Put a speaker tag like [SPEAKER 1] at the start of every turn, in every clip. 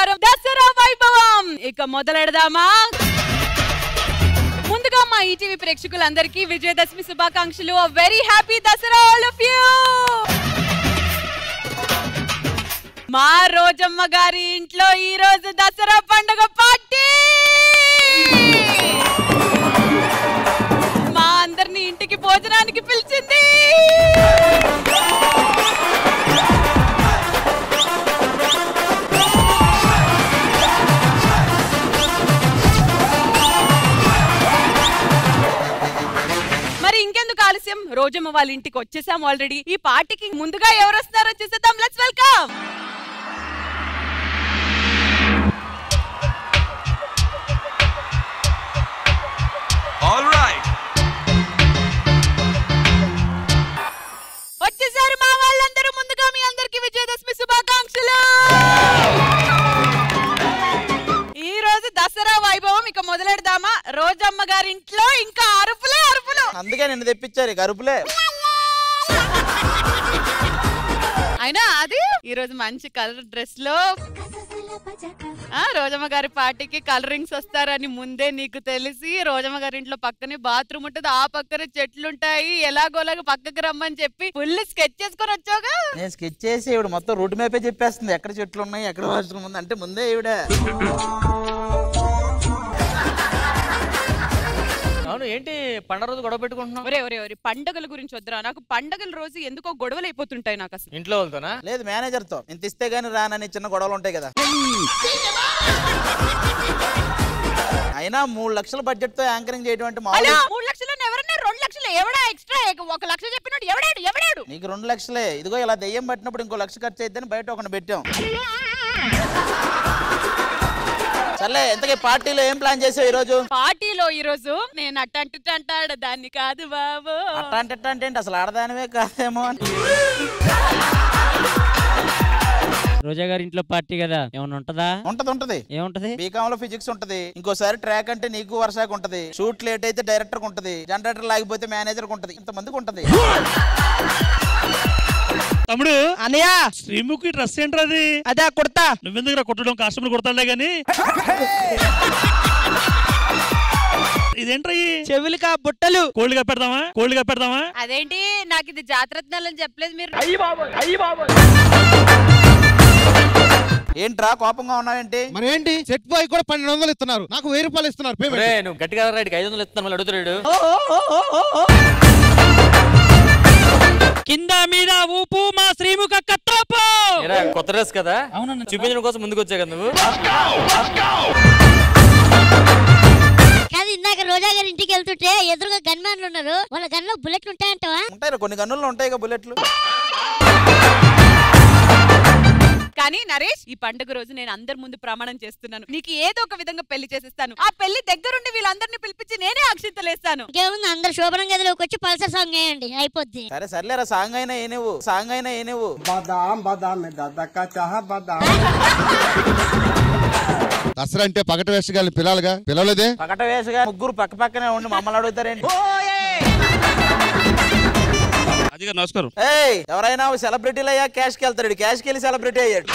[SPEAKER 1] సంబరం దసరా వైభవం. ఇక మొదలెడదామా? ముందుగా మా ఈటీవీ ప్రేక్షకులందరికీ విజయదశమి శుభాకాంక్షలు. Very happy Dasara all of you. మా రోజమ్మ గారి ఇంట్లో ఈ రోజు దసరా పండుగ పార్టీ. మా అందరిని ఇంటికి భోజనానికి పిలిచింది. మరి ఇంకెందుకు ఆలస్యం, రోజమ్మ వాళ్ళ ఇంటికి వచ్చేసాం ఆల్రెడీ. ఈ పార్టీకి ముందుగా ఎవరు వస్తున్నారో చూసేద్దాం. Let's welcome. వచ్చేసారు మా వాళ్ళందరూ. ముందుగా మీ అందరికి విజయదశమి శుభాకాంక్షలు. ఈ రోజు దసరా వైభవం. ఇక మొదలెడదామా? రోజమ్మ గారి ఇంట్లో ఇంకా అరుపులే అరుపులు.
[SPEAKER 2] అందుకే నిన్ను తెప్పించారు ఇక అరుపులే.
[SPEAKER 1] అయినా అది ఈ రోజు మంచి కలర్ డ్రెస్ లో రోజమ్మ గారి పార్టీకి కలరింగ్స్ వస్తారని ముందే నీకు తెలిసి రోజమ్మ గారి ఇంట్లో పక్కనే బాత్రూమ్ ఉంటది, ఆ పక్కనే చెట్లుంటాయి, ఎలాగోలాగా పక్కకి రమ్మని చెప్పి ఫుల్ స్కెచ్ చేసుకొని వచ్చావుగా.
[SPEAKER 2] నేను స్కెచ్ చేసి ఇవిడ మొత్తం రూట్ మ్యాపే చెప్పేస్తుంది, ఎక్కడ చెట్లు ఉన్నాయి ఎక్కడ వాష్రూమ్ ఉంది అంటే ముందే ఇవిడ.
[SPEAKER 3] అవును, ఏంటి పండుగ రోజు గొడవ పెట్టుకుంటున్నావు?
[SPEAKER 1] ఒరే పండుగల గురించి వద్దురా నాకు. పండుగల రోజు ఎందుకో గొడవలు అయిపోతుంటాయి నాకు. అసలు
[SPEAKER 3] ఇంట్లో వెళ్తానా?
[SPEAKER 2] లేదు, మేనేజర్ తో. ఇంత ఇస్తే గానీ రానని చిన్న గొడవలు ఉంటాయి కదా. అయినా 3 లక్షల బడ్జెట్ తో యాంకరింగ్ చేయడం అంటే
[SPEAKER 1] 3 లక్షలు ఎవరన్నా 2 లక్షలు ఎవడా ఎక్స్ట్రా 1 లక్ష చెప్పినట్టు ఎవడాడు?
[SPEAKER 2] నీకు 2 లక్షలే. ఇదిగో ఇలా దెయ్యం పట్టినప్పుడు ఇంకో 1 లక్ష ఖర్చు అయిద్దని బయట ఒకటి పెట్టాం. సర్లే, ఎంతకీ పార్టీలో ఏం ప్లాన్ చేసావు ఈ రోజు?
[SPEAKER 1] పార్టీలో ఈ రోజు నేను అట్టంటాడ దాన్ని కాదు బాబు.
[SPEAKER 2] అంటే అసలు ఆడదానివే కాదేమో అని.
[SPEAKER 3] రోజా గారి ఇంట్లో పార్టీ కదా, ఏమన్నా ఉంటదా?
[SPEAKER 2] ఉంటది.
[SPEAKER 3] ఏముంటది?
[SPEAKER 2] బీకామ్ లో ఫిజిక్స్ ఉంటది, ఇంకోసారి ట్రాక్ అంటే నీకు వర్షాకు ఉంటది, షూట్ లేట్ అయితే డైరెక్టర్ ఉంటది, జనరేటర్ లాగిపోతే మేనేజర్ ఉంటది, ఇంతమందికి ఉంటది.
[SPEAKER 4] తమ్ముడు
[SPEAKER 5] అన్నయ్య,
[SPEAKER 4] శ్రీముఖి డ్రెస్ ఏంట్రా అది?
[SPEAKER 5] అదే కుర్తా.
[SPEAKER 4] నువ్వెందుకు కుట్టడం? కాస్టమర్ కుడతాడులే గాని. ఇదేంట్రా?
[SPEAKER 5] చెవులుగా బుట్టలు.
[SPEAKER 4] కోళ్ళుగా పెడదామా?
[SPEAKER 1] అదేంటి, నాకు ఇది జాతరత్నాలని చెప్పలేదు మీరు.
[SPEAKER 2] ఏంట్రా కోపంగా ఉన్నావేంటి?
[SPEAKER 6] మరి ఏంటి, సెట్ బాయ్ కూడా 1200 ఇస్తున్నారు, నాకు 1000 రూపాయలు ఇస్తున్నారు పేమెంట్.
[SPEAKER 3] నువ్వు గట్టిగా రైడ్కి 500 ఇస్తాను మళ్ళీ అడుగుతాడు. కింద మీద ఊపు మా శ్రీముఖ కత్తాపు. కొత్త డ్రెస్ కదా, చూపించడం కోసం ముందుకు వచ్చా కదా నువ్వు.
[SPEAKER 7] కాదు, ఇందాక రోజా గారి ఇంటికి వెళ్తుంటే ఎదురుగా గన్మ్యాన్లు ఉన్నారు, వాళ్ళ గన్లో బుల్లెట్లు ఉంటాయంటవా?
[SPEAKER 2] ఉంటాయి, కొన్ని గన్నుల్లో ఉంటాయి బుల్లెట్లు.
[SPEAKER 1] కానీ నరేష్, ఈ పండుగ రోజు నేను అందరి ముందు ప్రమాణం చేస్తున్నాను, నీకు ఏదో ఒక విధంగా పెళ్లి చేసేస్తాను. ఆ పెళ్లి దగ్గరుండి వీళ్ళందరినీ పిలిపించి నేనే అక్షింతలేస్తాను.
[SPEAKER 7] ఇంకేముంది, అందరు శోభనం గదిలోకి వచ్చి పల్సర్ సాంగ్ వేయండి, అయిపోద్ది.
[SPEAKER 2] సర్లేరా, సాంగ్ అయినా ఏ నువ్వు
[SPEAKER 6] దసరా అంటే పగట వేషగాళ్ళని పిలవలేదే.
[SPEAKER 2] పగట వేషగా ముగ్గురు పక్క పక్కనే ఉండి మమ్మల్ని అడుగుతారేంటి?
[SPEAKER 4] నమస్కారం.
[SPEAKER 2] ఎవరైనా సెలబ్రిటీలు అయ్యా క్యాష్కి వెళ్తాడు, క్యాష్కి వెళ్ళి సెలబ్రిటీ అయ్యాడు.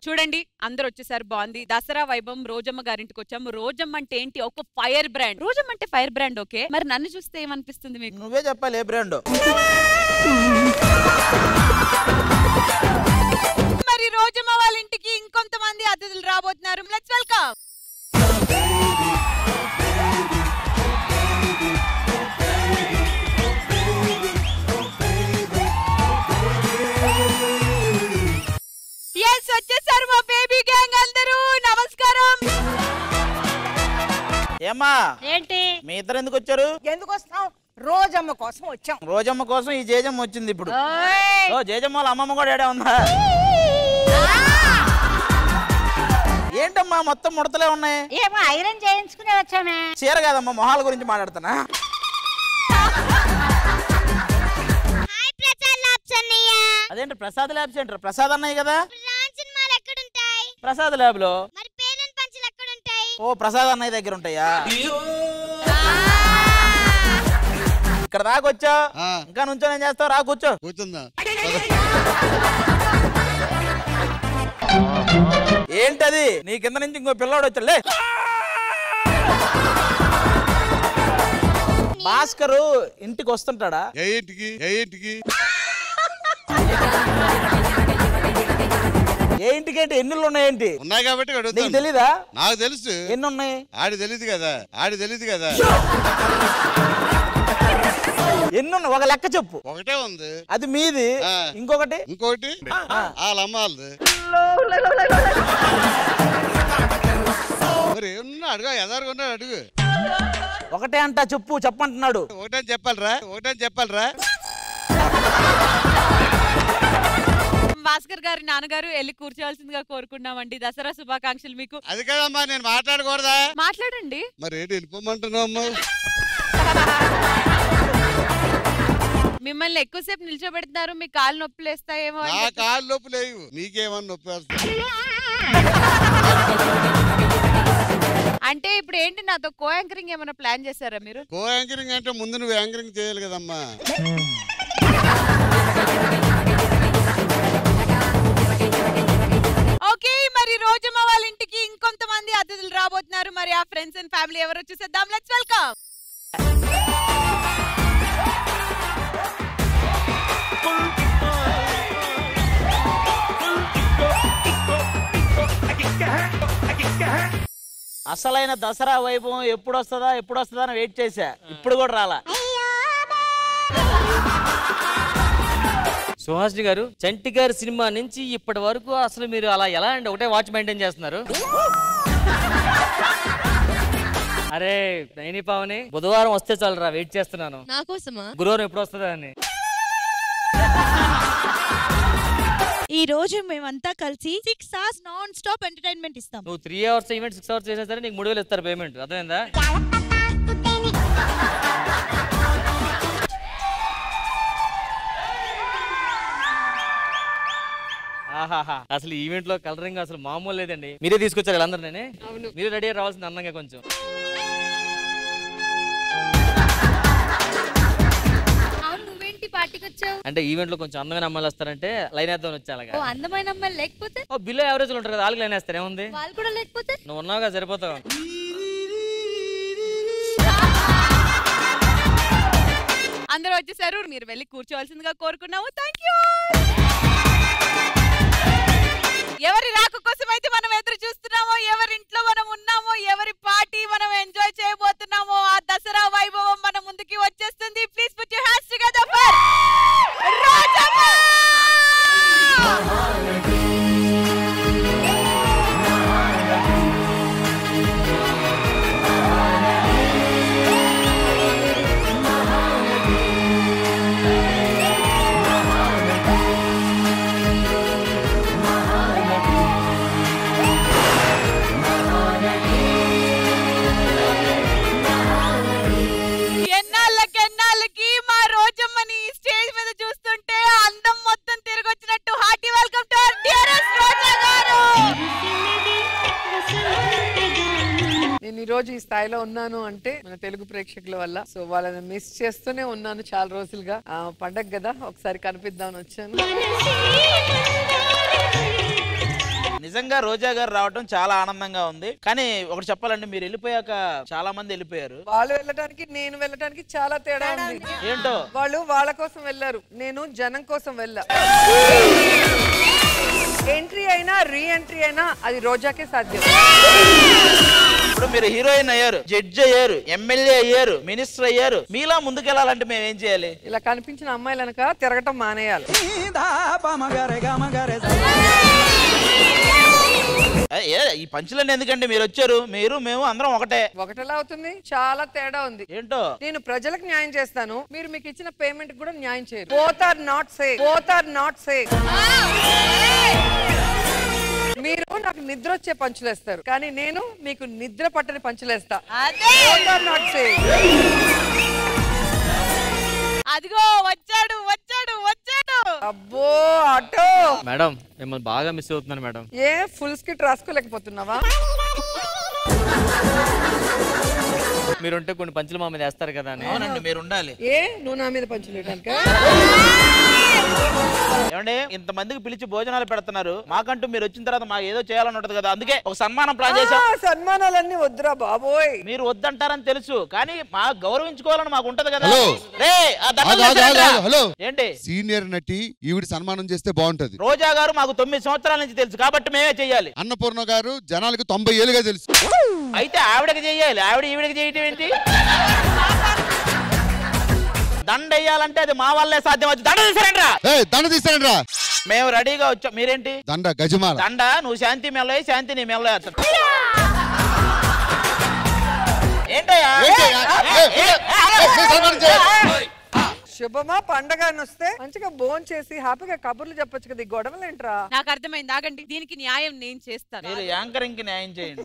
[SPEAKER 1] చూడండి, అందరు వచ్చేసారు, బాగుంది. దసరా వైభవం రోజమ్మ గారింటికి వచ్చాము. రోజమ్మ అంటే ఏంటి? ఒక ఫైర్ బ్రాండ్. రోజమ్మ అంటే ఫైర్ బ్రాండ్, ఓకే. మరి నన్ను చూస్తే ఏమనిపిస్తుంది మీకు?
[SPEAKER 2] నువ్వే చెప్పాలి ఏ బ్రాండ్.
[SPEAKER 1] మరి రోజమ్మ వాళ్ళ ఇంటికి ఇంకొంతమంది అతిథులు రాబోతున్నారు. Let's welcome. వచ్చేసారు మా బేబీ గ్యాంగ్ అందరూ. నమస్కారం.
[SPEAKER 2] ఏమ్మా,
[SPEAKER 7] ఏంటి
[SPEAKER 2] మీ ఇద్దరు ఎందుకు వచ్చారు?
[SPEAKER 5] ఎందుకు వస్తాం? రోజమ్మ కోసం వచ్చాం.
[SPEAKER 2] రోజమ్మ కోసం ఈ జేజమ్మ వచ్చింది ఇప్పుడు. జేజమ్మ వాళ్ళ అమ్మమ్మ కూడా ఏడే ఉందా? ఏంటమ్మా మొత్తం ముడతలే ఉన్నాయి?
[SPEAKER 7] ఏమో ఐరన్ చేయించుకునే వచ్చామే.
[SPEAKER 2] చీర కాదమ్మా, మొహాల గురించి మాట్లాడుతున్నా. అదేంటి ప్రసాద్ ల్యాబ్స్ ఏంటారు? ప్రసాద్ అన్నయ్య కదా. ప్రసాద్ ల్యాబ్ లో ఓ ప్రసాద్ అన్నయ్య దగ్గర ఉంటాయా? ఇక్కడ దాకొచ్చా, ఇంకా నుంచో ఏం చేస్తావు? రా కూర్చో.
[SPEAKER 6] కూర్చుందా?
[SPEAKER 2] ఏంటది? నీ కింద నుంచి ఇంకో పిల్లోడు వచ్చాడులే. భాస్కరు ఇంటికి వస్తుంటాడా?
[SPEAKER 8] ఏ ఇంటికి?
[SPEAKER 2] ఏ ఇంటికి ఏంటి? ఎన్ని ఉన్నాయేంటి?
[SPEAKER 8] ఉన్నాయి కాబట్టి
[SPEAKER 2] నీకు తెలీదా?
[SPEAKER 8] నాకు తెలుసు.
[SPEAKER 2] ఎన్ని ఉన్నాయి?
[SPEAKER 8] ఆడి తెలీదు కదా.
[SPEAKER 2] ఎన్ని ఉన్నాయి? ఒక లెక్క చెప్పు.
[SPEAKER 8] ఒకటే ఉంది.
[SPEAKER 2] అది మీది. ఇంకొకటి
[SPEAKER 8] వాళ్ళ అమ్మాలది. మరి ఏమన్నా అడుగు, ఎదారుగా ఉన్నాడు అడుగు.
[SPEAKER 2] ఒకటే అంట చెప్పంటున్నాడు.
[SPEAKER 8] ఒకటే చెప్పాలరా.
[SPEAKER 1] భాస్కర్ గారి నాన్నగారు వెళ్ళి కూర్చోవలసిందిగా కోరుకున్నామండి. దసరా శుభాకాంక్షలు మీకు.
[SPEAKER 8] అది కదమ్మా, నేను మాట్లాడకూడదా?
[SPEAKER 1] మాట్లాడండి.
[SPEAKER 8] మరి ఏంటి వెళ్ళిపోమంటున్నావు అమ్మా?
[SPEAKER 1] మిమ్మల్ని ఎక్కువసేపు నిల్చోబెడతారు, మీ కాళ్ళు నొప్పులు వేస్తాయేమో.
[SPEAKER 8] నా కాళ్ళు నొప్పి లేవు, నీకేమన్నా నొప్పి వస్తుంది?
[SPEAKER 1] అంటే ఇప్పుడు ఏంటి, నాతో కో యాంకరింగ్ ఏమైనా ప్లాన్ చేశారా మీరు?
[SPEAKER 8] కో యాంకరింగ్ అంటే ముందు నువ్వు యాంకరింగ్ చేయాలి కదమ్మా.
[SPEAKER 1] ఓకే, మరి రోజమ్మ వాళ్ళ ఇంటికి ఇంకొంతమంది అతిథులు రాబోతున్నారు. మరి ఆ ఫ్రెండ్స్ అండ్ ఫ్యామిలీ ఎవరో చూసేద్దాం. Let's welcome.
[SPEAKER 2] అసలైన దసరా వైభవం ఎప్పుడు వస్తుందా అని వెయిట్ చేశా. ఇప్పుడు కూడా రాలా.
[SPEAKER 3] సుహాసిని గారు, చంటి గారి సినిమా నుంచి ఇప్పటి వరకు అసలు మీరు అలా ఎలా అండి ఒకటే వాచ్ మెయింటైన్ చేస్తున్నారు? అరే నైని పావని, బుధవారం వస్తే చాలరా, వెయిట్ చేస్తున్నాను.
[SPEAKER 9] నా కోసమా?
[SPEAKER 3] గురువారం ఎప్పుడు వస్తుందా అని.
[SPEAKER 9] ఈ రోజు మేమంతా కలిసి 6 hours నాన్ స్టాప్ ఎంటర్టైన్మెంట్ ఇస్తాం.
[SPEAKER 3] నువ్వు 3 hours ఈవెంట్ 6 hours చేసినా సరే నీకు 3000 ఇస్తారు పేమెంట్. అర్థమైందా? అసలు ఈవెంట్ లో కలరింగ్ అసలు మామూలు లేదండి. మీరే తీసుకొచ్చారు వీళ్ళందరినీ. మీరు రెడీ రావాల్సింది అందంగా కొంచెం. అంటే ఈవెంట్ లో కొంచెం అందమైన అమ్మాయిలు వస్తారంటే లైన్ వేద్దామని వచ్చా. అలాగా
[SPEAKER 9] అందమైన అమ్మాయిలు లేకపోతే
[SPEAKER 3] బిలో యావరేజ్ ఉంటారు కదా, వాళ్ళకి లైన్ వేస్తారు. ఏముంది,
[SPEAKER 9] వాళ్ళు కూడా లేకపోతే
[SPEAKER 3] నువ్వు ఉన్నావుగా సరిపోతావు.
[SPEAKER 1] అందరూ వచ్చేసారు, మీరు వెళ్ళి కూర్చోవలసిందిగా కోరుకున్నాము. థాంక్యూ. ఎవరి రాక కోసం అయితే మనం ఎదురు చూస్తున్నామో, ఎవరింట్లో మనం ఉన్నామో, ఎవరి పార్టీ మనం ఎంజాయ్ చేయబోతున్నామో, ఆ దసరా వైభవం మన ముందుకి వచ్చేస్తుంది. Please put your hands together for Rojamma. ఎన్నాళ్ళకి మా రోజమ్మని స్టేజ్ మీద చూస్తుంటే అందం మొత్తం తిరిగి వచ్చినట్టు. Hearty welcome to our dearest Roja గారు.
[SPEAKER 10] నేను ఈ రోజు ఈ స్థాయిలో ఉన్నాను అంటే మన తెలుగు ప్రేక్షకుల వల్ల. సో వాళ్ళని మిస్ చేస్తూనే ఉన్నాను చాలా రోజులుగా. పండగ కదా, ఒకసారి కనిపిద్దామని వచ్చాను.
[SPEAKER 2] నిజంగా రోజా గారు రావడం చాలా ఆనందంగా ఉంది. కానీ ఒకటి చెప్పాలంటే, మీరు వెళ్ళిపోయాక చాలా మంది వెళ్ళిపోయారు.
[SPEAKER 10] వాళ్ళు వెళ్ళడానికి నేను వెళ్ళడానికి చాలా తేడా ఉంది.
[SPEAKER 2] ఏంటో,
[SPEAKER 10] వాళ్ళు వాళ్ళ కోసం వెళ్ళారు, నేను జనం కోసం వెళ్ళా. ఎంట్రీ అయినా రీ ఎంట్రీ అయినా అది రోజాకే సాధ్యం.
[SPEAKER 2] ఇప్పుడు మీరు హీరోయిన్ అయ్యారు, జడ్జి అయ్యారు, ఎమ్మెల్యే అయ్యారు, మినిస్టర్ అయ్యారు. మీలా ముందుకెళ్ళాలంటే మేము ఏం చేయాలి?
[SPEAKER 10] ఇలా కనిపించిన అమ్మాయిలు వెనక తిరగటం మానేయాలి.
[SPEAKER 2] ఈ పంచులన్నీ ఎందుకండి? మీరు వచ్చారు, మీరు మేము అందరం
[SPEAKER 10] ఒకటెలా అవుతుంది? చాలా తేడా ఉంది.
[SPEAKER 2] ఏంటో,
[SPEAKER 10] నేను ప్రజలకు న్యాయం చేస్తాను, మీరు మీకు ఇచ్చిన పేమెంట్ కూడా న్యాయం చేయరు. Both are not same. మీరు నాకు నిద్ర వచ్చే పంచులేస్తారు, కానీ నేను మీకు నిద్ర పట్టని పంచులేస్తా. Both are not same.
[SPEAKER 1] అదిగో వచ్చాడు.
[SPEAKER 10] అబ్బో ఆటో
[SPEAKER 3] మేడం, మిమ్మల్ని బాగా మిస్ అవుతున్నాను మేడం.
[SPEAKER 10] ఏ ఫుల్ స్కిట్ రాసుకోలేకపోతున్నావా?
[SPEAKER 3] మీరుంటే కొన్ని పంచులు మా మీద వేస్తారు కదా అని.
[SPEAKER 2] అవునండి, మీరు ఉండాలి.
[SPEAKER 10] ఏ నువ్వు నా మీద పంచులు వేయడానికి
[SPEAKER 2] ఏమండి ఇంతమందికి పిలిచి భోజనాలు పెడుతున్నారు, మాకంటూ మీరు వచ్చిన తర్వాత మాకు ఏదో చేయాలని ఉంటది కదా, అందుకే ఒక సన్మానం ప్లాన్ చేశాం.
[SPEAKER 10] సన్మానాలన్నీ వద్దురా బాబోయ్.
[SPEAKER 2] మీరు వద్దంటారని తెలుసు, కానీ మా గౌరవించుకోవాలని మాకు ఉంటది కదా.
[SPEAKER 6] హలో. హలో
[SPEAKER 2] ఏంటి
[SPEAKER 6] సీనియర్ నటి ఈవిడ సన్మానం చేస్తే బాగుంటది.
[SPEAKER 2] రోజా గారు మాకు 9 సంవత్సరాల నుంచి తెలుసు కాబట్టి మేమే చెయ్యాలి.
[SPEAKER 6] అన్నపూర్ణ గారు జనాలకు 90 ఏళ్ళుగా తెలుసు.
[SPEAKER 2] అయితే ఆవిడకి చెయ్యాలి, ఆవిడ ఈవిడకి చేయటం ఏంటి? దండ వేయాలంటే అది మా వల్లే సాధ్యం. వచ్చి దండ తీసారంట్రా,
[SPEAKER 6] దండ తీసారంట్రా.
[SPEAKER 2] మేము రెడీగా వచ్చాం, మీరేంటి?
[SPEAKER 6] దండ గజమాల.
[SPEAKER 2] దండ నువ్వు శాంతి మెల్ల, శాంతి నీ మెల్ల. ఏంటయ్యా
[SPEAKER 10] శుభమా పండగ అని వస్తే మంచిగా భోజనం చేసి హ్యాపీగా కబుర్లు చెప్పొచ్చు కదా, ఈ గొడవలు ఏంట్రా?
[SPEAKER 1] నాకు అర్థమైంది, ఆగండి. దీనికి న్యాయం నేను చేస్తాను.
[SPEAKER 2] మీరు యాంకరింగ్ కి న్యాయం చేయండి.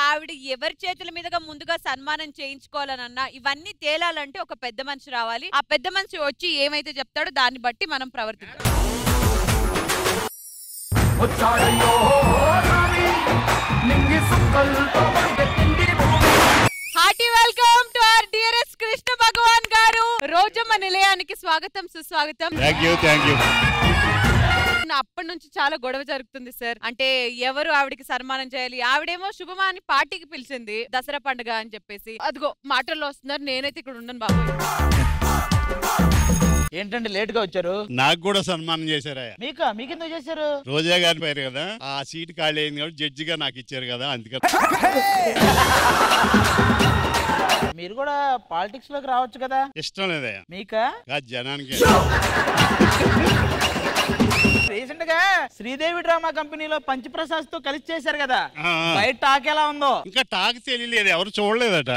[SPEAKER 1] ఆవిడ ఎవరి చేతుల మీదుగా ముందుగా సన్మానం చేయించుకోవాలనన్నా ఇవన్నీ తేలాలంటే ఒక పెద్ద మనిషి రావాలి. ఆ పెద్ద మనిషి వచ్చి ఏమైతే చెప్తాడో దాన్ని బట్టి మనం ప్రవర్తిద్దాం. Hearty welcome to our dearest Krishna Bhagavan గారు. రోజమ్మ నిలయానికి స్వాగతం, సుస్వాగతం. అప్పటి నుంచి చాలా గొడవ జరుగుతుంది సార్. అంటే ఎవరు ఆవిడకి సన్మానం చేయాలి, ఆవిడేమో శుభమాని పార్టీకి పిలిచింది దసరా పండుగ అని చెప్పేసి. అదిగో మాటల్లో వస్తున్నారు, నేనైతే ఇక్కడ ఉండను బాబు.
[SPEAKER 2] ఏంటంటే లేట్ గా వచ్చారు?
[SPEAKER 11] నాకు కూడా సన్మానం చేశారా?
[SPEAKER 2] మీకెందుకు చేశారు?
[SPEAKER 11] రోజా గారి పేరు కదా, ఆ సీట్ ఖాళీ అయింది కాబట్టి జడ్జిగా నాకు ఇచ్చారు కదా, అందుకని.
[SPEAKER 2] మీరు కూడా పాలిటిక్స్ లోకి రావచ్చు కదా.
[SPEAKER 11] ఇష్టం లేదా
[SPEAKER 2] మీకా?
[SPEAKER 11] జనానికి.
[SPEAKER 2] రీసెంట్ గా శ్రీదేవి డ్రామా కంపెనీలో పంచప్రసాద్ తో కలిసి చేశారు కదా, బయట టాక్ ఎలా ఉందో?
[SPEAKER 11] ఇంకా టాక్ తెలియలేదు, ఎవరు చూడలేదట.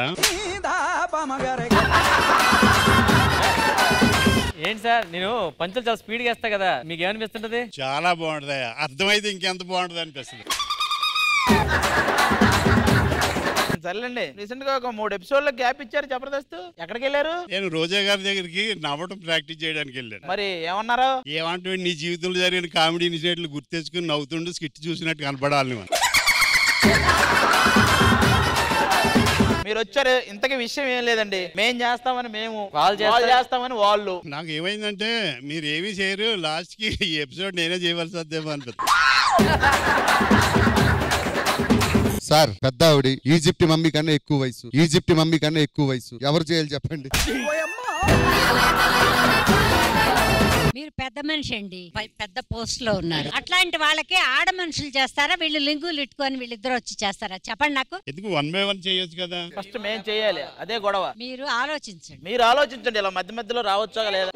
[SPEAKER 3] ఏంటి సార్, నేను పంచులు చాలా స్పీడ్ గా వేస్తా కదా, మీకు ఏమనిపిస్తుంటది?
[SPEAKER 11] చాలా బాగుంటది, అర్థమైతే ఇంకెంత బాగుంటది అనిపిస్తుంది.
[SPEAKER 2] సర్లేండి, రీసెంట్ గా ఒక 3 ఎపిసోడ్ లో గ్యాప్ ఇచ్చారు జబర్దస్త్. ఎక్కడికి వెళ్ళారు?
[SPEAKER 11] నేను రోజా గారి దగ్గరికి నవ్వటం ప్రాక్టీస్ చేయడానికి వెళ్ళాను.
[SPEAKER 2] మరి ఏమన్నారు?
[SPEAKER 11] ఏమంటే నీ జీవితంలో జరిగిన కామెడీ ఇన్సిడెంట్లు గుర్తు తెచ్చుకుని నవ్వుతుండు స్కిట్ చూసినట్టు కనపడాలి.
[SPEAKER 2] మీరు వచ్చారు, ఇంతకీ విషయం ఏం లేదండి. మేం చేస్తామని మేము, వాళ్ళు చేస్తామని వాళ్ళు.
[SPEAKER 11] నాకు ఏమైందంటే మీరు ఏమీ చేయరు, లాస్ట్ కి ఈ ఎపిసోడ్ నేనే చేయవలసి వద్దేమో అనిపిస్తుంది.
[SPEAKER 6] సార్ పెద్ద ఆవిడ ఈజిప్ట్ మమ్మీ కన్నా ఎక్కువ వయసు, ఈజిప్ట్ మమ్మీ కన్నా ఎక్కువ వయసు, ఎవరు చేయాలి చెప్పండి?
[SPEAKER 12] మీరు పెద్ద మనిషి అండి, పెద్ద పోస్ట్ లో ఉన్నారు. అట్లాంటి వాళ్ళకి ఆడ మనుషులు చేస్తారా, వీళ్ళు లింగులు ఇట్టుకొని వీళ్ళిద్దరు వచ్చి చేస్తారా చెప్పండి నాకు.
[SPEAKER 11] ఎందుకు 1 by 1 చేయొచ్చు కదా?
[SPEAKER 2] ఫస్ట్ మేం చేయాలి, అదే గొడవ.
[SPEAKER 12] మీరు ఆలోచించండి.
[SPEAKER 2] మీరు ఆలోచించండి, ఇలా మధ్య మధ్యలో రావచ్చా లేదా?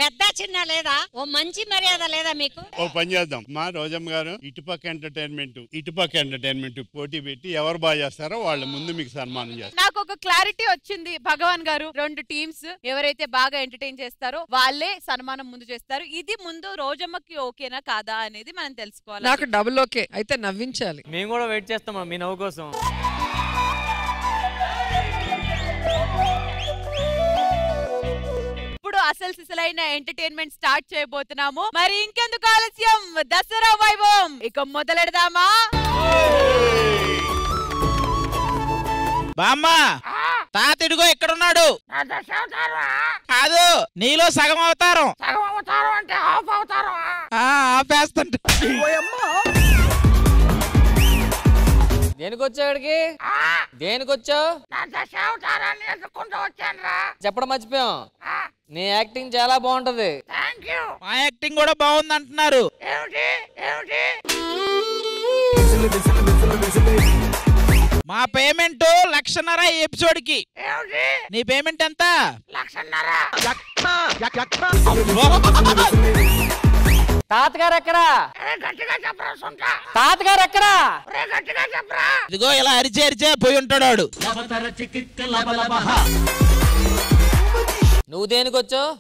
[SPEAKER 12] పెద్ద చిన్న లేదా, ఓ మంచి మర్యాద లేదా మీకు?
[SPEAKER 11] ఓ పని చేద్దాం, మా రోజమ్మ గారు ఇటుపక్క ఎంటర్టైన్మెంట్ పోటీ పెట్టి ఎవరు బాగా చేస్తారో వాళ్ళ ముందు మీకు సన్మానం చేస్తారు.
[SPEAKER 1] నాకు ఒక క్లారిటీ వచ్చింది భగవాన్ గారు. 2 టీమ్స్, ఎవరైతే బాగా ఎంటర్టైన్ చేస్తారో వాళ్ళే సన్మానం ముందు చేస్తారు. ఇది ముందు రోజమ్మకి ఓకేనా కాదా అనేది మనం తెలుసుకోవాలి.
[SPEAKER 10] నాకు డబుల్ ఓకే, అయితే నవ్వించాలి.
[SPEAKER 3] మేము కూడా వెయిట్ చేస్తాం మీ నవ్వు కోసం.
[SPEAKER 1] ఇప్పుడు అసలు సిసలైన ఎంటర్టైన్మెంట్ స్టార్ట్ చేయబోతున్నాము. మరి ఇంకెందుకు ఆలస్యం, దసరా వైభవం ఇక మొదలెడదామా?
[SPEAKER 2] బామ్మా, తాతిడిగో ఇక్కడున్నాడు. కాదు, నీలో సగం అవతారం.
[SPEAKER 5] అంటే హాఫ్ అవతారం.
[SPEAKER 2] ఆపేస్తుంట.
[SPEAKER 3] దేనికొచ్చాడికి? దేనికొచ్చావు? చెప్పడం మర్చిపోయాం, నీ యాక్టింగ్ చాలా బాగుంటది.
[SPEAKER 2] మా యాక్టింగ్ కూడా బాగుంది అంటున్నారు. మా పేమెంట్ 1,50,000 ఈ ఎపిసోడ్ కి. నీ పేమెంట్ ఎంత? 1,50,000.
[SPEAKER 3] తాతగారు ఎక్కడా? తాతగారు ఎక్కడా?
[SPEAKER 2] ఇదిగో ఇలా అరిచే పోయి ఉంటాడు వాడు.
[SPEAKER 3] నువ్వు దేనికొచ్చావు?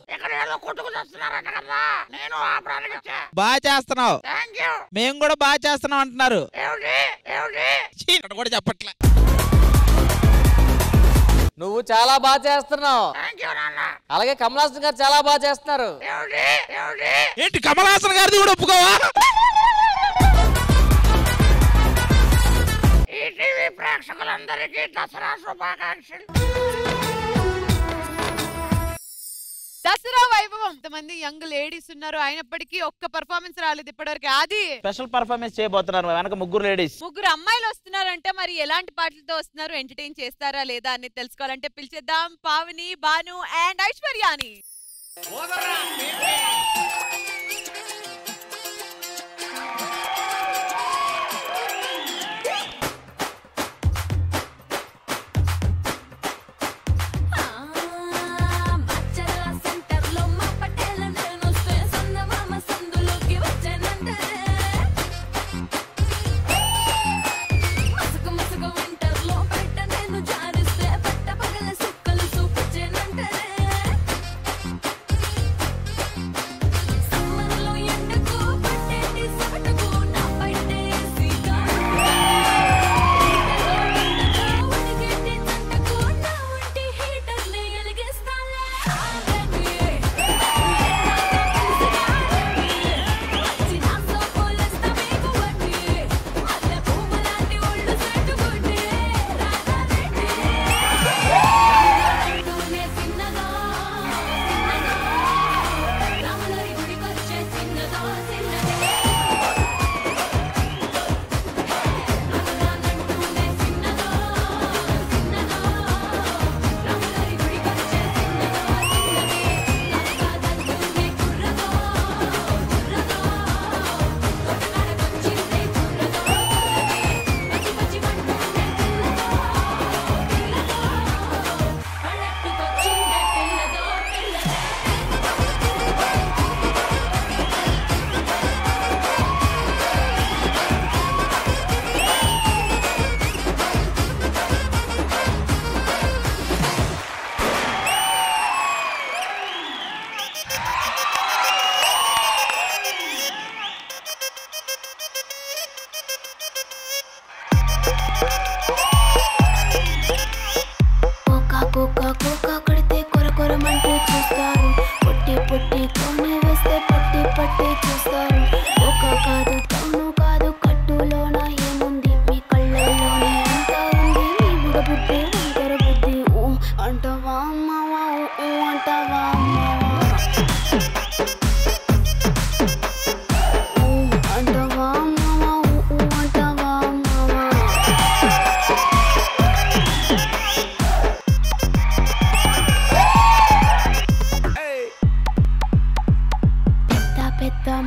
[SPEAKER 2] బాగా చేస్తున్నావు, మేము కూడా బాగా చేస్తున్నాం అంటున్నారు. ఇక్కడ కూడా చెప్పట్లే.
[SPEAKER 3] నువ్వు చాలా బాగా చేస్తున్నావు, అలాగే కమల్ హాసన్ గారు చాలా బాగా చేస్తున్నారు.
[SPEAKER 2] ఏంటి కమల్ హాసన్ గారిది కూడా ఒప్పుకోవా?
[SPEAKER 5] ప్రేక్షకులందరికీ దసరా శుభాకాంక్షలు.
[SPEAKER 10] దసరా వైభవం ఇంతమంది యంగ్ లేడీస్ ఉన్నారు, అయినప్పటికీ ఒక్క పర్ఫార్మెన్స్ రాలేదు ఇప్పటివరకు. అది
[SPEAKER 2] స్పెషల్ పర్ఫార్మెన్స్ చేయబోతున్నారు వెనక ముగ్గురు లేడీస్.
[SPEAKER 1] ముగ్గురు అమ్మాయిలు వస్తున్నారంటే మరి ఎలాంటి పాటలతో వస్తున్నారు, ఎంటర్టైన్ చేస్తారా లేదా అని తెలుసుకోవాలంటే పిలిచేద్దాం పావని, భాను అండ్ ఐశ్వర్యాని.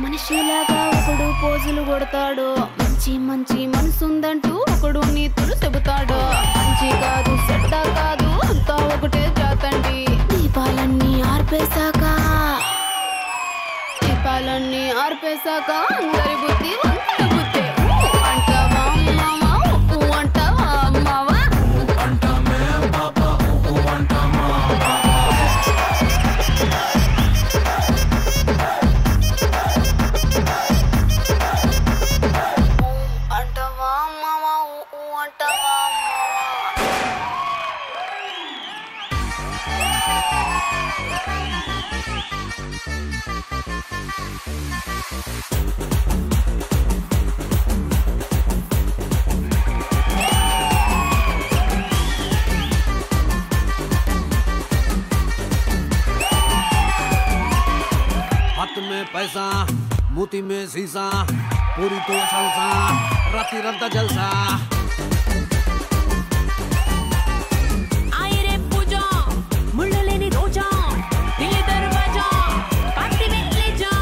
[SPEAKER 13] మనిషిలాగా ఒకడు పోజులు కొడతాడు, మంచి మంచి మనసుందంటూ ఒకడు నీతులు చెబుతాడు. మంచి కాదు చెడ్డ కాదు అంతా ఒకటే జాతండి. దీపాలన్నీ ఆర్పేశాక అందరి బుద్ధి వంకర బుద్ధి. అంటావా మావా అంటావా మావా
[SPEAKER 14] हाथ में पैसा मोती में शीशा पूरी तो सलसा राती रंता जलसा
[SPEAKER 15] आए रे पूजा मुल्ल लेनी रोजा दिल दरवाजा पार्टी में ले जा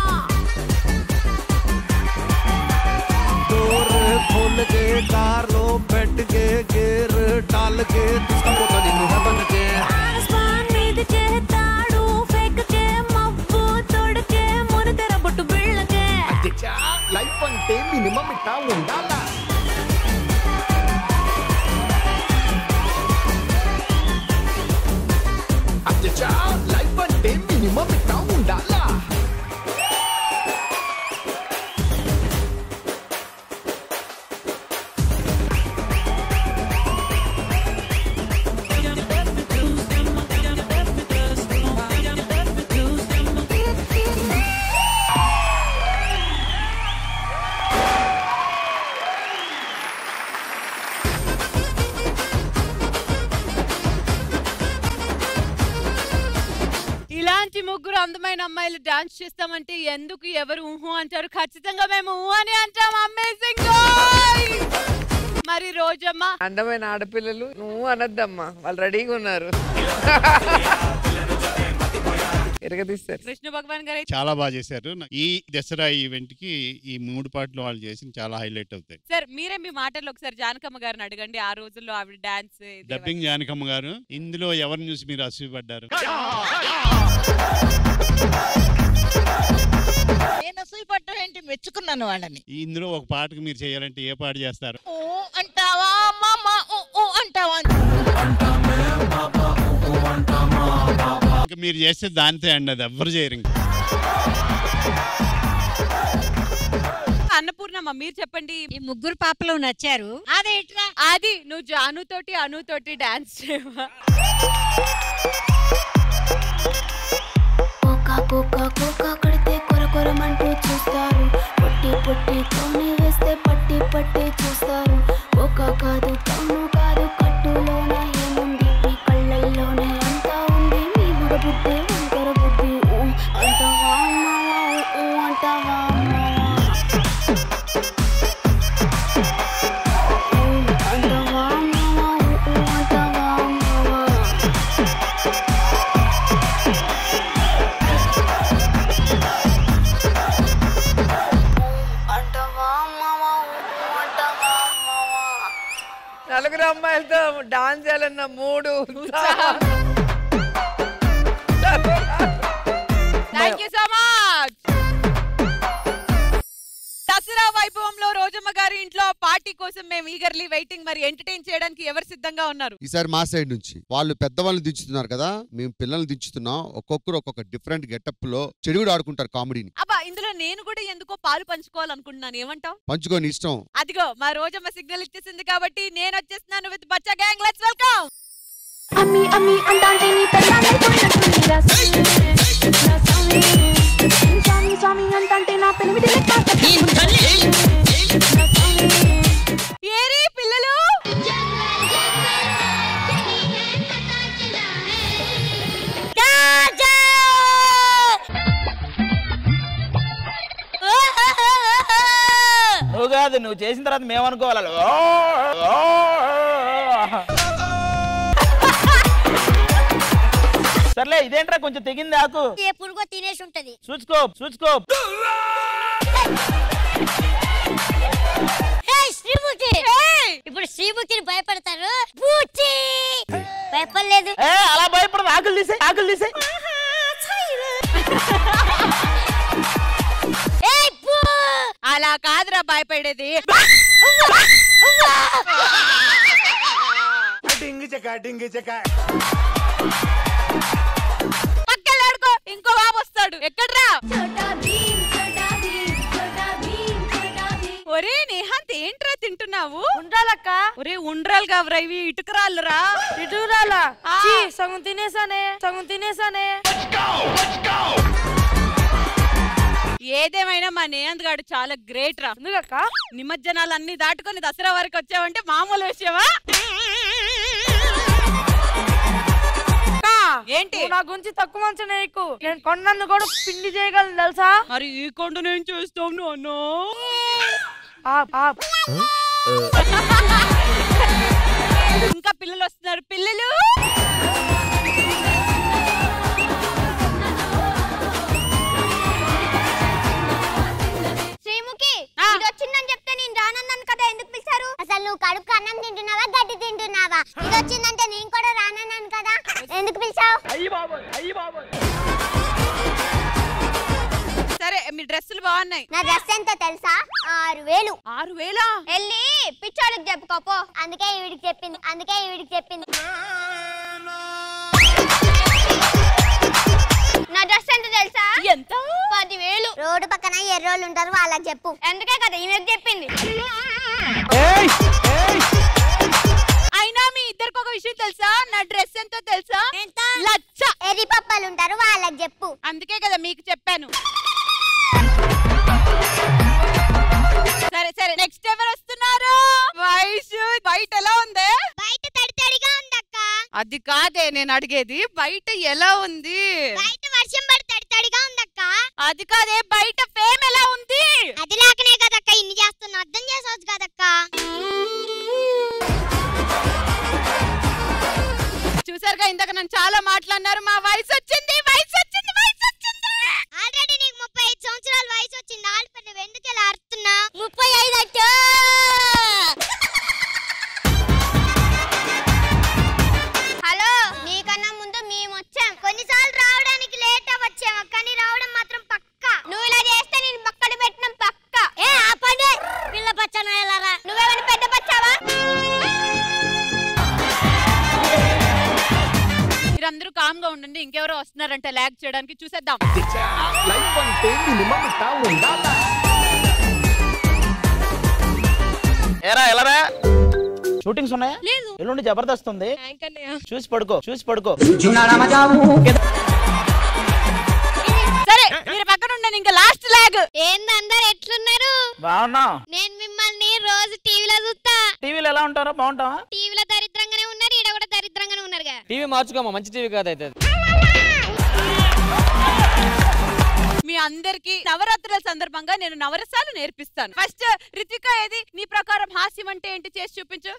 [SPEAKER 14] डोर खोल के कार लो बैठ के गेर डाल के जिसका पोता दिन है बन के
[SPEAKER 15] आसमान मीद के ताड़ू फेंक के मब्बू तोड़ के मोर तेरा बट्टू बिल्ल के
[SPEAKER 14] अच्छा लाइफ अंटे मिनिमम इट्टा ఉండాలా अच्छा लाइफ अंटे मिनिमम इट्टा ఉండాలా
[SPEAKER 1] ఇలాంటి ముగ్గురు అందమైన అమ్మాయిలు డాన్స్ చేస్తామంటే ఎందుకు ఎవరు ఊహు అంటారు? ఖచ్చితంగా మేము ఊహు అని అంటాం. అమేజింగ్. మరి రోజమ్మ
[SPEAKER 10] అందమైన ఆడపిల్లలు నువ్వు అనద్దమ్మా, వాళ్ళు రెడీగా ఉన్నారు.
[SPEAKER 1] కృష్ణ భగవాన్ గారు
[SPEAKER 11] చాలా బాగా చేశారు. ఈ దసరా ఈవెంట్ కి ఈ 3 పాటలు వాళ్ళు చేసి చాలా హైలైట్ అవుతాయి.
[SPEAKER 1] సార్ మీరే మీ మాటల్లో ఒకసారి జానకమ్మ గారిని అడగండి. ఆ రోజుల్లో ఆవిడ డాన్స్
[SPEAKER 11] డబ్బింగ్ జానకమ్మ గారు, ఇందులో ఎవరిని చూసి మీరు అసూయపడ్డారు?
[SPEAKER 16] నేను అసూయపడ్డం ఏంటి, మెచ్చుకున్నాను వాళ్ళని.
[SPEAKER 11] ఇందులో ఒక పాటకు మీరు చేయాలంటే ఏ పాట చేస్తారు?
[SPEAKER 16] ఓ అంటావా మామ, ఓ అంటావా.
[SPEAKER 11] ఇంకా మీరు చేస్తే దానితో అండి, అది ఎవ్వరు చేయరు.
[SPEAKER 1] అన్నపూర్ణమ్మ మీరు చెప్పండి.
[SPEAKER 12] ఈ ముగ్గురు పాపలు నచ్చారు.
[SPEAKER 1] అదేట్రా అది నువ్వు జానుతోటి అనుతోటి డాన్స్ చేయవా?
[SPEAKER 13] కోకా కడితే కొరకొరమంటూ చూస్తారు, పొట్టి పొట్టితోనే వేస్తే పట్టి పట్టి చూస్తారు. కోకా కాదు టౌను కాదు, కట్టులోనే ఏముంది, మీ కళ్ళల్లోనే అంతా ఉంది. మీ బుడ బుద్ధి వంకర బుద్ధి. అంటావా అంటావా
[SPEAKER 10] నలుగురు అమ్మాయిలతో డాన్స్ చేయాలన్న mood.
[SPEAKER 1] Thank you so much. Dasara వైభవంలో రోజమ్మ గారి ఇంట్లో పార్టీ కోసం మేము ఈగర్లీ వెయిటింగ్. మరి ఎంటర్టైన్ చేయడానికి ఎవరు సిద్ధంగా ఉన్నారు?
[SPEAKER 6] ఈసారి మా సైడ్ నుంచి వాళ్ళు పెద్దవాళ్ళని దించుతున్నారు కదా, మేము పిల్లల్ని దించుతున్నాం. ఒక్కొక్కరు ఒక్కొక్క డిఫరెంట్ గెటప్ లో చెడుగుడు ఆడుకుంటారు కామెడీని.
[SPEAKER 1] అబ్బా ఇందులో నేను కూడా ఎందుకో పాలు పంచుకోవాలనుకుంటున్నాను. ఏమంటావు?
[SPEAKER 6] పంచుకొని ఇష్టం.
[SPEAKER 1] అదిగో మా రోజమ్మ సిగ్నల్ ఇచ్చేసింది కాబట్టి నేను వచ్చేస్తున్నాను with Bachcha gang. Let's welcome.
[SPEAKER 13] అమ్మి అమ్మి అంటాంటే నీ పెళ్ళాలైపోయినట్టుందిరా స్వామి స్వామి అంటాంటే నా పెనిమిటి
[SPEAKER 1] ఏరి పిల్లలు
[SPEAKER 2] నువ్వు కాదు, నువ్వు చేసిన తర్వాత మేమనుకోవాలి. సర్లే ఇదేంట్రా కొంచెం తెగింది ఆకు.
[SPEAKER 7] ఎప్పుడుగో తినేసి ఉంటది.
[SPEAKER 2] చూసుకో.
[SPEAKER 7] శ్రీముఖి ఇప్పుడు శ్రీముఖిని భయపడతారు. భయపడలేదు.
[SPEAKER 2] అలా భయపడదు. ఆకులు తీసే.
[SPEAKER 1] అలా కాదురా భయపడేది. పక్కలాడుకో, ఇంకో బాబు వస్తాడు. ఎక్కడ్రా? ఒరే నేహాంత్ ఏంట్రా తింటున్నావు?
[SPEAKER 9] ఉండ్రాలక్క.
[SPEAKER 1] ఒరే ఉండ్రాలు కావరా ఇవి, ఇటుకరాళ్ళురా.
[SPEAKER 9] ఇటురాలా? సగం తినేసానే.
[SPEAKER 1] ఏదేమైనా మా నేహాంత్ గాడు చాలా గ్రేట్ రా. ఎందుకక్క? నిమజ్జనాలు అన్ని దాటుకొని దసరా వరకు వచ్చావంటే మామూలు విషయమా? ఏంటి
[SPEAKER 9] నా గురించి తక్కువ అంచనా నీకు. నేను కొండను కూడా పిండి చేయగలను తెలుసా?
[SPEAKER 1] మరి ఈ కొండ నేను చేస్తాను అన్నో. ఇంకా పిల్లలు వస్తున్నారు. పిల్లలు
[SPEAKER 7] శ్రీముఖి ఇది వచ్చిందని చెప్తే నేను రానన్నాను కదా, ఎందుకు పిలిచారు? అసలు నువ్వు కడుపు అన్నం తింటున్నావా గడ్డి తింటున్నావా? ఇది వచ్చిందంటే నేను కూడా రానన్నాను కదా, ఎందుకు పిలిచావు?
[SPEAKER 1] సరే మీ డ్రెస్సులు బాగున్నాయి.
[SPEAKER 7] నా డ్రెస్ ఎంతో తెలుసా? 6000.
[SPEAKER 1] 6000?
[SPEAKER 7] వెళ్ళి పిచ్చోళ్ళకి చెప్పుకోపో. అందుకే ఈవిడికి చెప్పింది. నా డ్రెస్ ఎంత తెలుసా?
[SPEAKER 1] ఎంత?
[SPEAKER 7] 10,000. రోడ్డు పక్కన ఎర్రోళ్ళు ఉంటారు, వాళ్ళకి చెప్పు. ఎందుకే కదా ఈమెకు చెప్పింది.
[SPEAKER 1] అయినా మీ ఇద్దరికి ఒక విషయం తెలుసా? నా డ్రెస్ ఎంతో తెలుసా?
[SPEAKER 7] ఎంత?
[SPEAKER 1] 1,00,000.
[SPEAKER 7] ఎర్రి పప్పలు ఉంటారు, వాళ్ళకి చెప్పు.
[SPEAKER 1] అందుకే కదా మీకు చెప్పాను. సరే నెక్స్ట్ ఎవరు వస్తున్నారు? వైషు బయట ఎలా ఉంది?
[SPEAKER 7] బయట తడితడిగా ఉందక్క.
[SPEAKER 1] అది కాదే నేను అడిగేది, బయట ఎలా ఉంది?
[SPEAKER 7] బయట వర్షం
[SPEAKER 1] అది కాదే బయట ఫేమ్ ఎలా ఉంది?
[SPEAKER 7] అది లేకనే కదక్క ఇన్ని చేస్తున్నా, అర్థం చేసుకోవచ్చు కదక్క.
[SPEAKER 1] చూసారుగా ఇందాక నన్ను చాలా మాట్లాడినారు. మా వయసు వచ్చింది, వయసు వచ్చింది, వయసు వచ్చింది.
[SPEAKER 7] ఆల్రెడీ నీకు 35 సంవత్సరాల వయసు వచ్చింది. ఆడపిల్ల ఎందుకు ఇలా అరుస్తున్నా? 35 అంటే హలో, నీకన్నా ముందు మేము వచ్చాం. కొన్నిసార్లు రావడానికి లేట్ వచ్చాము, కానీ రావడం మాత్రం పక్కా. నువ్వు ఇలా చేస్తే నేను పక్కన పెట్టినాం పక్కా. ఏ ఆపండి పిల్ల పచ్చనాయలారా, నువ్వేమైనా పెద్ద పచ్చావా?
[SPEAKER 1] మీరందరూ కామ్ గా ఉండండి. ఇంకెవరో వస్తున్నారంటే లాగ్ చేయడానికి. చూసేద్దాం.
[SPEAKER 2] ఏరా ఎలారా షూటింగ్స్ ఉన్నాయా? ఎల్లుండి జబర్దస్త్ ఉంది, చూసి పడుకో, చూసి పడుకో.
[SPEAKER 1] సరే మీరు పక్కన ఉండండి. ఇంకా లాస్ట్ లాగ్.
[SPEAKER 7] ఏంది అందరు ఎట్లున్నారు?
[SPEAKER 2] బాగున్నా.
[SPEAKER 7] నేను మిమ్మల్ని రోజు టీవీలో చూస్తా.
[SPEAKER 2] టీవీలో ఎలా ఉంటారో బాగుంటావా?
[SPEAKER 7] టీవీలో దరిద్రంగానే ఉన్నారు, ఈడ కూడా దరిద్రంగానే ఉన్నారుగా.
[SPEAKER 3] టీవీ మార్చుకోమా, మంచి టీవీ కాదైతే.
[SPEAKER 1] మీ అందరికి నవరాత్రుల సందర్భంగా నేను నవరసాలు నేర్పిస్తాను. ఫస్ట్ రితిక, ఏది నీ ప్రకారం హాస్యం అంటే ఏంటి చేసి చూపించు.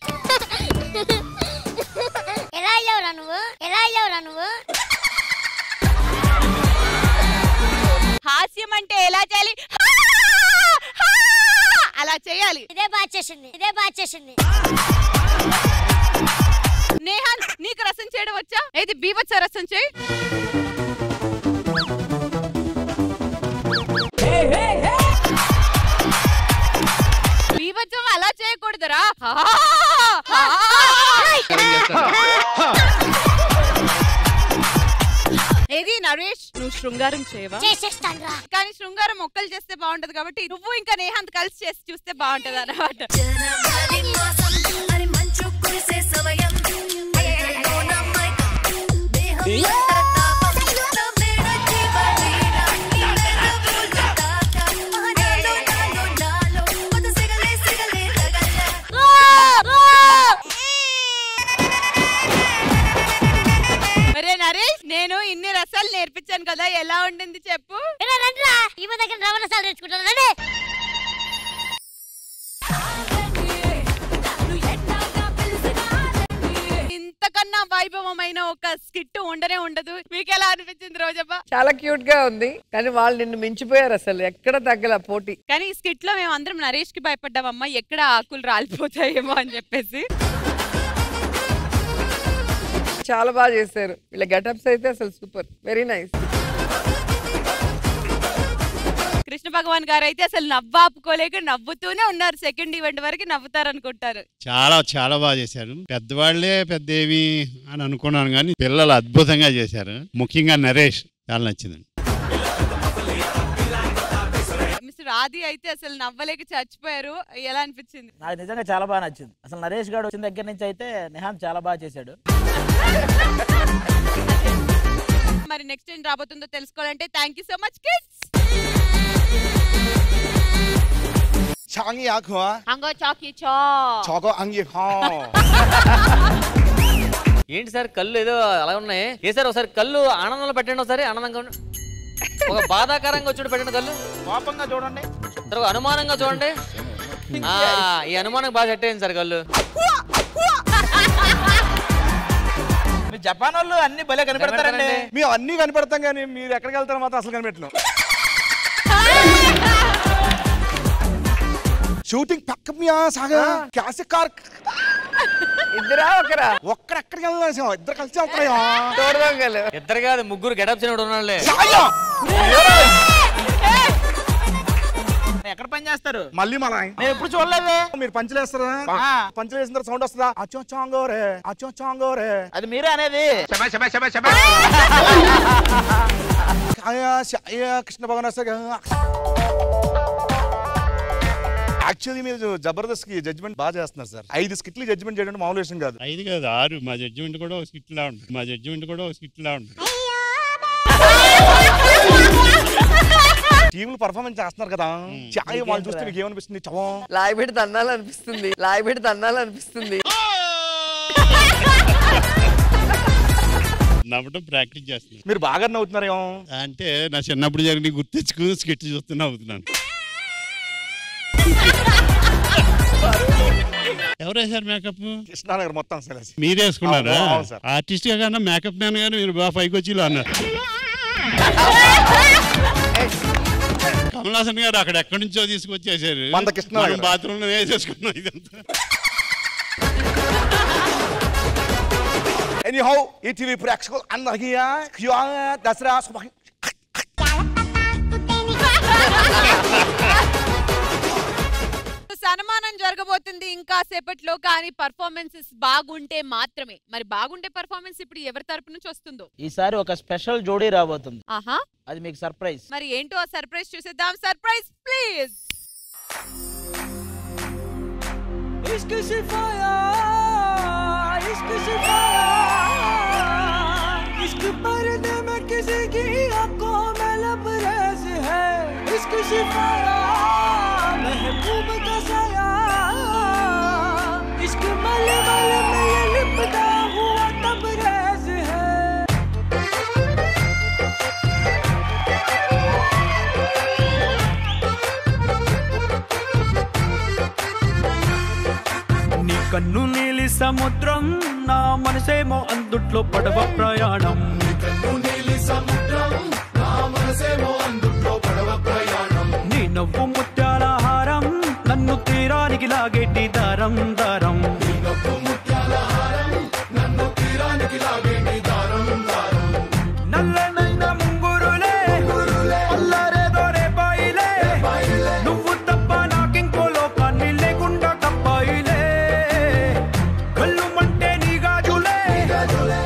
[SPEAKER 7] ఎలా అయ్యావురా నువ్వు? ఎలా అయ్యావురా నువ్వు?
[SPEAKER 1] హాస్యం అంటే ఎలా చేయాలి? అలా చేయాలి.
[SPEAKER 7] ఇదే బాగా చేసింది, ఇదే బాగా చేసింది.
[SPEAKER 1] నేహాన్, నీకు రసం చేయడం వచ్చా? ఏది బీభత్స రసం చేయి. బీభత్సం అలా చేయకూడదురా. ఏది నరేష్, నువ్వు శృంగారం చేయవా?
[SPEAKER 7] చేసేస్తానురా.
[SPEAKER 1] కానీ శృంగారం ఒక్కలు చేస్తే బాగుంటది కాబట్టి నువ్వు ఇంకా నేహాంత్ కలిసి చేసి చూస్తే బాగుంటది అన్నమాట. మరే నరేష్, నేను ఇన్ని రసాలు నేర్పించాను కదా, ఎలా ఉండింది చెప్పు.
[SPEAKER 7] ఈమె దగ్గర రవరసాలు నేర్చుకుంటాను.
[SPEAKER 1] ఇంతకన్నా వైభవమైన ఒక స్కిట్ ఉండనే ఉండదు. మీకు ఎలా అనిపించింది రోజబ్బా?
[SPEAKER 10] చాలా క్యూట్ గా ఉంది, కానీ వాళ్ళు నిన్ను మించిపోయారు. అసలు ఎక్కడ తగ్గల పోటీ.
[SPEAKER 1] కానీ ఈ స్కిట్ లో మేము అందరం నరేష్ కి భయపడ్డామమ్మా, ఎక్కడ ఆకులు రాలిపోతాయేమో అని చెప్పేసి.
[SPEAKER 10] చాలా బాగా చేశారు. వీళ్ళ గెటప్స్ అయితే అసలు super, very nice.
[SPEAKER 1] Krishna Bhagavan గారు అయితే అసలు నవ్వాపుకోలేక నవ్వుతూనే ఉన్నారు. సెకండ్ ఈవెంట్ వరకు నవ్వుతారు అనుకుంటారు.
[SPEAKER 11] చాలా చాలా బాగా చేశారు. పెద్దవాళ్లే పెద్దేవి అని అనుకున్నాను, కానీ పిల్లలు అద్భుతంగా చేశారు. ముఖ్యంగా నరేష్ చాలా నచ్చింది.
[SPEAKER 1] మిస్టర్ ఆది అయితే అసలు నవ్వలేక చచ్చిపోయారు. ఎలా అనిపించింది?
[SPEAKER 2] నాకు నిజంగా చాలా బాగా నచ్చింది. అసలు నరేష్ గారు వచ్చిన దగ్గర నుంచి అయితే నిహాన్ చాలా బాగా చేశాడు.
[SPEAKER 1] మరి నెక్స్ట్ ఏం రాబోతుందో తెలుసుకోవాలంటే thank you so much kids.
[SPEAKER 17] 창이 아쿠아
[SPEAKER 1] అంగో చాకి చా
[SPEAKER 17] 저거 안기
[SPEAKER 3] ఏంటి సార్ కళ్ళు ఏదో అలా ఉన్నాయి? ఏ సార్ ఒకసారి కళ్ళు ఆనందంలో పెట్టండి, ఒకసారి ఆనందంగా ఒక బాధాకరంగా వచ్చి పెట్టండి. కళ్ళు
[SPEAKER 2] కోపంగా చూడండి,
[SPEAKER 3] తర్వాత అనుమానంగా చూడండి. ఈ అనుమానం బాగా సెట్ అయింది సార్ కళ్ళు.
[SPEAKER 2] జపాన్ వాళ్ళు అన్ని భలే కనిపెడతారండి.
[SPEAKER 17] మేము అన్ని కనిపెడతాం, కానీ మీరు ఎక్కడికి వెళ్తారో మాత్రం అసలు కనిపెట్టలేం. షూటింగ్ పక్క సాగా క్యాసెట్ కార్
[SPEAKER 10] ఇద్దరా ఒకరా?
[SPEAKER 17] ఒక్కడెక్కడికి వెళ్ళాం, ఇద్దరు కలిసి వెళ్తున్నాయా?
[SPEAKER 3] ఇద్దరు కాదు, ముగ్గురు గెటప్స్ ఉన్నాళ్ళే.
[SPEAKER 2] ఎక్కడ పని చేస్తారు?
[SPEAKER 17] మళ్ళీ మన
[SPEAKER 2] నేను ఎప్పుడు చూడలేదే.
[SPEAKER 17] మీరు పంచలేస్తారా? పంచలు వేసిన తర్వాత సౌండ్ వస్తుందా? అచ్చో చాంగోరే, అచ్చో చాంగోరే.
[SPEAKER 2] అది మీరే అనేది.
[SPEAKER 17] కృష్ణ భగవాన్ యాక్చువల్లీ మీరు జబర్దస్త్ కి జడ్జ్మెంట్ బాగా చేస్తున్నారు సార్. 5 స్కిట్లు జడ్జ్మెంట్ చేయడం మామూలు విషయం కాదు.
[SPEAKER 11] 5 కాదు 6. మా జడ్జిమెంట్ కూడా ఒక స్కిట్ లా ఉంటుంది. మా జడ్జిమెంట్ కూడా ఒక స్కిట్ లా ఉంటుంది.
[SPEAKER 17] టీంలు పర్ఫార్మెన్స్ చేస్తున్నారు కదా, చాయ్ వాళ్ళు చూస్తే మీకు ఏమనిపిస్తుంది? చవం
[SPEAKER 10] లాయబెట్టి తన్నాలనిపిస్తుంది, లాయబెట్టి తన్నాలనిపిస్తుంది.
[SPEAKER 11] నవ్వటం ప్రాక్టీస్ చేస్తున్నాను.
[SPEAKER 17] మీరు బాగా నవ్వుతున్నారేమో.
[SPEAKER 11] అంటే నా చిన్నప్పుడు జరిగి గుర్తు తెచ్చుకుని స్కెచ్ చూస్తూ నవ్వుతున్నాను. ఎవరు వేసారు మేకప్?
[SPEAKER 17] కృష్ణానగర్ మొత్తం
[SPEAKER 11] మీరు వేసుకున్నారా?
[SPEAKER 17] అవును సార్.
[SPEAKER 11] ఆర్టిస్ట్ గా కన్నా మేకప్ మ్యాన్ గానీ మీరు బాగా పైకి వచ్చి అన్నారు. కమల్ హాసన్ గారు అక్కడ ఎక్కడి నుంచో తీసుకొచ్చేసారు. బాత్రూమ్ లో వేసేసుకున్నాం ఇదంతా.
[SPEAKER 17] ఎనీహౌ ఈటీవీ ప్రేక్షకులు అందరికీ దసరా
[SPEAKER 1] సన్మానం జరగబోతుంది ఇంకా సేపట్లో. కానీ పర్ఫార్మెన్సెస్ బాగుంటే మాత్రమే. మరి బాగుంటే పర్ఫార్మెన్స్ ఇప్పుడు ఎవరి తరపు నుంచి వస్తుందో.
[SPEAKER 2] ఈసారి ఒక స్పెషల్ జోడీ రాబోతుంది.
[SPEAKER 1] ఆహా,
[SPEAKER 2] అది మీకు సర్ప్రైజ్.
[SPEAKER 1] మరి ఏంటో ఆ సర్ప్రైజ్ చూసేద్దాం. Surprise please.
[SPEAKER 14] इश्क सिफाया इश्क सिफाया इश्क पर्दे में किसी की आंखों में लबरेज है इश्क सिफाया महबूब का साया इश्क मल मल में ये लिपटा हुआ तबरेज है కన్ను నీలి సముద్రం నా మనసేమో అందుట్లో పడవ ప్రయాణం నీ నవ్వు ముత్యాల హారం నన్ను తీరానికి లాగేటి దారం దారం నల్లనైన ముంగురులే అల్లరేదో రేపాయిలే నువ్వు తప్ప నాకింకో లోకాన్ని లేకుండా తప్పాయిలే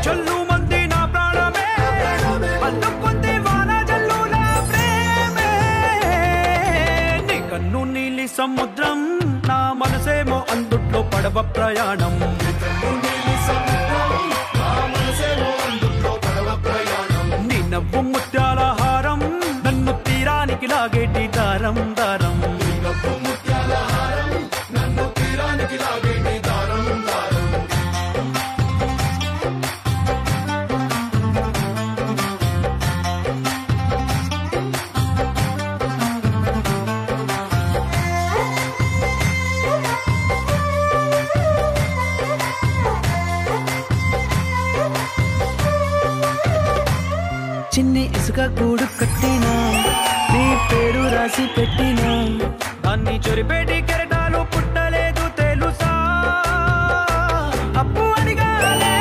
[SPEAKER 14] చల్లు మంది నా ప్రాణమే అల్లుకుంది వాన జల్లుల ప్రేమే నీ కన్ను నీలి సముద్రం నా మనసేమో అందుట్లో పడవ ప్రయాణం నీ నవ్వు ముత్యాల హారం నన్ను తీరానికి లాగేటి దారం దారం చిన్ని ఇసుక గూడు కట్టినా నీ పేరు రాసి పెట్టినా దాన్ని చొరిపేటి కెరటాలు పుట్టలేదు తెలుసా అప్పు అడిగాలే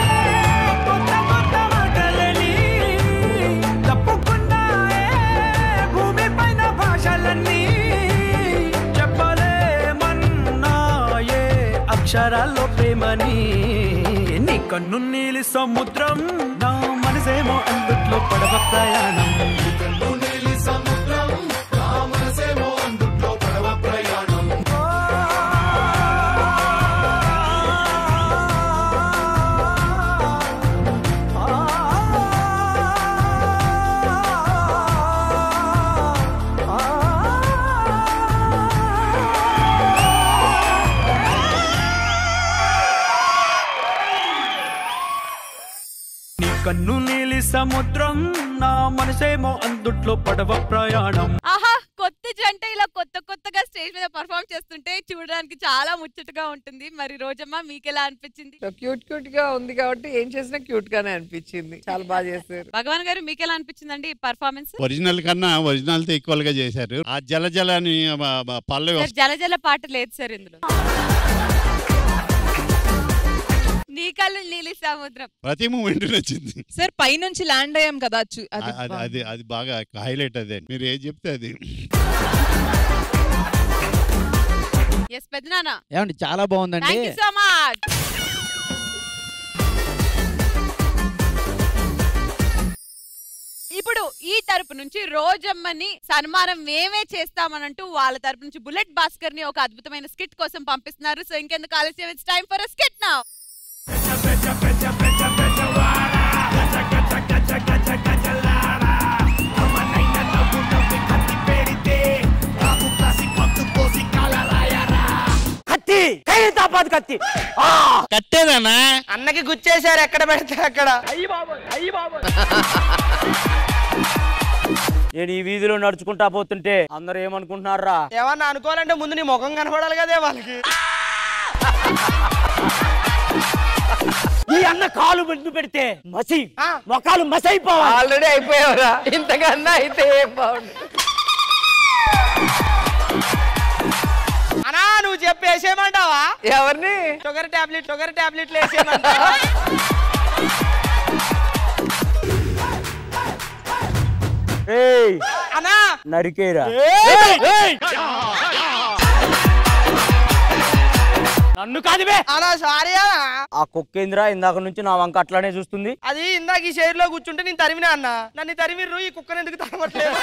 [SPEAKER 14] కొత్త కొత్త మాటలని తప్పుకున్నాయే భూమి పైన భాషలన్నీ చెప్పలేమన్నాయే అక్షరాల్లో ప్రేమని నీ కన్ను నీలి సముద్రం నా మనసేమో అందుట్లో పడవ ప్రయాణం కన్ను నీలి సముద్రం నా మనసేమో అందుట్లో పడవ ప్రయాణం.
[SPEAKER 1] ఆహా, కొత్త జంట ఇలా కొత్త కొత్తగా స్టేజ్ మీద పర్ఫార్మ్ చేస్తుంటే చూడడానికి చాలా ముచ్చటగా ఉంటుంది. మరి రోజమ్మ మీకెలా అనిపించింది?
[SPEAKER 10] క్యూట్ క్యూట్ గా ఉంది కాబట్టి ఏం చేసినా క్యూట్ గానే అనిపించింది. చాలా బాగా చేశారు.
[SPEAKER 1] భగవాన్ గారు మీకెలా అనిపించిందండి పర్ఫార్మెన్స్?
[SPEAKER 11] ఒరిజినల్ కన్నా ఒరిజినల్ తో ఈక్వల్ గా చేశారు. ఆ జల జల అని పల్లవి
[SPEAKER 1] జల జల పాట లేదు సార్ ఇందులో. నీ కళ్ళు నీలి సముద్రం
[SPEAKER 11] ప్రతి మూమెంట్ నచ్చింది
[SPEAKER 18] సార్. పైనుంచి ల్యాండ్ అయ్యాం కదా,
[SPEAKER 11] అది బాగా హైలైట్. అదే మీరు ఏం చెప్తే అది.
[SPEAKER 1] ఎస్ పెద్దనాన్న
[SPEAKER 19] ఏమండి చాలా బాగుందండి.
[SPEAKER 1] Thank you so much. ఇప్పుడు ఈ తరపు నుంచి రోజమ్మని సన్మానం మేమే చేస్తామనంటూ వాళ్ళ తరపు నుంచి బుల్లెట్ భాస్కర్ ని ఒక అద్భుతమైన స్కిట్ కోసం పంపిస్తున్నారు. సో ఇంకెందుకు ఆలస్యం, it's time for a skit now.
[SPEAKER 14] కత్తి
[SPEAKER 19] కత్తి ఖైరతాబాద్ కత్తి
[SPEAKER 4] కట్టేదన్నా
[SPEAKER 19] అన్నకి గుచ్చేశారు ఎక్కడ పెడితే అక్కడ నేను ఈ వీధిలో నడుచుకుంటా పోతుంటే అందరూ ఏమనుకుంటున్నారా ఏమన్నా అనుకోవాలంటే ముందు నీ ముఖం కనపడాలి కదే వాళ్ళకి ఈ అన్న కాలు ముందు పెడితే మసి మొఖాలు మసి అయిపోవాలి ఆల్రెడీ అయిపోయావరా ఇంతకన్నా అయితే ఏం బాగుంది అన్నా నువ్వు చెప్పి వేసేయమంటావా ఎవరిని షుగర్ టాబ్లెట్లు వేసేయమంటావా అన్నా నరికేరా నన్ను కాదువే అలా సారీ ఆ కుక్కేంద్రా ఇందాక నుంచి నా వంక అట్లానే చూస్తుంది అది ఇందాక ఈ షేర్ లో కూర్చుంటే నేను తరిమినా అన్న నన్ను తరిమిర్రు ఈ కుక్కను ఎందుకు తరమట్లేదు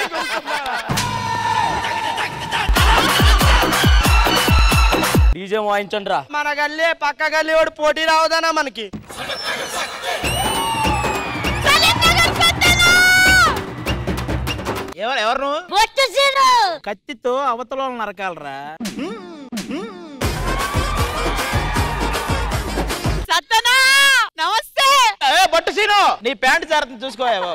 [SPEAKER 19] డీజే వాయించండి రా మన గల్లే పక్క గల్లీ వాడు పోటీ రావదానా మనకి
[SPEAKER 2] ఎవరు కత్తితో అవతల నరకాలరా
[SPEAKER 1] సత్తనా నమస్తే
[SPEAKER 2] బొట్టు సీను నీ ప్యాంట్ జాగ్రత్త చూసుకోవా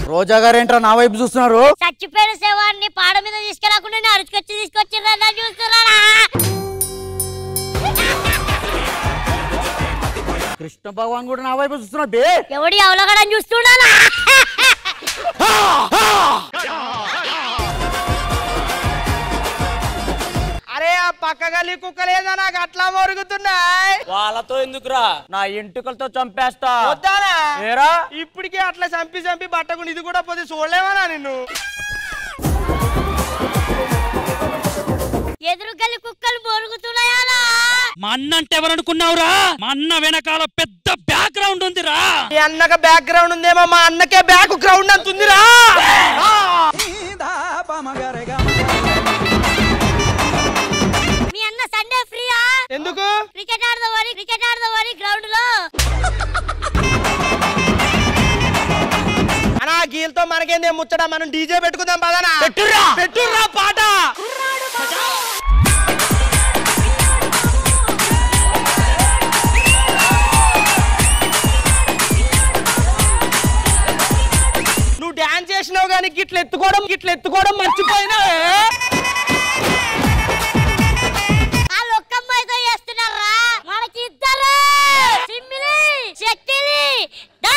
[SPEAKER 19] రోజా గారు ఏంట్రా నా వైపు చూస్తున్నారు
[SPEAKER 7] చచ్చిపోయిన శవాన్ని పాడ మీద తీసుకెళ్లకుండా అరుచుకొచ్చి తీసుకొచ్చిర్రా చూస్తున్నారా
[SPEAKER 19] కృష్ణ భగవాన్ కూడా నా వైపు చూస్తున్నాడు బే
[SPEAKER 7] ఎవడి అవలగడని చూస్తున్నానా
[SPEAKER 19] అరే ఆ పక్క గల్లి కుక్కలేదా నాకు అట్లా మరుగుతున్నాయి వాళ్ళతో ఎందుకురా నా ఎంటుకలతో చంపేస్తా ఏరా ఇప్పటికే అట్లా చంపి బట్టకుండా ఇది కూడా పోతే చూడలేవనా నిన్ను
[SPEAKER 7] ఎదురు గల్లి కుక్కలు మరుగుతున్నాయా
[SPEAKER 4] మా అన్న అంటే ఎవరనుకున్నావురా మా అన్న వెనకాల పెద్ద బ్యాక్గ్రౌండ్ ఉందిరా
[SPEAKER 19] మీ అన్నక బ్యాక్గ్రౌండ్ ఉందేమో మా అన్నకే బ్యాక్ గ్రౌండ్ అంతుందిరా
[SPEAKER 7] మీ అన్న సండే ఫ్రీయా
[SPEAKER 19] ఎందుకు
[SPEAKER 7] క్రికెట్ ఆడదామని గ్రౌండ్ లో
[SPEAKER 19] అనా గీల్తో మనకేందే ముచ్చట మనం డీజే పెట్టుకుందాం పదనా పెట్టుర్రా పాట నువ్వు డాన్స్ చేసినావు కానీ గిట్ల ఎత్తుకోవడం మర్చిపోయినా
[SPEAKER 7] మనకి ఇద్దరు చిమ్మిలి చెట్టిలి దా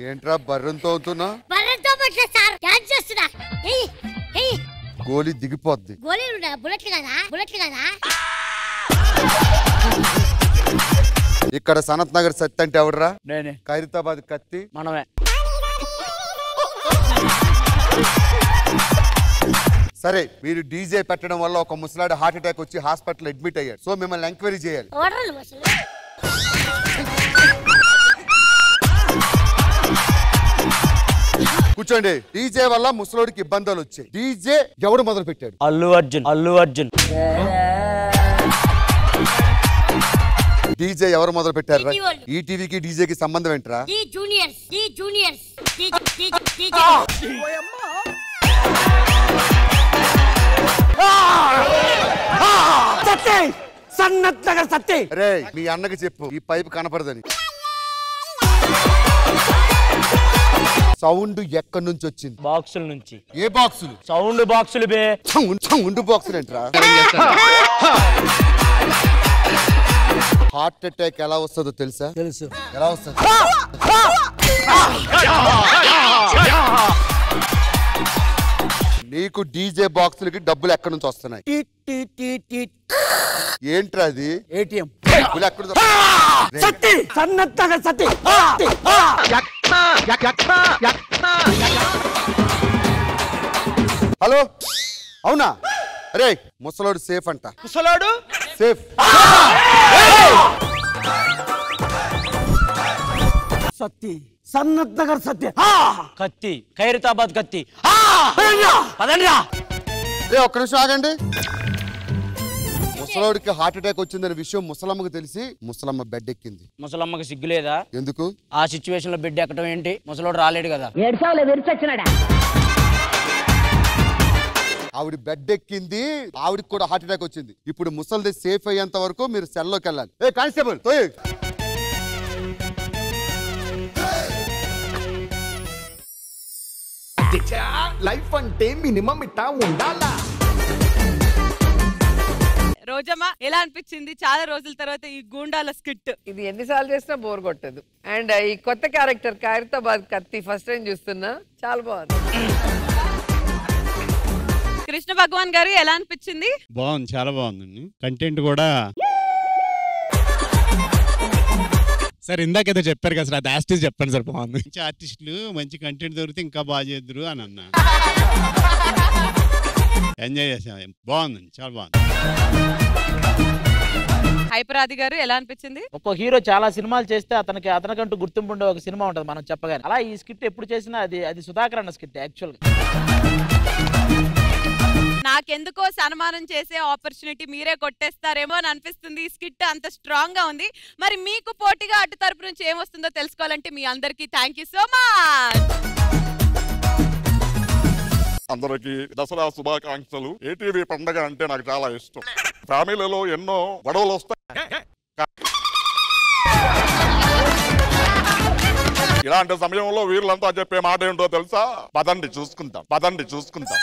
[SPEAKER 6] ఏంట్రా బర్రంతో అవుతున్నా
[SPEAKER 7] బర్రెతో పట్ల సార్ డాన్స్ చేస్తున్నా
[SPEAKER 6] గోలీ దిగిపోద్ది
[SPEAKER 7] గోలీలు బుల్లెట్లు కదా
[SPEAKER 6] ఇక్కడ సనత్ నగర్ సత్తి అంటే ఎవడరా
[SPEAKER 19] నేనే
[SPEAKER 6] ఖైరతాబాద్ కత్తి
[SPEAKER 19] మనమే
[SPEAKER 6] సరే మీరు డీజే పెట్టడం వల్ల ఒక ముసలాడు హార్ట్ అటాక్ వచ్చి హాస్పిటల్ అడ్మిట్ అయ్యాడు సో మిమ్మల్ని ఎంక్వైరీ చేయాలి కూర్చోండి డీజే వల్ల ముసలోడికి ఇబ్బందులు వచ్చాయి డీజే ఎవడు మొదలు పెట్టాడు
[SPEAKER 19] అల్లు అర్జున్
[SPEAKER 6] డీజే ఎవరు మొదలు పెట్టారు ఈ టీవీకి డీజేకి సంబంధం ఏంట్రా
[SPEAKER 7] జూనియర్స్
[SPEAKER 6] సత్తే రే మీ అన్నకి చెప్పు ఈ పైపు కనపడదని సౌండ్ ఎక్కడి నుంచి వచ్చింది
[SPEAKER 19] బాక్సుల నుంచి
[SPEAKER 6] ఏ బాక్సులు
[SPEAKER 19] సౌండ్ బాక్సులు బే
[SPEAKER 6] సౌండ్ బాక్సులు ఏంట్రా హార్ట్ అటాక్ ఎలా వస్తుందో తెలుసా
[SPEAKER 19] తెలుసు
[SPEAKER 6] ఎలా వస్తుంది నీకు డీజే బాక్సులకి డబ్బులు ఎక్కడి నుంచి వస్తున్నాయి ఏంట్రా అది
[SPEAKER 19] ఏటీఎం
[SPEAKER 6] డబ్బులు ఎక్కడ హలో అవునా అరే ముసలోడు సేఫ్ అంట
[SPEAKER 19] ముసలోడు
[SPEAKER 6] సేఫ్
[SPEAKER 19] సత్తి సన్నత్ నగర్ సత్తి
[SPEAKER 3] కత్తి ఖైరతాబాద్ కత్తి పదండ్రా.
[SPEAKER 6] ఒక్క నిమిషం ఆగండి. ముసలోడికి హార్ట్ అటాక్ వచ్చిందనే విషయం ముసలమ్మకు తెలిసి ముసలమ్మ బెడ్ ఎక్కింది.
[SPEAKER 19] ముసలమ్మకి సిగ్గులేదా?
[SPEAKER 6] ఎందుకు?
[SPEAKER 19] ఆ సిచ్యువేషన్ లో బెడ్ ఎక్కడం ఏంటి? ముసలోడు రాలేడు కదా.
[SPEAKER 6] ఆవిడ బెడ్ ఎక్కింది, ఆవిడకి కూడా హార్ట్ అటాక్ వచ్చింది. ఇప్పుడు ముసలిది సేఫ్ అయ్యేంత వరకు మీరు సెల్లోకి వెళ్ళాలి. ఏ కానిస్టేబుల్
[SPEAKER 20] లైఫ్ అంటే మినిమం ఇట్టా ఉండాలా.
[SPEAKER 1] రోజమ్మ ఎలా అనిపించింది చాలా రోజుల తర్వాత ఈ గూండాల స్కిట్?
[SPEAKER 10] ఇది ఎన్నిసార్లు చేసినా బోర్ కొట్టదు. అండ్ ఈ కొత్త క్యారెక్టర్ ఖైరతాబాద్ కత్తి ఫస్ట్ టైం చూస్తున్నా, చాలా బాగుంది.
[SPEAKER 1] కృష్ణ భగవాన్ గారు ఎలా అనిపించింది?
[SPEAKER 11] బాగుంది, చాలా బాగుందండి. కంటెంట్ కూడా సార్ ఇందాకేదో చెప్పారు కదా సార్, అది ఆర్టిస్ట్ చెప్పండి సార్. బాగుంది. మంచి ఆర్టిస్టులు మంచి కంటెంట్ దొరికితే ఇంకా బాగా చేద్దరు అని అన్నా. ఎంజాయ్ చేసాం, బాగుందండి, చాలా బాగుంది.
[SPEAKER 1] హైపరాది గారు ఎలా అనిపించింది?
[SPEAKER 2] ఒక్కో హీరో చాలా సినిమాలు చేస్తే అతనికంటూ గుర్తింపు ఉండే ఒక సినిమా ఉంటుంది మనం చెప్పగానే. అలా ఈ స్కిట్ ఎప్పుడు చేసినా అది సుధాకర్ అన్న స్కిట్ యాక్చువల్ గా.
[SPEAKER 1] నాకెందుకో సన్మానం చేసే ఆపర్చునిటీ మీరే కొట్టేస్తారేమో అని అనిపిస్తుంది. ఈ స్కిట్ అంత స్ట్రాంగ్ గా ఉంది. మరి మీకు పోటీగా అటు తరపు నుంచి ఏమొస్తుందో తెలుసుకోవాలంటే మీ అందరికీ థ్యాంక్ యూ సో మచ్.
[SPEAKER 21] అందరికి దసరా శుభాకాంక్షలు. ఏటీవీ పండగ అంటే నాకు చాలా ఇష్టం. ఫ్యామిలీలో ఎన్నో గొడవలు వస్తాయి. ఇలాంటి సమయంలో వీళ్ళంతా చెప్పే మాట ఏంటో తెలుసా? పదండి చూసుకుంటాం, పదండి చూసుకుంటాం.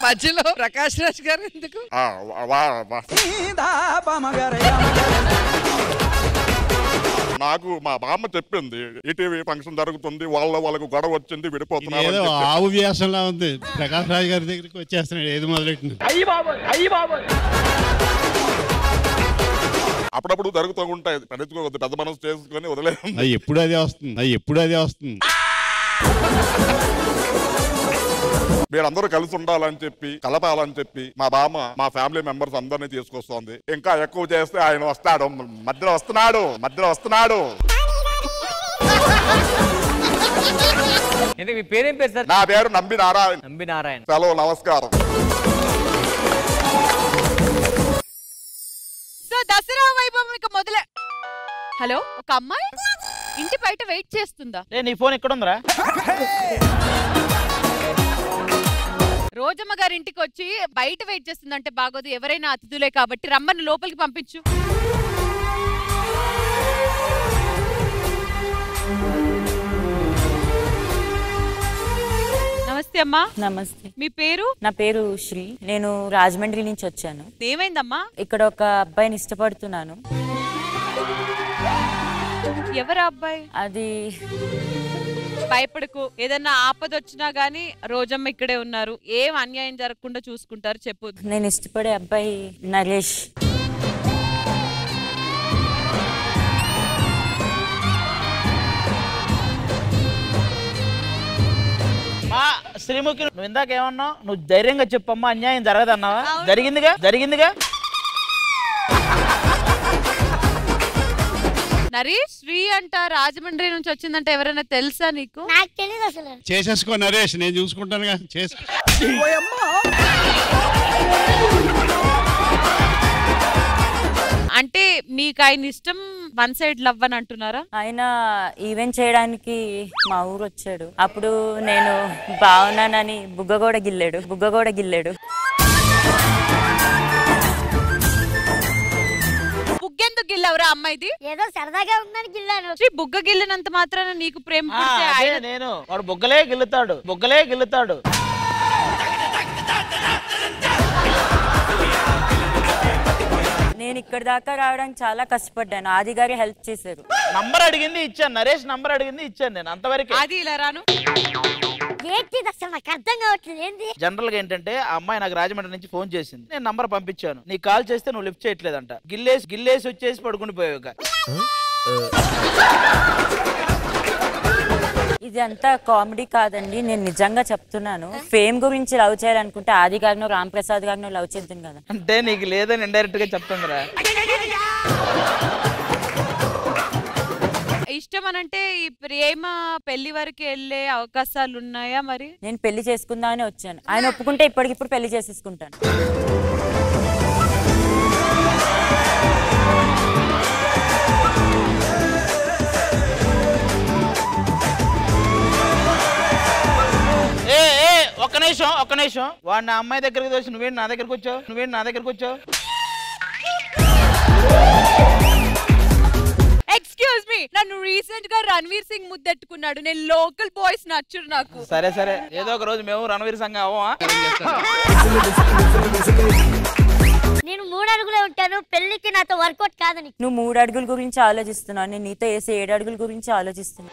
[SPEAKER 10] మధ్యలో ప్రకాష్ రాజ్ గారు ఎందుకు?
[SPEAKER 21] నాకు మా బామ్మ చెప్పింది, ఈటీవీ ఫంక్షన్ జరుగుతుంది, వాళ్ళకు గొడవ వచ్చింది, విడిపోతున్నారు.
[SPEAKER 11] ఏదో ఆవు వ్యాసంలా ఉంది. ప్రకాష్ రాజ్ గారి దగ్గరికి వచ్చేస్తున్నాడు ఏది మొదలెట్టింది.
[SPEAKER 21] అప్పుడప్పుడు జరుగుతూ ఉంటాయి. పెద్దకొద్ది పెద్ద మనసు చేసుకుని వదిలేదు.
[SPEAKER 11] ఎప్పుడు అదే వస్తుంది.
[SPEAKER 21] మీరందరూ కలిసి ఉండాలని చెప్పి, కలపాలని చెప్పి మా బామ్మ మా ఫ్యామిలీ మెంబర్స్ అందరినీ తీసుకొస్తోంది. ఇంకా ఎక్కువ చేస్తే ఆయన వస్తాడు, మధ్యలో వస్తున్నాడు.
[SPEAKER 3] మీ పేరేం పేరు సార్?
[SPEAKER 21] నా పేరు నంబి నారాయణ. సెలవు, నమస్కారం.
[SPEAKER 1] సో దసరా వైభవం ఇక మొదలే. హలో, ఒక అమ్మాయి ఇంటి బయట వెయిట్ చేస్తుందా?
[SPEAKER 2] నీ ఫోన్ ఎక్కడ ఉందిరా?
[SPEAKER 1] రోజమ్మ గారి ఇంటికి వచ్చి బయట వెయిట్ చేస్తుందంటే బాగోదు. ఎవరైనా అతిథులే కాబట్టి రమ్మని లోపలికి పంపించు. నమస్తే అమ్మా.
[SPEAKER 22] నమస్తే.
[SPEAKER 1] మీ పేరు?
[SPEAKER 22] నా పేరు శ్రీ. నేను రాజమండ్రి నుంచి వచ్చాను.
[SPEAKER 1] ఏమైందమ్మా?
[SPEAKER 22] ఇక్కడ ఒక అబ్బాయిని ఇష్టపడుతున్నాను.
[SPEAKER 1] ఎవరు అబ్బాయి?
[SPEAKER 22] అది
[SPEAKER 1] భయపడకు, ఏదన్నా ఆపద వచ్చినా గానీ రోజమ్మ ఇక్కడే ఉన్నారు. ఏం అన్యాయం జరగకుండా చూసుకుంటారు. చెప్పు.
[SPEAKER 22] నేను ఇష్టపడే అబ్బాయి నరేష్.
[SPEAKER 2] శ్రీముఖి, నువ్వు ఇందాక ఏమన్నావు? నువ్వు ధైర్యంగా చెప్పమ్మా, అన్యాయం జరగదన్నావా? జరిగిందిగా.
[SPEAKER 1] నరేష్, శ్రీ అంట రాజమండ్రి నుంచి వచ్చిందంటే ఎవరైనా తెలుసా నీకు?
[SPEAKER 7] నాకు తెలియదు అసలు.
[SPEAKER 11] చేసేసుకో నరేష్, నేను చూసుకుంటానుగా.
[SPEAKER 1] అంటే మీకు ఆయన ఇష్టం, వన్ సైడ్ లవ్ అని అంటున్నారా?
[SPEAKER 22] ఆయన ఈవెంట్ చేయడానికి మా ఊరు వచ్చాడు. అప్పుడు నేను బాగున్నానని బుగ్గ కూడా గిల్లాడు.
[SPEAKER 1] బుగ్గెందుకు గిల్లవరా అమ్మాయిది?
[SPEAKER 7] ఏదో సరదాగా ఉందని గిల్లాను.
[SPEAKER 1] బుగ్గ గిల్లినంత మాత్రాన నీకు ప్రేమ?
[SPEAKER 2] నేను వాడు బుగ్గలే గిల్లుతాడు.
[SPEAKER 22] నేను ఇక్కడ దాకా రావడానికి చాలా కష్టపడ్డాను. ఆది గారి హెల్ప్ చేశారు.
[SPEAKER 2] నంబర్ అడిగింది ఇచ్చాను, నరేష్ నంబర్ అడిగింది ఇచ్చాను. నేను అంతవరకు.
[SPEAKER 1] అది ఇలా రాను.
[SPEAKER 2] జనరల్ గా ఏంటంటే ఆ అమ్మాయి నాకు రాజమండ్రి నుంచి ఫోన్ చేసింది. నేను నంబర్ పంపించాను. నీకు కాల్ చేస్తే నువ్వు లిఫ్ట్ చేయట్లేదంట. గిల్లేసి వచ్చేసి పడుకుని పోయావు.
[SPEAKER 22] ఇది అంతా కామెడీ కాదండి, నేను నిజంగా చెప్తున్నాను. ఫేమ్ గురించి లవ్ చేయాలనుకుంటే ఆది గారినో రామ్ ప్రసాద్ గారినో లవ్ చేద్దాం కదా.
[SPEAKER 2] అంటే నీకు లేదని ఇండైరెక్ట్ గా చెప్తుందిరా.
[SPEAKER 1] ఇష్టం అనంటే ఈ ప్రేమ పెళ్లి వరకు వెళ్ళే అవకాశాలు ఉన్నాయా మరి?
[SPEAKER 22] నేను పెళ్లి చేసుకుందామని వచ్చాను. ఆయన ఒప్పుకుంటే ఇప్పటికిప్పుడు పెళ్లి చేసేసుకుంటాను.
[SPEAKER 2] ఒక్క నిమిషం వాడు నా అమ్మాయి దగ్గరికి వచ్చి నువ్వేంటి నా దగ్గరకు వచ్చావు?
[SPEAKER 1] ఎక్స్క్యూజ్ మీ, నన్ను రీసెంట్ గా రణ్వీర్ సింగ్ ముద్దెట్టుకున్నాడు. నేను లోకల్ బాయ్స్ నచ్చుడు నాకు.
[SPEAKER 2] సరే ఏదో ఒక రోజు మేము రణవీర్ సంఘం అవ్వమా?
[SPEAKER 7] నేను 3 అడుగులే ఉంటాను, పెళ్లికి నాతో వర్కౌట్ కాదని.
[SPEAKER 22] నువ్వు 3 అడుగుల గురించి ఆలోచిస్తున్నావు, నేను నీతో వేసే 7 అడుగుల గురించి ఆలోచిస్తున్నా.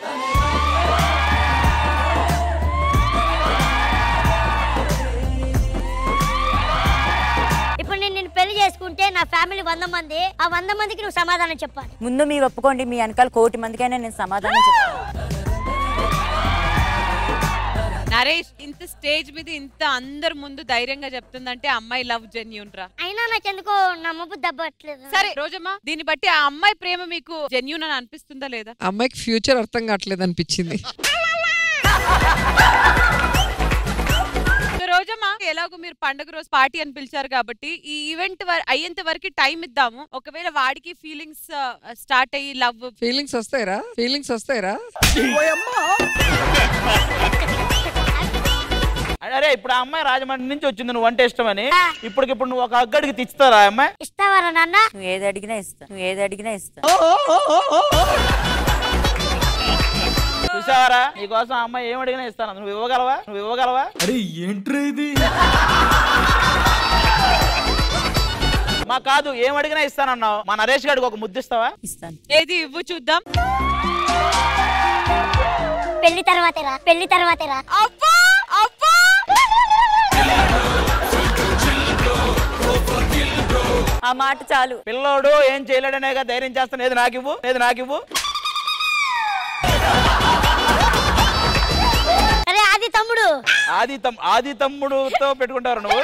[SPEAKER 7] ఇప్పుడు నేను పెళ్లి చేసుకుంటే నా ఫ్యామిలీ 100 మంది, ఆ 100 మందికి నువ్వు సమాధానం చెప్పాలి.
[SPEAKER 22] ముందు మీరు ఒప్పుకోండి, మీ వెనకాల 1 కోటి మందికైనా నేను సమాధానం చెప్తాను.
[SPEAKER 1] నరేష్ ఇంత స్టేజ్ మీద ఇంత అందరు ముందు ధైర్యంగా చెప్తుందంటే అమ్మాయి లవ్ జెన్యూన్ రా.
[SPEAKER 7] అయినా నాకెందుకో నమ్మబుద్ధి అవ్వట్లేదు.
[SPEAKER 1] సరే రోజమ్మా, దీన్ని బట్టి ఆ అమ్మాయి ప్రేమ మీకు జెన్యూన్ అని అనిపిస్తుందా లేదా?
[SPEAKER 10] అమ్మాయికి ఫ్యూచర్ అర్థం కావట్లేదు అనిపించింది.
[SPEAKER 1] రోజమ్మా, ఎలాగో మీరు పండుగ రోజు పార్టీ అని పిలిచారు కాబట్టి ఈ ఈవెంట్ అయ్యేంత వరకు టైం ఇద్దాము. ఒకవేళ వాడికి ఫీలింగ్స్ స్టార్ట్ అయ్యి లవ్
[SPEAKER 10] ఫీలింగ్స్ వస్తాయిరా
[SPEAKER 2] అరే ఇప్పుడు ఆ అమ్మాయి రాజమండ్రి నుంచి వచ్చింది నువ్వు అంటే ఇష్టమని, ఇప్పుడు నువ్వు ఒక అగ్గడికి తెచ్చుతారా అమ్మాయి?
[SPEAKER 7] ఇస్తావరా నాన్న?
[SPEAKER 22] నువ్వు ఏది అడిగినా ఇస్తా.
[SPEAKER 2] చూసావరా, నీకోసం అమ్మాయి ఏం అడిగినా ఇస్తాను. నువ్వు ఇవ్వగలవా?
[SPEAKER 14] అరే ఏంట్రా ఇది?
[SPEAKER 2] మా కాదు, ఏం అడిగినా ఇస్తానన్నావు. మా నరేష్ గారికి ఒక ముద్దిస్తావా?
[SPEAKER 22] ఇస్తాను.
[SPEAKER 1] ఏది ఇవ్వు చూద్దాం.
[SPEAKER 7] పెళ్లి తర్వాతేరా.
[SPEAKER 1] అబ్బా
[SPEAKER 22] ఆ మాట చాలు.
[SPEAKER 2] పిల్లోడు ఏం చేయలేడనేగా ధైర్యం చేస్తాను. ఏది నాకివ్వు.
[SPEAKER 7] అరే
[SPEAKER 2] ఆది తమ్ముడుతో పెట్టుకుంటారు నువ్వు.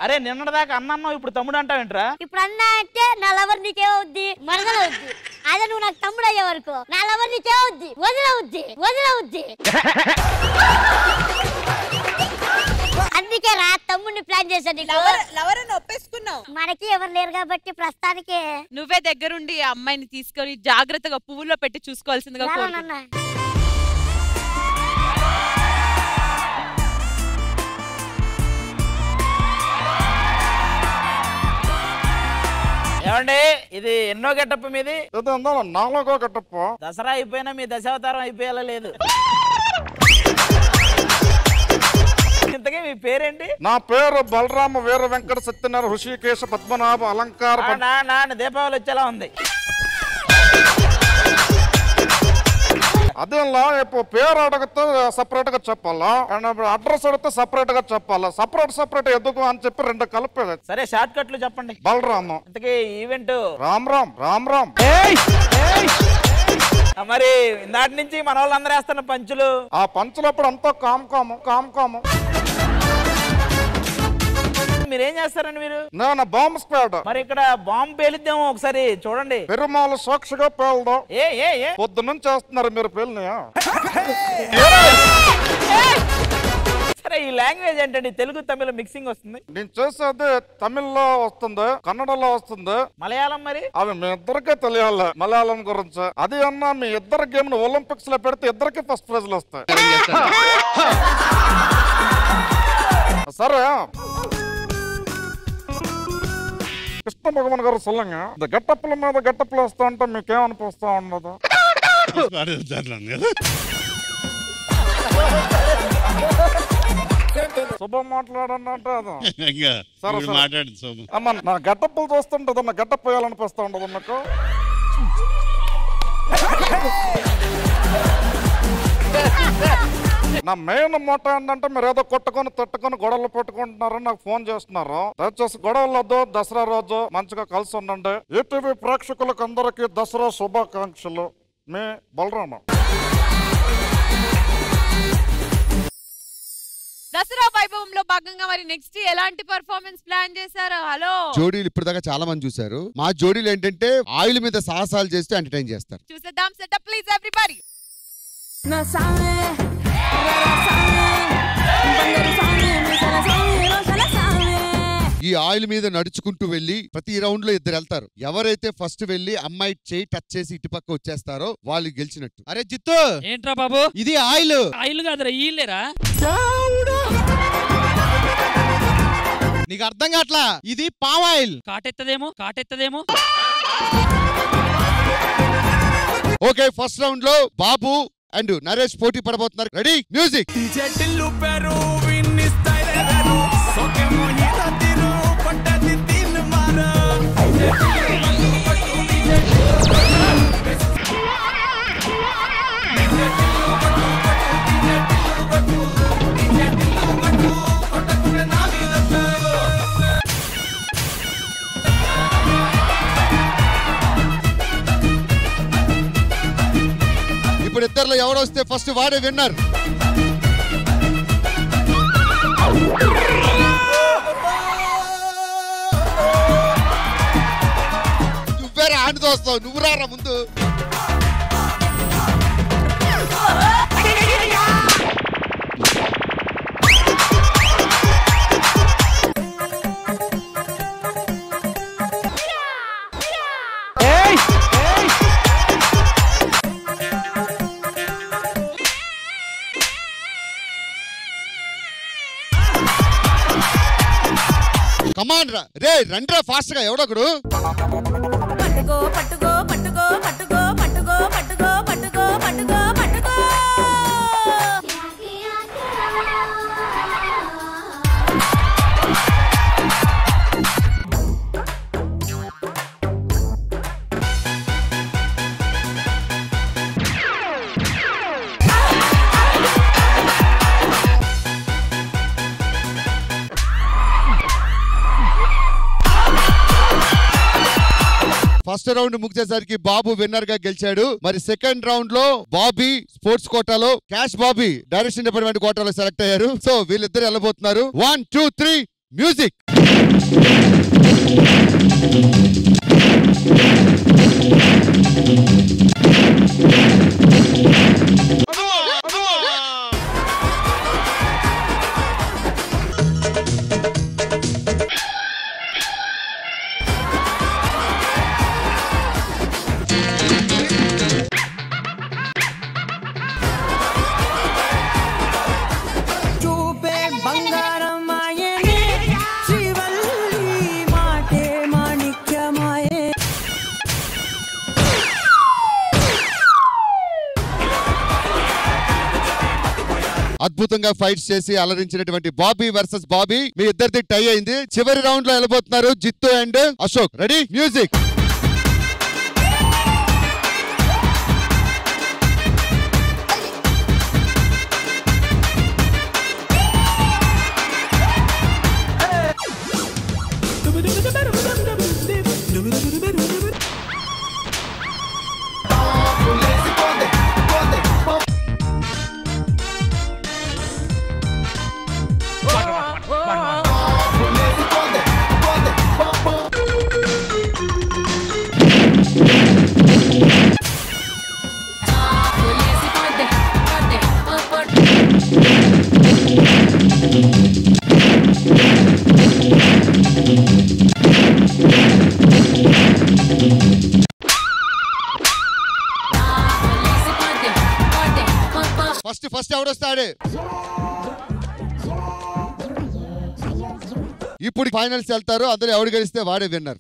[SPEAKER 2] అరే నిన్నదాకా అన్నావు, ఇప్పుడు తమ్ముడు అంటావేంట్రా?
[SPEAKER 7] ఇప్పుడు అన్నా అంటే నా లవర్ నీకేమవుద్ది? మరదలవుద్ది. అదే నువ్వు నాకు తమ్ముడు అయ్యే వరకు నా లవర్ నీకేమవుద్ది? వదిలవుద్ది. అందుకే రా తమ్ముడిని ప్లాన్ చేశాను.
[SPEAKER 1] లవర్ అని ఒప్పేసుకున్నావు.
[SPEAKER 7] మనకి ఎవరు లేరు కాబట్టి ప్రస్తుతానికి
[SPEAKER 1] నువ్వే దగ్గరుండి ఆ అమ్మాయిని తీసుకొని జాగ్రత్తగా పువ్వుల్లో పెట్టి చూసుకోవాల్సిందిగా కోరుకుంటున్నా.
[SPEAKER 2] ఏమండి, ఇది ఎన్నో గెటప్ మీది?
[SPEAKER 17] 4వ గెటప్.
[SPEAKER 2] దసరా అయిపోయినా మీ దశావతారం అయిపోయేలా లేదు. ఇంతకీ మీ పేరేంటి?
[SPEAKER 17] నా పేరు బలరామ వీర వెంకట సత్యనారాయణ హృషికేశ పద్మనాభ అలంకార.
[SPEAKER 2] దీపావళి వచ్చేలా ఉంది.
[SPEAKER 17] అదేలా ఇప్పుడు పేరు అడిగితే సపరేట్ గా చెప్పాలా, అడ్రస్ అడిగితే సపరేట్ గా చెప్పాలా. సపరేట్ ఎందుకు అని చెప్పి 2 కలిపేది.
[SPEAKER 2] సరే షార్ట్ కట్లు చెప్పండి.
[SPEAKER 17] బలరామ.
[SPEAKER 2] ఇంతకీ ఈవెంట్
[SPEAKER 17] రామ్.
[SPEAKER 2] మరి ఇందాటి నుంచి మన వాళ్ళందరూ వేస్తున్న పంచులు.
[SPEAKER 17] ఆ పంచులప్పుడు అంతా కాము.
[SPEAKER 2] మీరేం చేస్తారండి మీరు?
[SPEAKER 17] నేను బాంబ్ స్క్వాడ్.
[SPEAKER 2] మరి ఇక్కడ బాంబు పేలిద్దాము, ఒకసారి చూడండి.
[SPEAKER 17] పెరుమాళ సాక్షిగా పేల్దాం. పొద్దు నుంచి చేస్తున్నారు మీరు పేలిని.
[SPEAKER 2] సరే ఈ లాంగ్వేజ్ ఏంటండి? తెలుగు తమిళ మిక్సింగ్ వస్తుంది.
[SPEAKER 17] నేను చేసేది తమిళ్లో వస్తుంది, కన్నడలో వస్తుంది,
[SPEAKER 2] మలయాళం. మరి
[SPEAKER 17] అవి మీ ఇద్దరికే తెలియాలి మలయాళం గురించి. అది అన్నా మీ ఇద్దరు గేమ్ ఒలింపిక్స్ లో పెడితే ఇద్దరికి ఫస్ట్ ప్రైజ్లు వస్తాయి. సరే కృష్ణ భగవాన్ గారు సొల్లంగా இந்த గెటప్ల మీద గెటప్లు వస్తా అంటే మీకేమనిపిస్తా ఉండదు? శుభం మాట్లాడండి అంటే అమ్మా నా గెటప్లు చూస్తుంటది, నా గెటప్ వేయాలనిపిస్తా ఉండదు నాకు. నా మెయిన్ మోట ఏంటంటే మీరు ఏదో కొట్టుకొని తిట్టుకొని గొడవలు పెట్టుకుంటున్నారని నాకు ఫోన్ చేస్తున్నారు. దయచేసి గొడవలు వద్దు, దసరా రోజు మంచిగా కలిసి ఉండండి. ఈటీవీ ప్రేక్షకులకు అందరికీ దసరా శుభాకాంక్షలు. మీ బలరామ.
[SPEAKER 1] దసరా వైభవంలో భాగంగా మరి నెక్స్ట్ ఎలాంటి పర్ఫార్మెన్స్ ప్లాన్ చేశారు? హలో
[SPEAKER 6] జోడీలు ఇప్పుడు దాకా చాలా మంది చూశారు. మా జోడీలు ఏంటంటే ఆయిల్ మీద సాహసాలు చేస్తూ ఎంటర్టైన్ చేస్తారు.
[SPEAKER 1] చూసేద్దాం. Setup please everybody.
[SPEAKER 6] ఈ ఆయిల్ మీద నడుచుకుంటూ వెళ్లి ప్రతి రౌండ్ లో ఇద్దరు వెళ్తారు. ఎవరైతే ఫస్ట్ వెళ్లి అమ్మాయి చేయి టచ్ చేసి ఇటుపక్క వచ్చేస్తారో వాళ్ళు గెలిచినట్టు.
[SPEAKER 4] అరే జిత్తు ఏంట్రా బాబు
[SPEAKER 6] ఇది ఆయిల్.
[SPEAKER 4] ఆయిల్ కాదురా ఈలేరా.
[SPEAKER 5] నీకు అర్థం కావట్లా, ఇది పామ్ ఆయిల్.
[SPEAKER 4] కాటెత్తదేమో.
[SPEAKER 6] ఓకే, ఫస్ట్ రౌండ్ లో బాబు అండ్ నరేష్ పోటీ పడబోతున్నారు. Ready music. ఇప్పుడు ఇద్దరులో ఎవరు వస్తే ఫస్ట్ వాడే విన్నర్. నువ్వేరా ఆంటీ దోస్తావు, నువ్వు రారా ముందు. కమాన్ రా రే, రండ్రా ఫాస్ట్ గా. ఎవడొకడు
[SPEAKER 15] పట్టుకో పట్టుకో పట్టుకో పట్టుకో పట్టుకో పట్టుకో పట్టుకో పట్టుకో పట్టుకో.
[SPEAKER 6] ఫస్ట్ రౌండ్ ముగిసేసరికి బాబు విన్నర్ గా గెలిచాడు. మరి సెకండ్ రౌండ్ లో బాబీ స్పోర్ట్స్ కోటాలో, క్యాష్ బాబీ డైరెక్షన్ డిపార్ట్మెంట్ కోటాలో సెలెక్ట్ అయ్యారు. సో వీళ్ళిద్దరు వెళ్ళబోతున్నారు. 1 2 3 మ్యూజిక్. అద్భుతంగా ఫైట్స్ చేసి అలరించినటువంటి బాబీ వర్సెస్ బాబీ. మీ ఇద్దరిది టై అయింది. చివరి రౌండ్ లో వెళ్ళబోతున్నారు Jithu and Ashok. Ready music. First ఎవడొస్తాడు? ఇప్పుడు ఫైనల్స్ వెళ్తారు. అందరూ ఎవడు గెలిస్తే వాడే విన్నర్.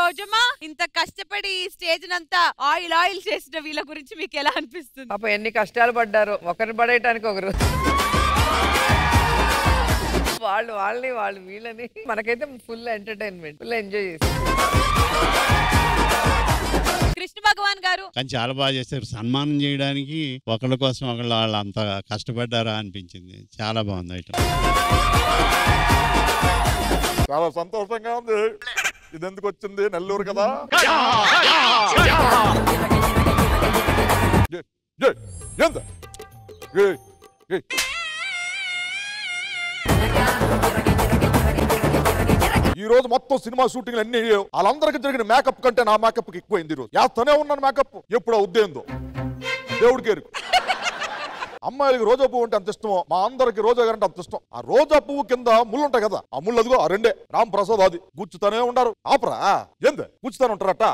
[SPEAKER 1] రోజమ్మా, ఇంత కష్టపడి ఈ స్టేజ్ నంతా ఆయిల్ చేసిన వీళ్ళ గురించి మీకు ఎలా అనిపిస్తుంది?
[SPEAKER 10] పాప ఎన్ని కష్టాలు పడ్డారు, ఒకరిని పడేయటానికి ఒకరు. వాళ్ళు వీళ్ళని మనకైతే ఫుల్ ఎంటర్టైన్మెంట్, ఫుల్ ఎంజాయ్ చేసి.
[SPEAKER 1] కృష్ణ భగవాన్ గారు
[SPEAKER 11] కానీ చాలా బాగా చేశారు. సన్మానం చేయడానికి ఒకళ్ళ కోసం ఒకళ్ళు వాళ్ళు అంత కష్టపడ్డారా అనిపించింది. చాలా బాగుంది ఐటమ్.
[SPEAKER 21] చాలా సంతోషంగా ఉంది. ఇది ఎందుకు వచ్చింది? నెల్లూరు కదా. ఎంత ఈ రోజు మొత్తం సినిమా షూటింగ్ అన్ని వాళ్ళందరికీ జరిగిన మేకప్ కంటే నా మేకప్ కి ఎక్కువైంది. ఈ రోజు వేస్తూనే ఉన్నాను మేకప్. ఎప్పుడు అవుద్దేందో దేవుడికి ఎరుకు. అమ్మాయిలకి రోజా పువ్వు అంటే అంత ఇష్టమో, మా అందరికి రోజా గారు అంటే అంత ఇష్టం. ఆ రోజా పువ్వు కింద ముళ్ళు ఉంటాయి కదా, ఆ ముళ్ళు అదిగో ఆ రెండే. రామ్ ప్రసాద్ అది గుచ్చుతానే ఉంటారు. ఆపరా ఏంది గుచ్చుతానే ఉంటారట.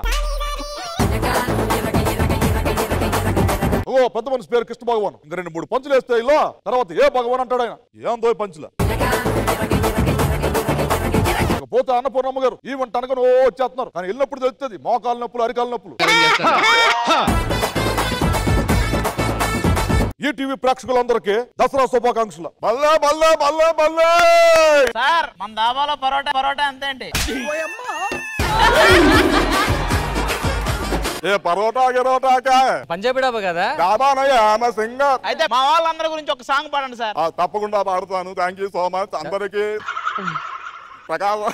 [SPEAKER 21] ఓ పెద్ద మనిషి పేరు కృష్ణ భగవాన్. ఇంక 2-3 పంచులు వేస్తే ఇలా తర్వాత ఏ భగవాన్ అంటాడు ఆయన. ఏందో పంచుల పోతే అన్నపూర్ణమ్మ గారు ఈవెంట్ అనగానే ఓ వచ్చేస్తున్నారు. కానీ వెళ్ళినప్పుడు తెలుస్తుంది మోకాలు నొప్పులు, అరికాలు నొప్పులు. ఈ టీవీ ప్రేక్షకులందరికీ దసరా శుభాకాంక్షలు. బల్లే బల్లే బల్లే బల్లే.
[SPEAKER 2] సార్ మన దాబాలో పరోటా అంతే అండి.
[SPEAKER 21] ఏ పరోటా గిరోటాకా
[SPEAKER 3] పంజాబీ డాబా కదా
[SPEAKER 21] డాబానయ్యా సింగర్.
[SPEAKER 2] అయితే మా వాళ్ళందరి గురించి ఒక సాంగ్ పాడండి సార్.
[SPEAKER 21] తప్పకుండా పాడుతాను. థ్యాంక్ యూ సో మచ్ అందరికి. ప్రకాశం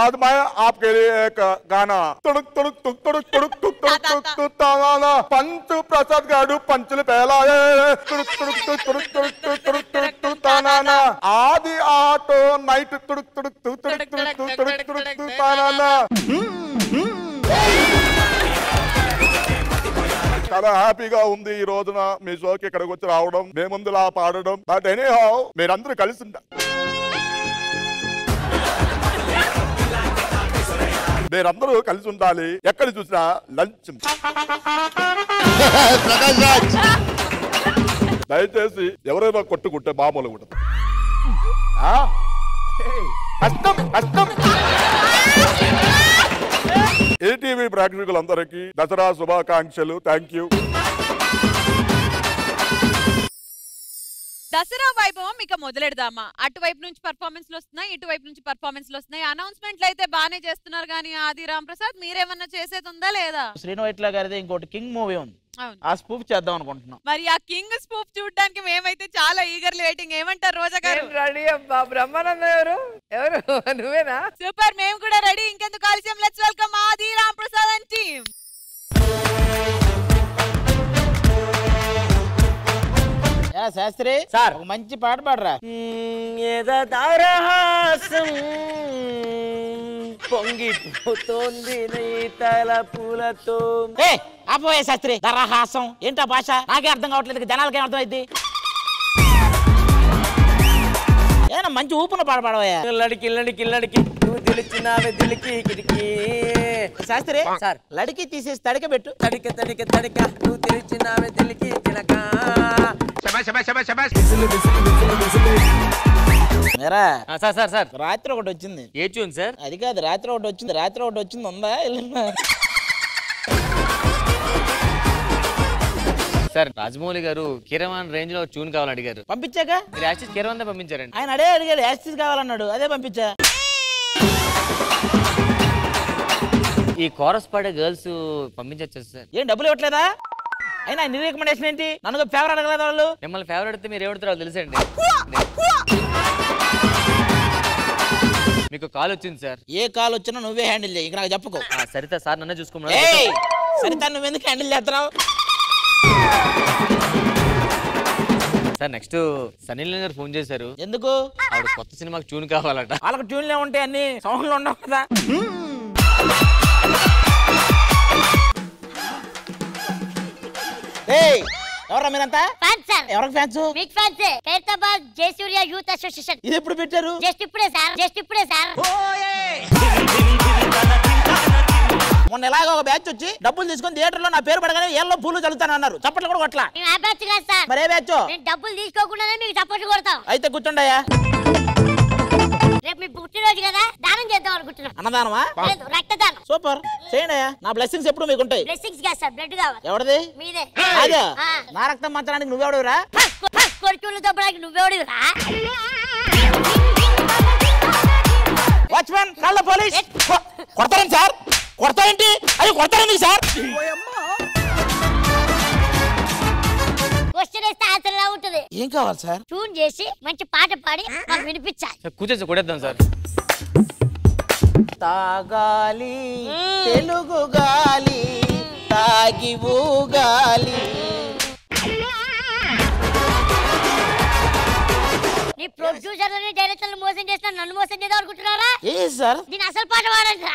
[SPEAKER 21] आज मैं आपके लिए एक गाना तुड़ुक तुड़ुक तुक तुड़ुक तुड़ुक तुक तुड़ुक तुक तुक ताना पंच प्रसाद गाडू पंचल पहलाए तुड़ुक तुड़ुक तुक तुड़ुक तुड़ुक तुक तुड़ुक तुड़ुक तुक ताना आदि आटो नाइट तुड़ुक तुड़ुक तुक तुड़ुक तुड़ुक तुक तुड़ुक तुड़ुक तुक ताना. చాలా హ్యాపీగా ఉంది ఈ రోజున మీ షోకి ఇక్కడికి వచ్చి రావడం, మేముందులా పాడడం. బట్ ఎనీహౌ మీరందరూ కలిసి మీరందరూ కలిసి ఉండాలి. ఎక్కడ చూసినా లంచ్. దయచేసి ఎవరైనా కొట్టుకుంటే మామూలుగా ఉండదు. కష్టం కష్టం. ఈటీవీ ప్రేక్షకులందరికీ దసరా శుభాకాంక్షలు. Thank you.
[SPEAKER 1] దసరా వైభవం ఇక మొదలెడదామా? అటువైపు నుంచి పర్ఫార్మెన్స్లు వస్తున్నాయి, ఇటువైపు నుంచి పర్ఫార్మెన్స్లు వస్తున్నాయి. అనౌన్స్మెంట్లు అయితే బానే చేస్తున్నారు కానీ ఆది రామ్ ప్రసాద్ మీరేమన్నా చేసేది ఉందా లేదా?
[SPEAKER 2] శ్రీను వైట్ల గారిది ఇంకోటి కింగ్ మూవీ ఉంది, ఆ స్పూఫ్ చేద్దాం అనుకుంటున్నాం.
[SPEAKER 1] మరి ఆ కింగ్ స్పూఫ్ చూడడానికి మేమైతే చాలా ఈగర్లీ వెయిటింగ్. ఏమంటారు రోజా గారు?
[SPEAKER 10] రెడీ అబ్బా. బ్రహ్మానంద ఎవరు నువ్వేనా?
[SPEAKER 1] సూపర్, మేము కూడా రెడీ. ఇంకెందుకు ఆలస్యం, let's welcome Adi Ram Prasad and team.
[SPEAKER 2] Shastri sir ఒక మంచి పాట పాడరా.
[SPEAKER 19] పొంగిపోతోంది తల పూలతో.
[SPEAKER 2] ఆపోయే శాస్త్రి, దరహాసం ఏంటా భాష? నాకే అర్థం కావట్లేదు, జనాలకి ఏం అర్థం అయింది? ఏనా మంచి ఊపున పాట పాడవయ్యా.
[SPEAKER 19] లడికి లడికి లడికి నువ్వు తెలిచినావే దిలికి కిడికి.
[SPEAKER 2] శాస్త్రి సార్ లడికి తీసేసి తడిక పెట్టు.
[SPEAKER 19] తడిక తడిక తడిక నువ్వు తెలిచినావే దిలికి కిలక.
[SPEAKER 2] సార్ రాత్రి ఒకటి వచ్చింది.
[SPEAKER 3] ఏ ట్యూన్ సార్?
[SPEAKER 2] అది కాదు, రాత్రి ఒకటి వచ్చింది ఉందా?
[SPEAKER 3] సార్ రాజమౌళి గారు కీరవాన్ రేంజ్ లో ట్యూన్ కావాలని అడిగారు,
[SPEAKER 2] పంపించాక
[SPEAKER 3] మీరు యాక్చువల్ కీరవాన్ పంపించారండి.
[SPEAKER 2] ఆయన అడిగాడు యాక్సిస్ కావాలన్నాడు, అదే పంపించా.
[SPEAKER 3] ఈ కోరస్ పాడే గర్ల్స్ పంపించచ్చు సార్.
[SPEAKER 2] ఏం డబ్బులు ఇవ్వట్లేదా? అయినా నీ రికమెండేషన్ ఏంటి? నన్ను ఫేవర్ అడగలేదు వాళ్ళు.
[SPEAKER 3] మిమ్మల్ని ఫేవర్ అడిగితే మీరు ఏమడతారో తెలుసండి. మీకు కాల్ వచ్చింది సార్.
[SPEAKER 2] ఏ కాల్ వచ్చినా నువ్వే హ్యాండిల్ చేయి, నాకు చెప్పుకో.
[SPEAKER 3] సరిత సార్ నన్నే చూసుకోమన్నా.
[SPEAKER 2] సరిత నువ్వెందుకు హ్యాండిల్ చేస్తున్నావు?
[SPEAKER 3] సార్ నెక్స్ట్ సన్నీ లియోన్ గారు ఫోన్ చేశారు.
[SPEAKER 2] ఎందుకు?
[SPEAKER 3] ఆవిడ కొత్త సినిమాకి ట్యూన్ కావాలట.
[SPEAKER 2] వాళ్ళకి ట్యూన్లే ఉంటాయి, అన్ని సౌండ్లు ఉండవు కదా. ఎవరా మీరంతా? ఎవరికి fans?
[SPEAKER 7] Big fans. Khairatabad Jayasuriya youth association.
[SPEAKER 2] ఇది ఎప్పుడు పెట్టారు?
[SPEAKER 7] జస్ట్ ఇప్పుడే సార్.
[SPEAKER 2] మొన్న ఎలాగో ఒక బ్యాచ్ వచ్చి డబ్బులు తీసుకొని థియేటర్ లో నా పేరు పడగానే ఏళ్ళలో పూలు చల్లుతాను అన్నారు. చప్పట్లు కూడా కొట్లా.
[SPEAKER 7] ఆ బ్యాచ్ కాదు సార్.
[SPEAKER 2] మరే బ్యాచ్?
[SPEAKER 7] నేను డబ్బులు తీసుకోకుండానే మీకు చప్పట్లు కొడతాం.
[SPEAKER 2] అయితే కూర్చోండియా.
[SPEAKER 7] రేపు మీ పుట్టినరోజు కదా, దానం చేద్దాం అనుకుంటున్నాం.
[SPEAKER 2] అన్నదానమా?
[SPEAKER 7] లేదు, రక్తదానం.
[SPEAKER 2] సూపర్, చేయండి. నా బ్లెస్సింగ్స్ ఎప్పుడు మీకు ఉంటాయి.
[SPEAKER 7] బ్లెస్సింగ్స్ కాదు సార్, బ్లడ్ కావాలి.
[SPEAKER 2] ఎవరిది?
[SPEAKER 7] మీదే.
[SPEAKER 2] అదే నా రక్తం మార్చడానికి నువ్వెవడురా?
[SPEAKER 7] కొడుకులు తప్పడానికి నువ్వెవడురా?
[SPEAKER 2] వాచ్మెన్ కాళ్ళ పోలీస్ కొడతారండి సార్ కొడతారేంటి అది కొడతారండి సార్
[SPEAKER 7] క్వశ్చన్ వేస్తే ఆన్సర్ ఎలా ఉంటది
[SPEAKER 2] ఏం కావాలి సార్
[SPEAKER 7] ట్యూన్ చేసి మంచి పాట పాడి మాకు వినిపించాలి
[SPEAKER 3] కూర్చోసి కొడేద్దాం సార్
[SPEAKER 2] తాగాలి తెలుగు గాలి తాగి ఊగాలి
[SPEAKER 7] నీ ప్రొడ్యూసర్లని డైరెక్టర్లు మోసం చేసినా నన్ను మోసం చేద్దాం అనుకుంటున్నారా
[SPEAKER 2] ఏ సార్
[SPEAKER 7] దీని అసలు పాట పాడండి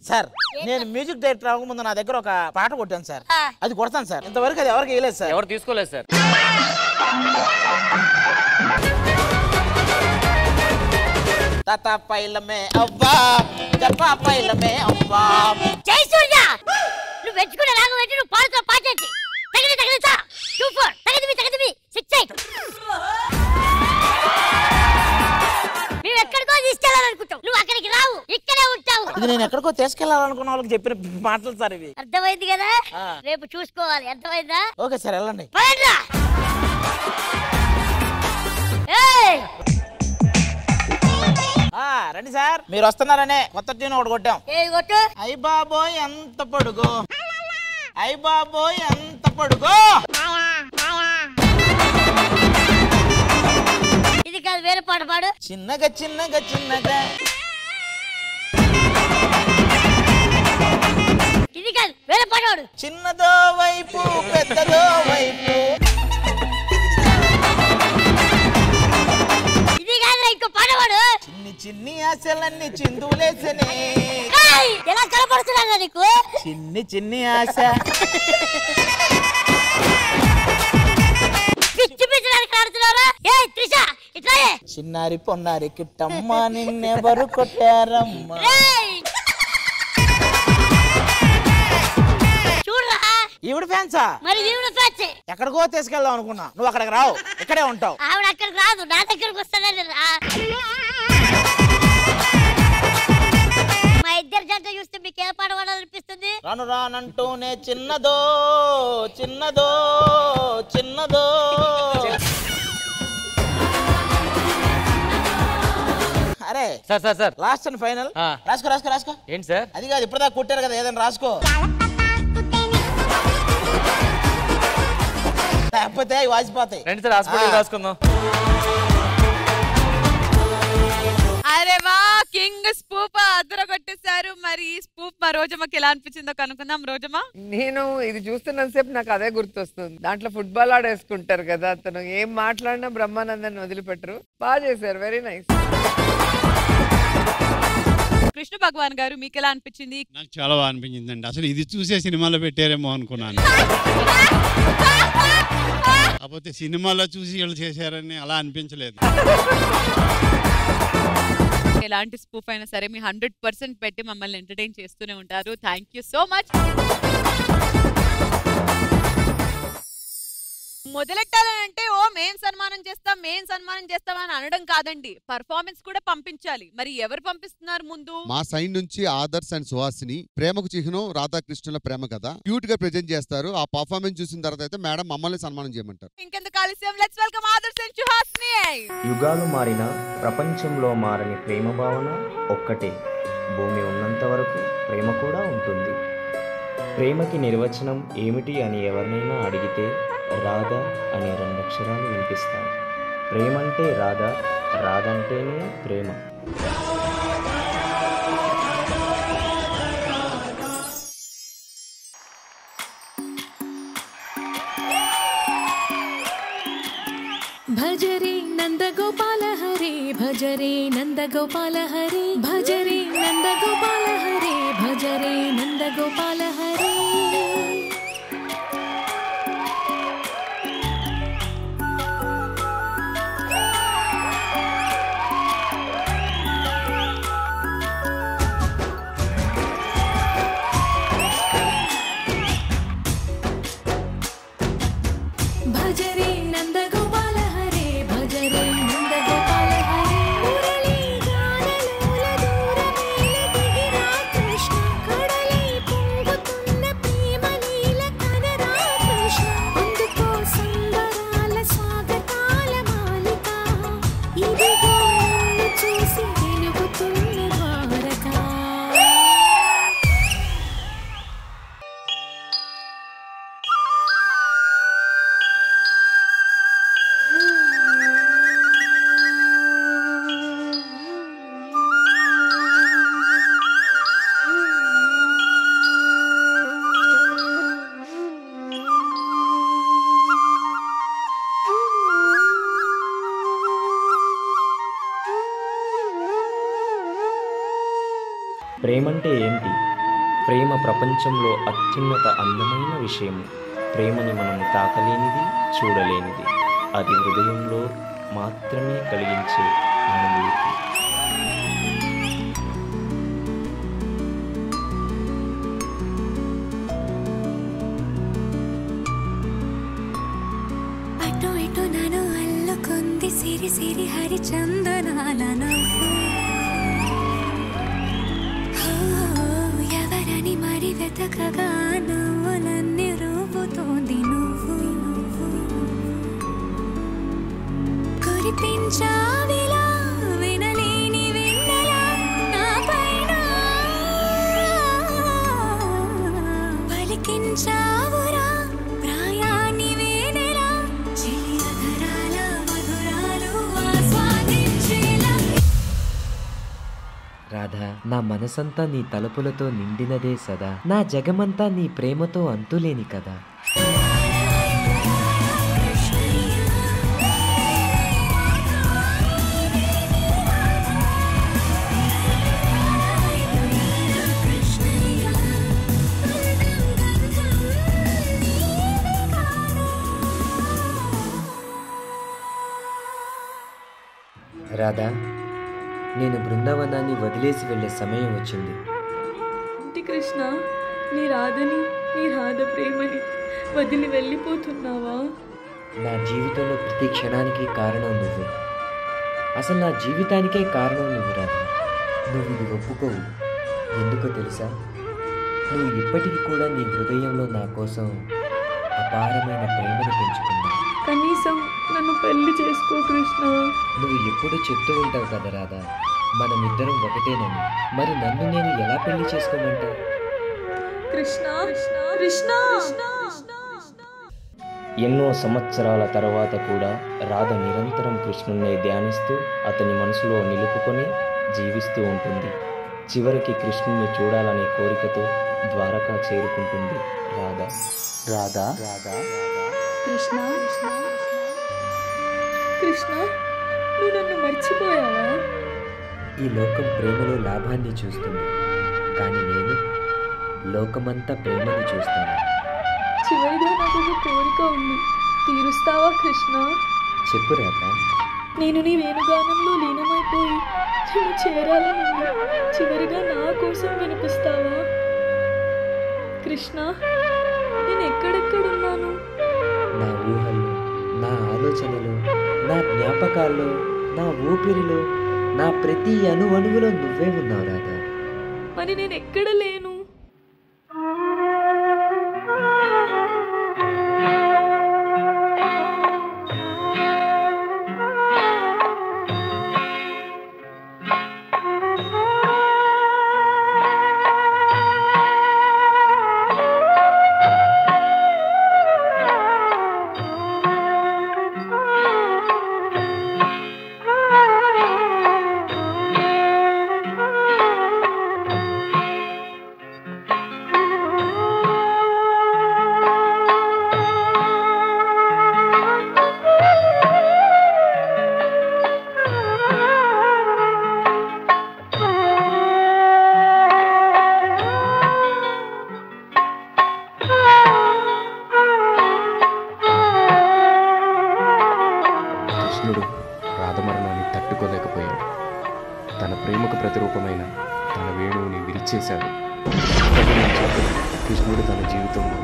[SPEAKER 2] సార్ నేను మ్యూజిక్ డైరెక్టర్ అవ్వకముందు నా దగ్గర ఒక పాట కొట్టాను సార్ అది కొడతాను సార్ ఇంతవరకు అది ఎవరికి వేయలేదు సార్
[SPEAKER 3] ఎవరు తీసుకోలేదు సార్
[SPEAKER 2] తాత పైలమే అవ్వా జపా పైలమే అవ్వా
[SPEAKER 7] జై సూర్య నువ్వు వెచ్చుకునే రాగం వెంట నువ్వు పాడుతో పాటేంటి తగిలితా 2-4 తగిలిమి 6-8 నువ్వు ఎక్కడికో తీసుకెళ్ళాలనుకుంటావు నువ్వు అక్కడికి రావు ఇక్కడే ఉంటావు
[SPEAKER 2] ఇది నేను ఎక్కడికో తీసుకెళ్లాలనుకున్న వాళ్ళకి చెప్పిన మాటలు సార్ ఇవి
[SPEAKER 7] అర్థమైంది కదా రేపు చూసుకోవాలి అర్థమైందా
[SPEAKER 2] ఓకే సార్ వెళ్ళండి రండి సార్ మీరు వస్తున్నారనే కొత్త ట్యూన్ ఒకటి కొట్టాం అయ్య బాబోయ్ ఎంత పొడుగు అయ్య బాబోయ్ ఎంత పొడుగు
[SPEAKER 7] ఇది కాదు వేరే పాట పాడు
[SPEAKER 2] చిన్నగా చిన్నగా చిన్నగా
[SPEAKER 7] ఇది కాదు వేరే పాట పాడు
[SPEAKER 2] చిన్నదో వైపు పెద్దదో వైపు
[SPEAKER 7] ఇది కాదురా ఇంకో పాట పాడు
[SPEAKER 2] చిన్ని చిన్ని ఆశలన్నీ చిందులేసనే
[SPEAKER 7] ఎలా కనపడుతున్నా నీకు
[SPEAKER 2] చిన్ని చిన్ని ఆశ
[SPEAKER 7] పిచ్చి పిచ్చి ఆడుతున్నారా ఏ త్రిష ఇట్లా
[SPEAKER 2] చిన్నారి పొన్నారి కిట్టమ్మ నిన్నెవరు కొట్టారమ్మా
[SPEAKER 7] చూడరా
[SPEAKER 2] ఈవిడ ఫ్యాన్సా
[SPEAKER 7] మరి ఈవిడ ఫ్యాన్స్
[SPEAKER 2] ఎక్కడికో తీసుకెళ్దాం అనుకున్నా నువ్వు అక్కడికి రావు ఇక్కడే ఉంటావు
[SPEAKER 7] ఆవిడ అక్కడికి రాదు నా దగ్గరకు వస్తానే మా ఇద్దరు జంట చూస్తే మీకు ఏ పాట పాడాలనిపిస్తుంది
[SPEAKER 2] రాను రానంటూనే చిన్నదో చిన్నదో చిన్నదో అరే
[SPEAKER 3] సార్
[SPEAKER 2] లాస్ట్ అండ్ ఫైనల్ రాసుకో
[SPEAKER 3] ఏంటి సార్
[SPEAKER 2] అది కాదు ఇప్పటిదాకా కొట్టారు కదా ఏదైనా రాసుకో లేకపోతే అవి వాసిపోతాయి
[SPEAKER 3] రండి సార్ హాస్పిటల్ రాసుకుందాం
[SPEAKER 1] అరే వా కింగ్ స్పూప్ అద్దర కొట్టేశారు మరి ఈ స్పూప్ మా రోజమ్మకి ఎలా అనిపించిందో కనుక్కుందాం రోజమ్మా
[SPEAKER 10] నేను ఇది చూస్తున్నంతసేపు నాకు అదే గుర్తొస్తుంది దాంట్లో ఫుట్బాల్ ఆడేసుకుంటారు కదా అతను ఏం మాట్లాడినా బ్రహ్మానందాన్ని వదిలిపెట్టరు బాగా చేశారు వెరీ నైస్
[SPEAKER 1] కృష్ణ భగవాన్ గారు మీకు ఎలా అనిపించింది
[SPEAKER 11] నాకు చాలా బాగా అనిపించిందండి అసలు ఇది చూసే సినిమాలో పెట్టారేమో అనుకున్నాను కాకపోతే సినిమాలో చూసి వీళ్ళు చేశారని అలా అనిపించలేదు
[SPEAKER 1] ఎలాంటి స్పూఫ్ అయినా సరే మీ 100% పెట్టి మమ్మల్ని ఎంటర్టైన్ చేస్తూనే ఉంటారు థ్యాంక్ యూ సో మచ్ మొదలెట్టాలంటే ఓ మేం సన్మానం చేస్తాం అని అనడం కాదండి పర్ఫార్మెన్స్ కూడా పంపించాలి మరి ఎవరు పంపిస్తున్నారు ముందు
[SPEAKER 6] మా సైడ్ నుంచి ఆదర్శ్ అండ్ సుహాసిని ప్రేమకు చిహ్నం రాధాకృష్ణుల ప్రేమ కథ క్యూట్ గా ప్రెజెంట్ చేస్తారు ఆ పర్ఫార్మెన్స్ చూసిన తర్వాత అయితే మేడం మమ్మల్ని సన్మానం చేయమంటారు
[SPEAKER 1] ఇంకెందుకు ఆలస్యం let's welcome Adarsh and Suhasini
[SPEAKER 8] యుగాలు మారిన ప్రపంచంలో మారని ప్రేమ భావన ఒక్కటే భూమి ఉన్నంత వరకు ప్రేమ కూడా ఉంటుంది ప్రేమకి నిర్వచనం ఏమిటి అని ఎవరినైనా అడిగితే రాధ అనే 2 అక్షరాలు వినిపిస్తాయి ప్రేమంటే రాధ రాధంటేనే ప్రేమ
[SPEAKER 15] భజరే నందగోపాల హరే భజరే నందగోపాల హరే భజరే నందగోపాల హరే భజరే నందగోపాల హరే భజరే నందగోపాల హరే భజరే నందగోపాల హరే మురళీ గానలోల దూరమేల దిగిరా కృష్ణ కడలై పొంగుతున్న ప్రేమ
[SPEAKER 8] ప్రేమంటే ఏంటి? ప్రేమ ప్రపంచంలో అత్యున్నత అందమైన విషయం. ప్రేమని మనం తాకలేనిది, చూడలేనిది. అది హృదయంలో మాత్రమే కలిగించే అనుభూతి.
[SPEAKER 15] అటు ఇటు నన్ను అల్లుకుంది సిరి సిరి హరి చందనాల నవ్వు. ఎవరని మరి వెతకగా నవ్వులన్నీ రూపుతోంది నువ్వు. కురిపించావిలా వినలేని వెన్నెలా నా పైన, పలికించావురా ప్రాయాన్ని వేనెలా, చిలియధరాల మధురాలు ఆస్వాదించేలా.
[SPEAKER 12] రాధా, నా మనసంతా నీ తలుపులతో నిండినదే సదా. నా జగమంతా నీ ప్రేమతో అంతులేని కదా. రాధా, నేను బృందావనాన్ని వదిలేసి వెళ్ళే సమయం వచ్చింది.
[SPEAKER 16] ఇంటి కృష్ణ, నీ రాధని, నీ రాధ ప్రేమని వదిలి వెళ్ళిపోతున్నావా?
[SPEAKER 12] నా జీవితంలో ప్రతి క్షణానికి కారణం నువ్వు. అసలు నా జీవితానికే కారణం నువ్వు రాధా. నువ్వు ఇది ఒప్పుకోవు. ఎందుకో తెలుసా? నువ్వు ఇప్పటికీ కూడా నీ హృదయంలో నా కోసం అపారమైన ప్రేమను పెంచుకున్నావు.
[SPEAKER 16] కనీసం నన్ను పెళ్లి చేసుకో కృష్ణ.
[SPEAKER 12] నువ్వు ఎప్పుడు చెప్తూ ఉంటావు కదా రాధా, మనమిద్దరం ఒకటేనని. మరి నన్ను నేను ఎలా పెళ్లి చేసుకోమంటావు?
[SPEAKER 16] కృష్ణ కృష్ణ.
[SPEAKER 8] ఎన్నో సంవత్సరాల తర్వాత కూడా రాధ నిరంతరం కృష్ణుణ్ణి ధ్యానిస్తూ అతని మనసులో నిలుపుకొని జీవిస్తూ ఉంటుంది. చివరికి కృష్ణుణ్ణి చూడాలనే కోరికతో ద్వారకా చేరుకుంటుంది రాధ. రాధా
[SPEAKER 16] కృష్ణ కృష్ణ, నువ్వు నన్ను మర్చిపోయావా?
[SPEAKER 12] ఈ లోకం ప్రేమలో లాభాన్ని చూస్తుంది, కానీ నేను లోకమంతా ప్రేమని చూస్తాను.
[SPEAKER 16] చివరిగా నాకు ఒక కోరిక ఉంది, తీరుస్తావా కృష్ణ?
[SPEAKER 12] చెప్పు రాధా.
[SPEAKER 16] నేను నీ వేణుగానంలో లీనమైపోయి నిన్ను చేరాలని ఉంది. చివరిగా నా కోసం వినిపిస్తావా కృష్ణ? నేను ఎక్కడెక్కడున్నాను?
[SPEAKER 12] నా ఊహల్లో, నా ఆలోచనలో, నా జ్ఞాపకాల్లో, నా ఊపిరిలో, నా ప్రతి అణువణువులో నువ్వే ఉన్నావు రాధా.
[SPEAKER 16] మరి నేను ఎక్కడ లేను?
[SPEAKER 23] కృష్ణుడు రాధమరణాన్ని తట్టుకోలేకపోయాడు. తన ప్రేమకు ప్రతిరూపమైన తన వేణువుని విరిచేశాడు. కృష్ణుడు తన జీవితంలో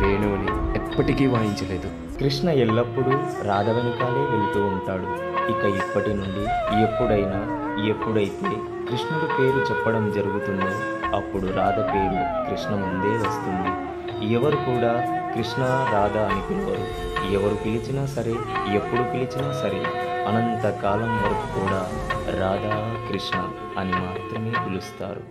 [SPEAKER 23] వేణువుని ఎప్పటికీ వాయించలేదు.
[SPEAKER 8] కృష్ణ ఎల్లప్పుడూ రాధ వెనుకాలే వెళుతూ ఉంటాడు. ఇక ఇప్పటి నుండి ఎప్పుడైనా ఎప్పుడైతే కృష్ణుడి పేరు చెప్పడం జరుగుతుందో అప్పుడు రాధ పేరు కృష్ణ ముందే వస్తుంది. ఎవరు కూడా కృష్ణ రాధ అని పిలవరు. ఎవరు పిలిచినా సరే, ఎప్పుడు పిలిచినా సరే, అనంతకాలం వరకు కూడా రాధా కృష్ణ అని మాత్రమే పిలుస్తారు.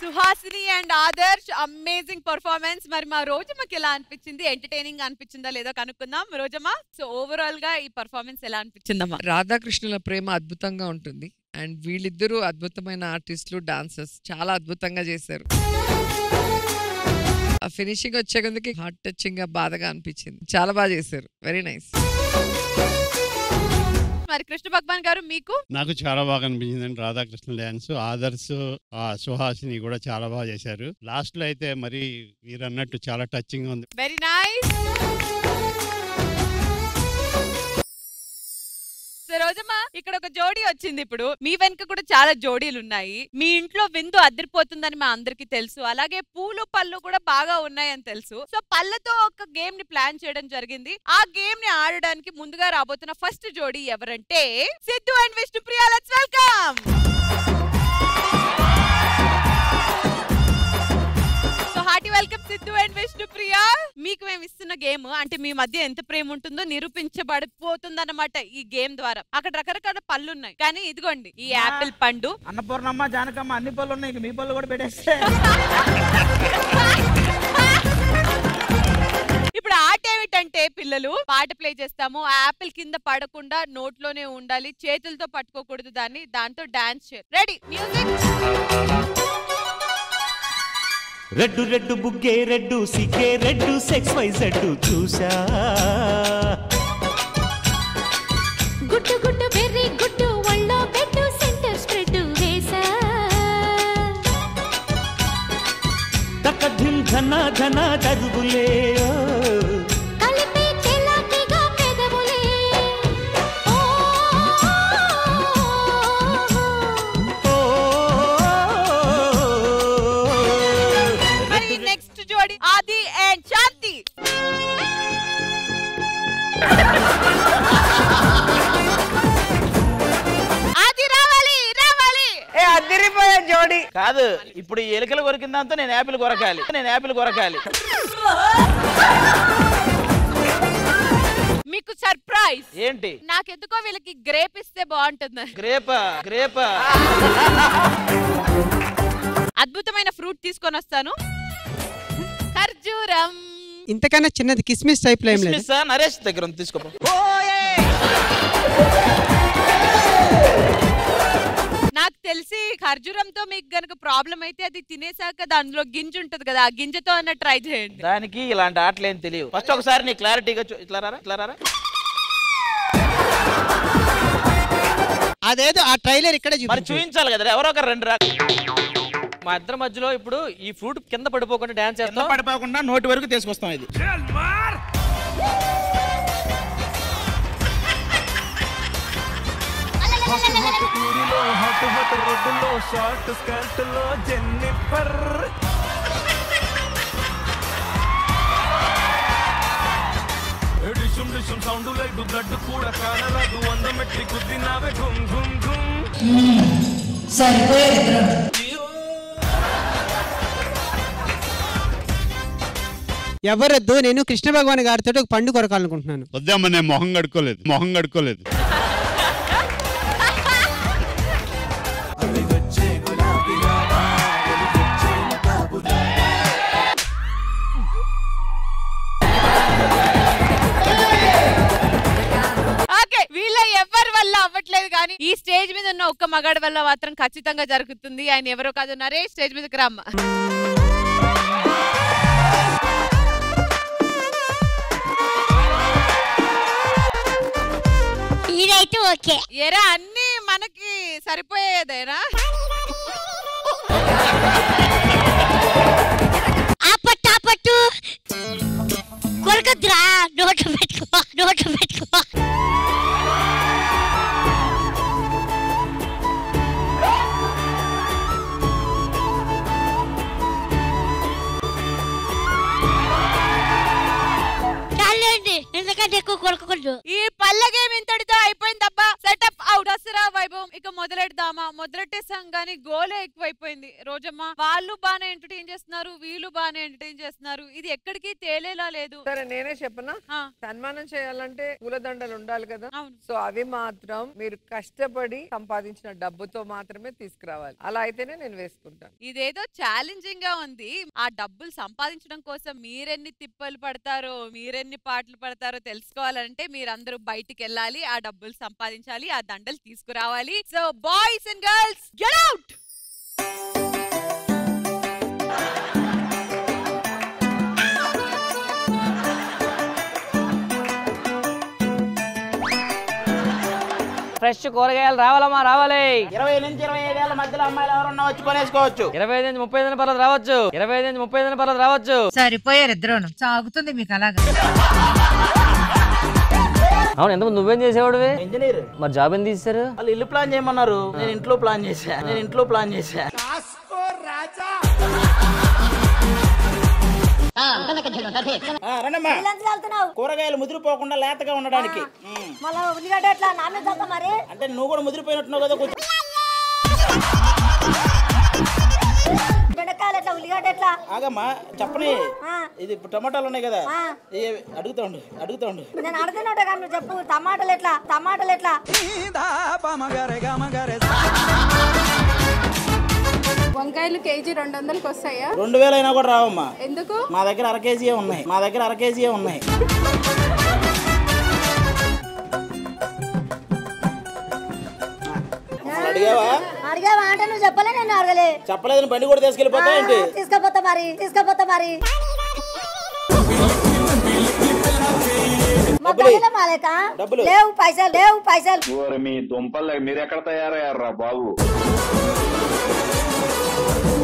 [SPEAKER 1] Suhasini and Adarsh amazing performance. మరి మా రోజమ్మకి ఎలా అనిపించింది? ఎంటర్టైనింగ్ అనిపించిందా లేదో కనుక్కుందాం. రోజమ్మ, సో ఓవరాల్ గా ఈ పర్ఫార్మెన్స్ ఎలా అనిపించిందమ్మా?
[SPEAKER 10] రాధాకృష్ణుల ప్రేమ అద్భుతంగా ఉంటుంది అండ్ వీళ్ళిద్దరూ అద్భుతమైన ఆర్టిస్టులు, డాన్సర్స్, చాలా అద్భుతంగా చేశారు. ఆ ఫినిషింగ్ వచ్చే కొందుకి హార్ట్ టచింగ్ గా బాధగా అనిపించింది. చాలా బాగా చేశారు. Very nice.
[SPEAKER 1] మరి కృష్ణ భగవాన్ గారు మీకు?
[SPEAKER 11] నాకు చాలా బాగా అనిపించిందండి రాధాకృష్ణ డ్యాన్స్. ఆదర్శ్ సుహాసిని కూడా చాలా బాగా చేశారు. లాస్ట్ లో అయితే మరి మీరు అన్నట్టు చాలా టచింగ్ ఉంది.
[SPEAKER 1] Very nice. రోజమ్మా ఇక్కడ ఒక జోడీ వచ్చింది. ఇప్పుడు మీ వెనుక కూడా చాలా జోడీలు ఉన్నాయి. మీ ఇంట్లో విందు అదిరిపోతుందని మా అందరికి తెలుసు. అలాగే పూలు పళ్ళు కూడా బాగా ఉన్నాయని తెలుసు. సో పళ్ళతో ఒక గేమ్ ని ప్లాన్ చేయడం జరిగింది. ఆ గేమ్ ని ఆడడానికి ముందుగా రాబోతున్న ఫస్ట్ జోడీ ఎవరంటే Siddhu and Vishnupriya. Let's welcome. Hearty welcome Siddhu and Vishnupriya. మీకు మేము ఇస్తున్న గేమ్ అంటే మీ మధ్య ఎంత ప్రేమ ఉంటుందో నిరూపించబడిపోతుంది అన్నమాట ఈ గేమ్ ద్వారా. అక్కడ రకరకాల పళ్ళు ఉన్నాయి, కానీ ఇదిగోండి ఈ యాపిల్ పండు.
[SPEAKER 2] అన్నపూర్ణమ్మ జానకమ్మ అన్ని పళ్ళు ఉన్నాయి, మీ పళ్ళు కూడా పెట్టేస్తే.
[SPEAKER 1] ఇప్పుడు ఆట ఏమిటంటే పిల్లలు పాట ప్లే చేస్తాము. యాపిల్ కింద పడకుండా నోట్లోనే ఉండాలి, చేతులతో పట్టుకోకూడదు దాన్ని. దాంతో డాన్స్ చేయాలి. Ready music.
[SPEAKER 9] రెడ్డు రెడ్డు బుగ్గే రెడ్డు సిగ్గే రెడ్డు సెక్స్ వై జెడ్డు చూసా.
[SPEAKER 15] గుట్టు గుట్టు వెర్రి గుట్టు ఒళ్ళో పెట్టు సెంటర్ స్ప్రెడ్ వేసా.
[SPEAKER 9] తక్క ధిమ్ ధన ధన దరువులే
[SPEAKER 15] కలిపి తెల్లటిగా పెదవులే.
[SPEAKER 1] నెక్స్ట్ జోడి ఆది అండ్ శాంతి. ఆది రావాలి రావాలి.
[SPEAKER 19] ఏ అదిరిపోయే జోడి
[SPEAKER 2] కాదు. ఇప్పుడు ఈ ఎలుకలు కొరికిందంతా నేను యాపిల్ కొరకాలి,
[SPEAKER 1] మీకు సర్ప్రైజ్
[SPEAKER 2] ఏంటి?
[SPEAKER 1] నాకెందుకో వీళ్ళకి గ్రేప్ ఇస్తే బాగుంటుంది.
[SPEAKER 2] గ్రేప్
[SPEAKER 1] అద్భుతమైన ఫ్రూట్ తీసుకొని వస్తాను. ఖర్జూరం.
[SPEAKER 13] ఇంతకన్నా చిన్నది కిస్మిస్ టైప్ లో ఏం లేదు.
[SPEAKER 2] నరేష్ దగ్గర ఉంది, తీసుకో.
[SPEAKER 1] నాకు తెలిసి ఖర్జూరంతో మీకు గనక ప్రాబ్లం అయితే అది తినేసాక దానిలో గింజ ఉంటది కదా, ఆ గింజతో అన్న ట్రై చేయండి.
[SPEAKER 2] దానికి ఇలాంటి ఆటలు ఏం తెలియవు. ఫస్ట్ ఒకసారి నీ క్లారిటీగా ఇట్లా రారా.
[SPEAKER 13] అదేదో ఆ ట్రైలర్ ఇక్కడ
[SPEAKER 2] చూపించాలి కదా, ఎవరో ఒకరు రెండు
[SPEAKER 3] మా ఇద్దరి మధ్యలో ఇప్పుడు ఈ ఫ్రూట్ కింద పడిపోకుండా డాన్స్ చేస్తాం.
[SPEAKER 2] పడిపోకుండా నోటి వరకు తీసుకొస్తాం. ఇది
[SPEAKER 14] షార్ట్ స్కర్ట్ లో Jennifer. Dishoom dishoom sound light blood కూడా కానరాదు. అందమెట్టి కుద్దినావే ఘుమ్ ఘుమ్ ఘుమ్.
[SPEAKER 13] ఎవరొద్దు, నేను కృష్ణ భగవాన్ గారితో ఒక పండు కొరకాలనుకుంటున్నాను.
[SPEAKER 11] వద్దామా, నేను మొహం కడుక్కోలేదు.
[SPEAKER 1] వీళ్ళ ఎవరి వల్ల అవ్వట్లేదు, కానీ ఈ స్టేజ్ మీద ఉన్న ఒక్క మగాడి వల్ల మాత్రం ఖచ్చితంగా జరుగుతుంది. ఆయన ఎవరో కాదు, నరేష్. స్టేజ్ మీదకి రమ్మ.
[SPEAKER 7] ఇదైతే ఓకే.
[SPEAKER 1] ఎరా అన్ని మనకి సరిపోయేదేనా?
[SPEAKER 7] ఆపట్టు కొరకద్రా. నోట్లు పెట్టుకో. ఎందుకంటే ఎక్కువ కొరకకూడదు.
[SPEAKER 1] ఈ పళ్ళ గేమ్ ఇంతటితో అయిపోయిందబ్బా. Setup out. దసరా వైభవం ఇక మొదలెడదామా? మొదలెట్టేసాం గానీ గోలే ఎక్కువైపోయింది. రోజమ్మ వాళ్ళు బానే ఎంటర్టైన్ చేస్తున్నారు, వీళ్ళు బానే ఎంటర్టైన్ చేస్తున్నారు. ఇది ఎక్కడికి తేలేలా లేదు.
[SPEAKER 10] సరే నేనే చెప్పనా, సన్మానం చేయాలంటే పూలదండలు ఉండాలి కదా. సో అవి మాత్రం మీరు కష్టపడి సంపాదించిన డబ్బుతో మాత్రమే తీసుకురావాలి. అలా అయితేనే నేను వేసుకుంటాను.
[SPEAKER 1] ఇదేదో ఛాలెంజింగ్ గా ఉంది. ఆ డబ్బులు సంపాదించడం కోసం మీరెన్ని తిప్పలు పడతారో, మీరెన్ని పాటలు పడతారో తెలుసుకోవాలంటే మీరందరూ బయటికి వెళ్ళాలి, ఆ డబ్బులు సంపాదించాలి, ఆ దండలు తీసుకురావాలి. So boys and girls get out.
[SPEAKER 3] Fresh కూరగాయలు రావాలమ్మా రావాలి.
[SPEAKER 2] 20 నుంచి 25 ఏళ్ల మధ్యలో అమ్మాయిలు ఎవరన్నా వచ్చి కొనేసుకోవచ్చు.
[SPEAKER 3] 25 నుంచి 30 పర్లేదు రావచ్చు. 25 నుంచి 30 పర్లేదు రావచ్చు.
[SPEAKER 1] సరిపోయారు ఇద్దరును. సాగుతుంది మీకు అలాగా.
[SPEAKER 3] అవును, ఎంతమంది నువ్వేం చేసేవాడివి?
[SPEAKER 2] ఇంజనీర్.
[SPEAKER 3] మరి జాబ్ ఏం తీశారు?
[SPEAKER 2] వాళ్ళు ఇల్లు ప్లాన్ చేయమన్నారు, నేను ఇంట్లో ప్లాన్ చేశా. కూరగాయలు ముదిరిపోకుండా లేతగా ఉండడానికి. అంటే నువ్వు కూడా ముదిరిపోయినట్టున్నావు కదా. ఆగమ్మా చెప్పని, ఇది టమాటాలు ఉన్నాయి కదా, అడుగుతా ఉండు.
[SPEAKER 7] నేను అడుగుతున్నా కానీ చెప్పు. టమాటాలు ఎట్లా?
[SPEAKER 16] వంకాయలు కేజీ 200కి వస్తాయా?
[SPEAKER 2] 2000 అయినా కూడా రావమ్మా.
[SPEAKER 16] ఎందుకు?
[SPEAKER 2] మా దగ్గర అర కేజీయే ఉన్నాయి.
[SPEAKER 7] అడిగావా అంటే నువ్వు చెప్పలే, నేను అడగలే.
[SPEAKER 2] చెప్పలేదు, బండి కూడా తీసుకెళ్ళిపోతా ఏంటి?
[SPEAKER 7] తీసుకపోతా మరి. లేవు పైసలు.
[SPEAKER 18] మీ దుంపలు మీరు ఎక్కడ తయారయ్యారా బాబు?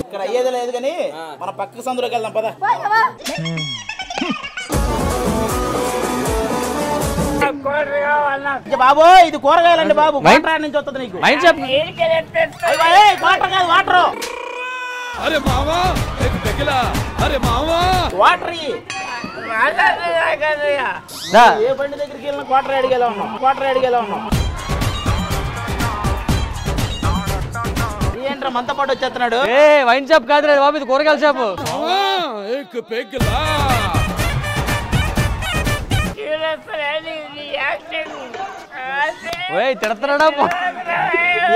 [SPEAKER 2] ఇక్కడ అయ్యేది లేదు కానీ మన పక్క సందులోకి వెళ్దాం పద. బాబు ఇది కూరగాయలండి బాబు. వాటర్ నుంచి వస్తుంది నీకు. వాటర్.
[SPEAKER 14] అరే మావా
[SPEAKER 2] వాటర్ ఏ బండి దగ్గరికి వెళ్ళిన క్వార్టర్ అడిగేలా ఉన్నాం. ఏంట్రా మనతో పాటు వచ్చేస్తున్నాడు?
[SPEAKER 3] వైన్ షాప్ కాదు బాబు, ఇది కూరగాయల షాపు. తిడతాడా?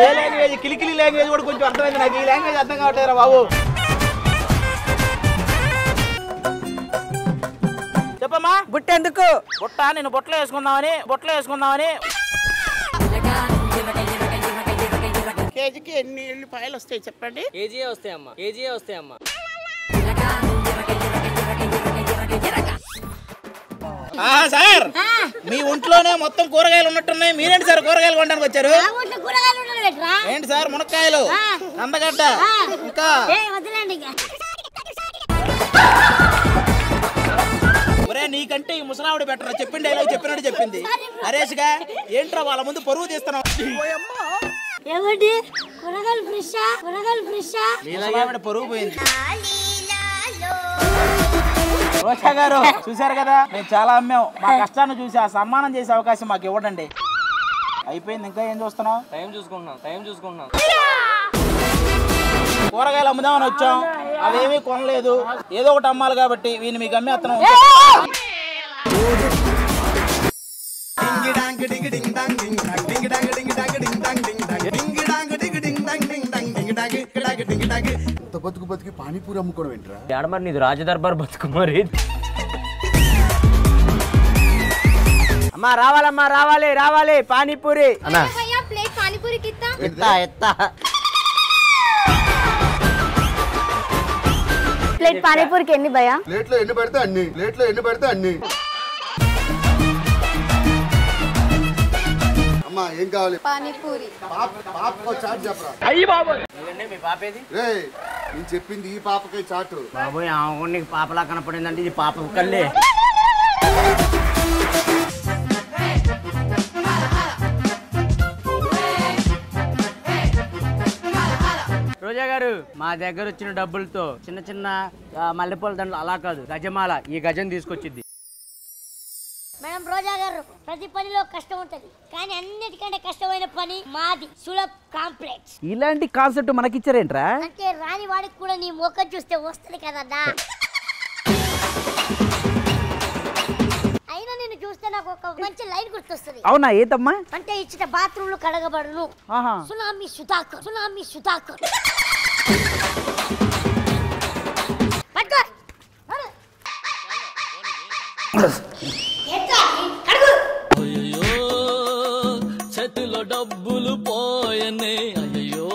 [SPEAKER 2] ఏ లాంగ్వేజ్? కిలికిలి లాంగ్వేజ్ కూడా కొంచెం అర్థమైంది నాకు. ఈ లాంగ్వేజ్ అర్థం కావట్లేదురా బాబు. చెప్పమ్మా.
[SPEAKER 10] బుట్ట ఎందుకు?
[SPEAKER 2] బుట్ట నేను బొట్లో వేసుకుందామని. కేజీకి ఎన్ని ఉల్లిపాయలు వస్తాయి చెప్పండి?
[SPEAKER 3] కేజీయే వస్తాయమ్మా.
[SPEAKER 2] సార్ మీ ఒంట్లోనే మొత్తం కూరగాయలు ఉన్నట్టున్నాయి. మీరేంటి సార్ కూరగాయలు కొనడానికి వచ్చారు? ఏంటి సార్? మునక్కాయలు, కందగడ్డ, ఇంకా ఒరే నీకంటే ఈ ముసలావిడ బెటర్. చెప్పిన డైలాగ్ చెప్పింది. నరేష్ గా ఏంట్రా వాళ్ళ ముందు పరువు తీస్తున్నావు? పరువు పోయింది. రోషా గారు చూశారు కదా, మేము చాలా అమ్మాం. మా కష్టాన్ని చూసి ఆ సన్మానం చేసే అవకాశం మాకు ఇవ్వడండి. అయిపోయింది, ఇంకా ఏం చూస్తున్నావు?
[SPEAKER 3] టైం చూసుకుంటున్నాం.
[SPEAKER 2] కూరగాయలు అమ్ముదామని వచ్చాం, అవేమీ కొనలేదు. ఏదో ఒకటి అమ్మాలి కాబట్టి వీని మీకు అమ్మే అతను.
[SPEAKER 6] బతుకు పానీపూరి అమ్ముకోవడం ఏంట్రా?
[SPEAKER 3] మరి నీది రాజదర్బార్ బతుకు. మరి
[SPEAKER 19] అమ్మా రావాలి పానీపూరి
[SPEAKER 3] అన్నా.
[SPEAKER 7] ప్లేట్ పానీపూరికి
[SPEAKER 19] ఎత్తా.
[SPEAKER 7] ప్లేట్ పానీపూరికి ఎన్ని భయ్యా?
[SPEAKER 6] ప్లేట్లో ఎన్ని పెడితే అన్ని. అమ్మా ఏం కావాలి?
[SPEAKER 16] పానీపూరి.
[SPEAKER 6] చాట్ చెప్పరా?
[SPEAKER 19] మీ పాపేది?
[SPEAKER 6] నేను చెప్పింది ఈ పాపకే చాటు.
[SPEAKER 19] బాబోయ్ నీకు పాపలా కనపడిందంటే ఇది పాప కల్లే. రోజా గారు మా దగ్గర వచ్చిన డబ్బులతో చిన్న మల్లెపూల దండలు అలా కాదు, గజమాల ఈ గజం తీసుకొచ్చింది.
[SPEAKER 7] మేడం రోజా గారు, ప్రతి పనిలో కష్టం ఉంటది, కానీ అన్నిటికంటే కష్టమైన పని మాది, సులభ్ కాంప్లెక్స్.
[SPEAKER 2] ఇలాంటి కాన్సెప్ట్ మనకిచ్చారేంట్రా?
[SPEAKER 7] అంటే రాని వాడికి కూడా నీ ముఖం చూస్తే వస్తుంది కదన్నా. అయినా నేను చూస్తే నాకు ఒక మంచి లైన్ గుర్తొస్తుంది.
[SPEAKER 2] అవునా? ఏదమ్మా?
[SPEAKER 7] అంటే ఇచ్చిన బాత్రూమ్ లో కడగబడును సునామీ సుధాకర్.
[SPEAKER 14] చేతిలో డబ్బులు పోయనే, అయ్యో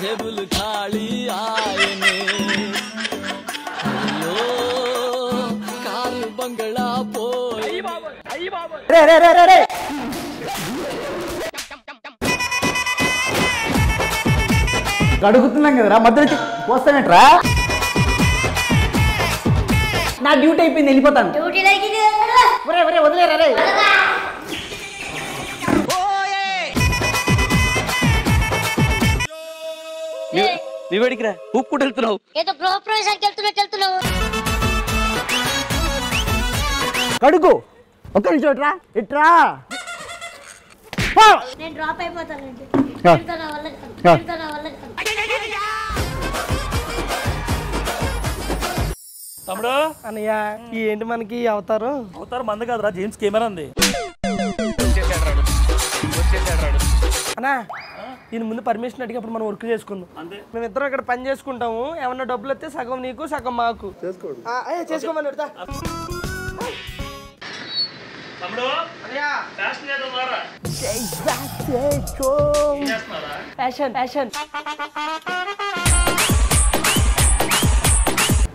[SPEAKER 14] జేబులు ఖాళీ ఆయనే, అయ్యో కారు బంగళా పోయి.
[SPEAKER 19] కడుగుతున్నాం కదరా మధ్య పోస్తానట్రా నా డ్యూటీ అయిపోయింది వెళ్ళిపోతాను వదిలేరా రే
[SPEAKER 3] నువ్వేడికిరా ఉప్పుకుంటూ వెళ్తున్నావు
[SPEAKER 7] ఏదో గృహప్రవేశానికి వెళ్తున్నావు
[SPEAKER 19] కడుగు ఒక్క నిమిషం ఇట్రా ఇట్రా
[SPEAKER 7] నేను డ్రాప్ అయిపోతానండి
[SPEAKER 17] తమ్ముడు
[SPEAKER 19] అన్నయ్య ఏంటి మనకి అవతారం
[SPEAKER 17] మంది కాదురా జేమ్స్ కెమెరా ఉంది
[SPEAKER 19] అన్నా దీని ముందు పర్మిషన్ అడిగినప్పుడు మనం వర్క్ చేసుకుందాం మేము ఇద్దరం ఇక్కడ పని చేసుకుంటాము ఏమన్నా డబ్బులు వస్తే సగం నీకు సగం మాకు చేసుకోమని ఫ్యాషన్ ఫ్యాషన్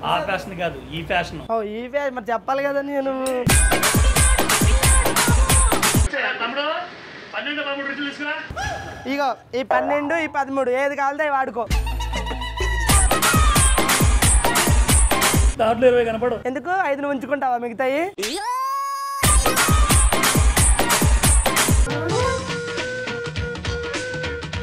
[SPEAKER 17] ఆ ఫ్యాషన్ కాదు ఈ ఫ్యాషన్
[SPEAKER 19] ఈ ఫ్యాషన్ మరి చెప్పాలి కదా నేను ఇగో ఈ 12 ఈ 13 ఏది కావాలితే వాడుకో
[SPEAKER 17] దాంట్లో 20 కనపడు
[SPEAKER 19] ఎందుకు 5 ఉంచుకుంటావా మిగతాయి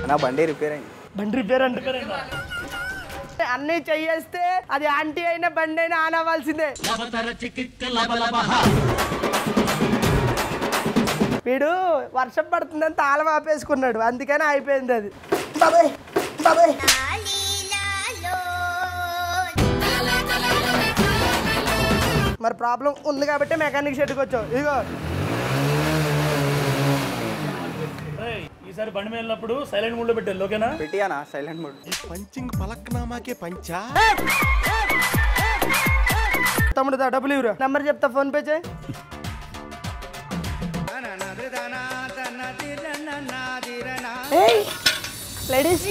[SPEAKER 17] నా బండి రిపేర్ అయింది
[SPEAKER 19] బండి రిపేర్ అంటే అన్నీ చెయ్యేస్తే అది ఆంటీ అయినా బండి అయినా ఆన్ అవ్వాల్సిందే వీడు వర్షం పడుతుందని తాళం ఆపేసుకున్నాడు అందుకని అయిపోయింది అది బాబాయ్ బాబాయ్ మరి ప్రాబ్లం ఉంది కాబట్టి మెకానిక్ షెడ్కి వచ్చావు ఇదిగో
[SPEAKER 17] ఈసారి బండి మీద వెళ్ళినప్పుడు సైలెంట్ మోడ్ లో పెట్టాలి ఓకేనా
[SPEAKER 2] పెట్టియానా సైలెంట్ మోడ్
[SPEAKER 5] పంచింగ్ పలక్నామాకే పంచా
[SPEAKER 19] తమ్ముడు డబ్బులు ఇవ్వరు నంబర్ చెప్తా ఫోన్ పే చేయి లేడీస్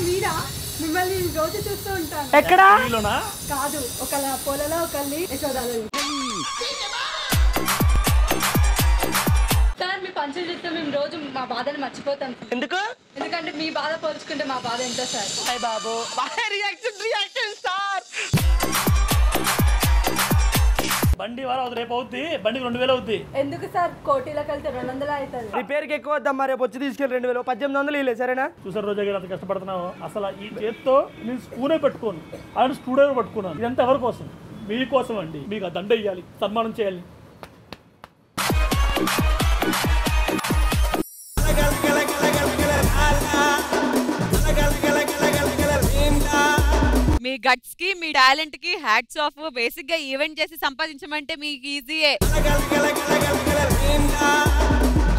[SPEAKER 16] మీరా మిమ్మల్ని రోజు చూస్తూ ఉంటాను
[SPEAKER 19] ఎక్కడ
[SPEAKER 16] కాదు ఒక పొలలో ఒకళ్ళని యశోదాలో సార్ మీ పంచలు చెప్తే మేము రోజు మా బాధను మర్చిపోతాం ఎందుకంటే మీ బాధ పోల్చుకుంటే మా బాధ ఎంత సార్
[SPEAKER 19] హాయ్ బాబు రియాక్షన్ సార్
[SPEAKER 17] బండి వారం రేపు అవుద్ది బండికి 2000 అవుద్ది
[SPEAKER 16] ఎందుకు సార్ కోటిలోకి వెళ్తే 200 అవుతుంది
[SPEAKER 19] రిపేర్కి ఎక్కువ వద్దాం రేపు వచ్చి తీసుకెళ్ళి 2000 1800 ఇలే సరేనా
[SPEAKER 17] చూసారు రోజా గారు అంత కష్టపడుతున్నావు అసలు ఈ చేత్తో నేను స్పూనే పెట్టుకోను ఆయన స్టూడియో పట్టుకున్నాను ఇదంతా ఎవరి కోసం మీకోసం అండి మీకు ఆ దండ ఇవ్వాలి సన్మానం చేయాలి
[SPEAKER 1] మీ గట్స్ కి మీ టాలెంట్ కి హ్యాట్స్ ఆఫ్ బేసిక్ గా ఈవెంట్ చేసి సంపాదించమంటే మీకు ఈజీయే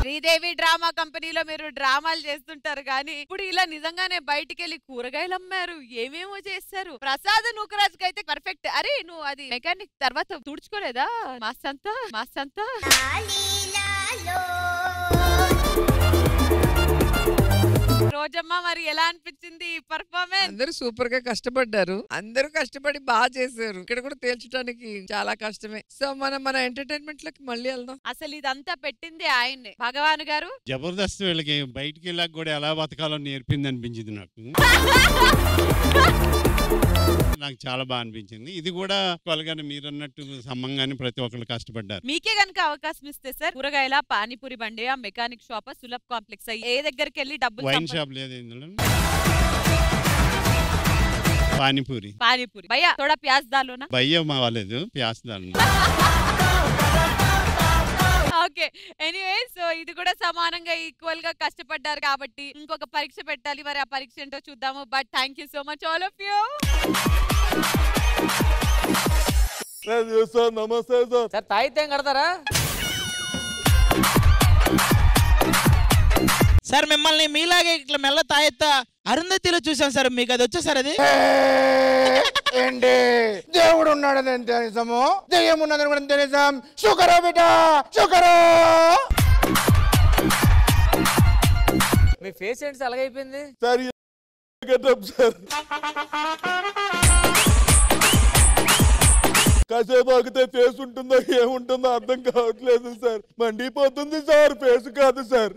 [SPEAKER 1] శ్రీదేవి డ్రామా కంపెనీలో మీరు డ్రామాలు చేస్తుంటారు కానీ ఇప్పుడు ఇలా నిజంగానే బయటికి వెళ్ళి కూరగాయలు అమ్మారు ఏమేమో చేస్తారు ప్రసాద్ నూకరాజుకి అయితే పర్ఫెక్ట్ అరే నువ్వు అది మెకానిక్ తర్వాత తుడుచుకోలేదా మాస్తంతా రోజమ్మ మరి ఎలా అనిపించింది ఈ పర్ఫార్మెన్స్
[SPEAKER 10] అందరూ సూపర్ గా కష్టపడ్డారు అందరూ కష్టపడి బాగా చేశారు ఇక్కడ కూడా తేల్చడానికి చాలా కష్టమే సో మన ఎంటర్టైన్మెంట్ లకి మళ్ళీ వెళ్దాం
[SPEAKER 1] అసలు ఇదంతా పెట్టింది ఆయన్నే భగవాన్ గారు
[SPEAKER 11] జబర్దస్త్ వీళ్ళకి బయటికి వెళ్ళాక కూడా ఎలా బతకాలో నేర్పింది అనిపించింది నాకు చాలా బాగా అనిపించింది ఇది కూడా కొలగానే మీరు అన్నట్టు సమంగానే ప్రతి ఒక్కరు కష్టపడ్డారు
[SPEAKER 1] మీకే గనుక అవకాశం ఇస్తే సార్ కూరగాయల పానీపూరి బండి మెకానిక్ షాప్ సులభ్ కాంప్లెక్స్ ఏ దగ్గరికి వెళ్ళి డబ్బులు
[SPEAKER 11] వైన్ షాప్ లేదు ఇందులో పానీపూరి
[SPEAKER 1] భయ్యా थोड़ा प्याज डालो ना
[SPEAKER 11] భయ్య మావాలేదు ప్యాస్ దాని
[SPEAKER 1] ఓకే ఎనీవే సో ఇది కూడా సమానంగా ఈక్వల్ గా కష్టపడ్డారు కాబట్టి ఇంకొక పరీక్ష పెట్టాలి మరి ఆ పరీక్ష ఏంటో చూద్దాము but thank you so much all of you
[SPEAKER 21] నమస్తే
[SPEAKER 3] సార్ తాయితే కడతారా
[SPEAKER 2] సార్ మిమ్మల్ని మీలాగే ఇట్లా మెల్ల తాయెత్తా అరుంధతిలో చూసాం సార్ మీకు అది వచ్చా సార్ అది
[SPEAKER 21] ఏంటి దేవుడు ఉన్నాడని ఎంత నిజము దెయ్యం ఉన్నదని కూడా ఎంత నిజం షుగరో బిడ్డ షుగరో
[SPEAKER 3] మీ ఫేస్ ఏంటి అలాగైపోయింది
[SPEAKER 21] సార్ సార్ కాసేపు ఆగితే ఫేస్ ఉంటుందో ఏముంటుందో అర్థం కావట్లేదు సార్ మండిపోతుంది సార్ ఫేస్ కాదు సార్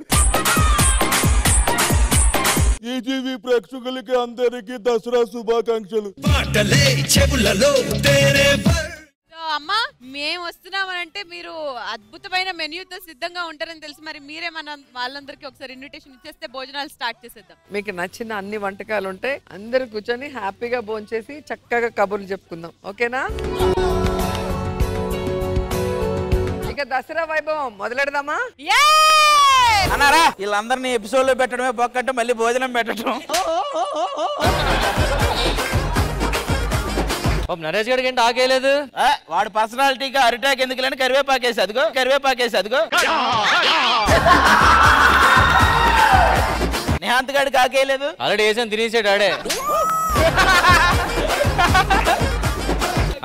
[SPEAKER 21] ఈటీవీ ప్రేక్షకులకి అందరికీ దసరా శుభాకాంక్షలు.
[SPEAKER 1] అమ్మా మేము వస్తున్నామనంటే మీరు అద్భుతమైన మెన్యూతో సిద్ధంగా ఉంటారని తెలుసు. మరి మీరే మన వాళ్ళందరికీ ఒకసారి ఇన్విటేషన్ ఇచ్చేస్తే భోజనాలు స్టార్ట్ చేసేద్దాం.
[SPEAKER 10] మీకు నచ్చిన అన్ని వంటకాలు ఉంటాయి. అందరు కూర్చొని హ్యాపీగా భోంచేసి చక్కగా కబుర్లు చెప్పుకుందాం. ఓకేనా? ఇక దసరా వైభవం మొదలెడదామా?
[SPEAKER 2] అన్నారా వీళ్ళందరినీ ఎపిసోడ్ లో పెట్టడమే బొక్కంటే మళ్ళీ భోజనం పెట్టడం.
[SPEAKER 3] నరేష్ గడికి ఏంటి ఆకేలేదు?
[SPEAKER 2] వాడు పర్సనాలిటీగా అరిటాక్ ఎందుకు లేని కరివేపాకేసి అదిగో నిహాంత్ గడికి ఆకేయలేదు.
[SPEAKER 3] ఆల్రెడీ వేసాను తినేసాడు ఆడే.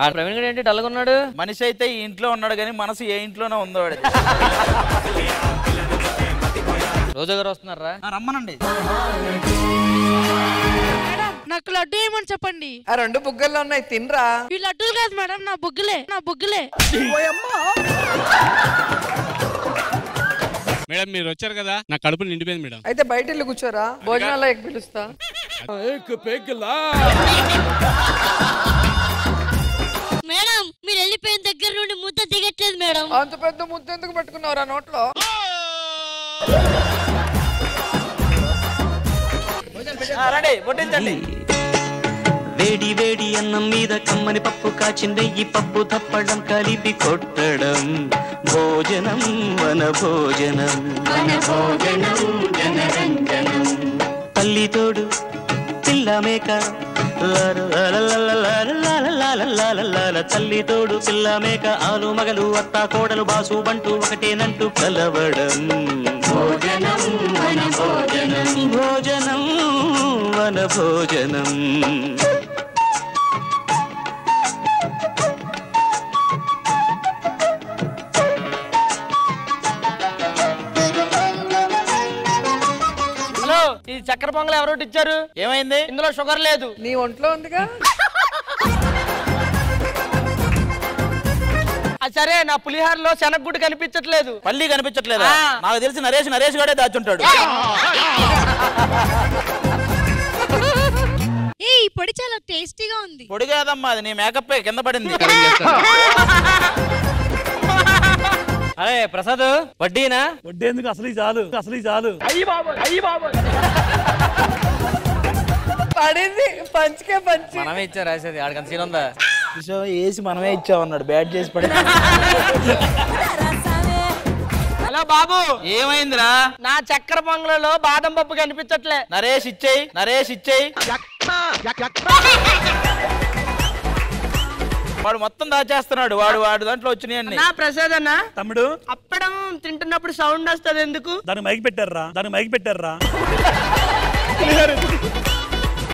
[SPEAKER 3] ఆ ప్రవీణ్ గడి ఏంటి డల్గా ఉన్నాడు?
[SPEAKER 2] మనిషి అయితే ఈ ఇంట్లో ఉన్నాడు కానీ మనసు ఏ ఇంట్లోనే ఉందో వాడు.
[SPEAKER 3] రోజా గారు వస్తున్నారా?
[SPEAKER 2] రమ్మనండి.
[SPEAKER 4] నాకు లడ్డు ఏమని చెప్పండి.
[SPEAKER 10] ఆ 2 బుగ్గల్లో ఉన్నాయి తినరా.
[SPEAKER 4] ఈ లడ్డూలు కాదు మేడం, నా బుగ్గలే.
[SPEAKER 11] మేడం మీరు వచ్చారు కదా, నా కడుపు నిండిపోయింది మేడం.
[SPEAKER 10] అయితే బయట ఇల్లు కూర్చోరా, భోజనాల్లో పిలుస్తా.
[SPEAKER 4] మేడం మీరు వెళ్ళిపోయిన దగ్గర నుండి ముద్ద దిగట్లేదు మేడం.
[SPEAKER 10] అంత పెద్ద ముద్ద ఎందుకు పెట్టుకున్నావురా నోట్లో?
[SPEAKER 9] వేడి వేడి అన్నం మీద కమ్మని పప్పు కాచిందే ఈ పప్పు తప్పడం కలిపి కొట్టడం భోజనం వన భోజనం తల్లి తోడు పిల్ల మేక తల్లి తోడు పిల్ల మేక ఆలు మగలు అత్త కోడలు బాసు బంటూ ఒకటేనంటూ కలవడం భోజనం వన భోజనం భోజనం వన భోజనం.
[SPEAKER 19] హలో, ఈ చక్కెర పొంగల్ ఎవరో ఇచ్చారు?
[SPEAKER 2] ఏమైంది?
[SPEAKER 19] ఇందులో షుగర్ లేదు.
[SPEAKER 10] నీ ఒంట్లో ఉందిగా.
[SPEAKER 19] సరే, నా పులిహారలో శనగగుడ్డు కనిపించట్లేదు.
[SPEAKER 2] పల్లి కనిపించట్లేదా? నాకు తెలిసి నరేష్ గడే దాచుంటాడు.
[SPEAKER 4] ఈ పొడి చాలా టేస్టీగా ఉంది.
[SPEAKER 2] పొడి కాదమ్మా, అది నీ మేకప్ కింద పడింది.
[SPEAKER 3] అరే ప్రసాద్, వడ్డీనా?
[SPEAKER 17] వడ్డీ ఎందుకు, అసలు చాలు.
[SPEAKER 19] అయ్యి బాబు
[SPEAKER 10] పడింది. పంచుకే పంచి
[SPEAKER 3] మనమే ఇచ్చారు రాసేది. ఆడికి అంత సీన్ ఉందా?
[SPEAKER 2] వేసి మనమే ఇచ్చామన్నాడు. బ్యాట్ చేసి పడి.
[SPEAKER 19] హలో బాబు,
[SPEAKER 2] ఏమైందిరా?
[SPEAKER 19] నా చక్కెర పొంగలలో బాదం పప్పు కనిపించట్లే.
[SPEAKER 2] నరేష్ ఇచ్చేయి. వాడు మొత్తం దాచేస్తున్నాడు. వాడు దాంట్లో వచ్చినాయి.
[SPEAKER 19] నా ప్రసాద్ అన్న
[SPEAKER 17] తమ్ముడు,
[SPEAKER 19] అప్పడం తింటున్నప్పుడు సౌండ్ వస్తుంది ఎందుకు?
[SPEAKER 17] దానికి మైక్ పెట్టారా?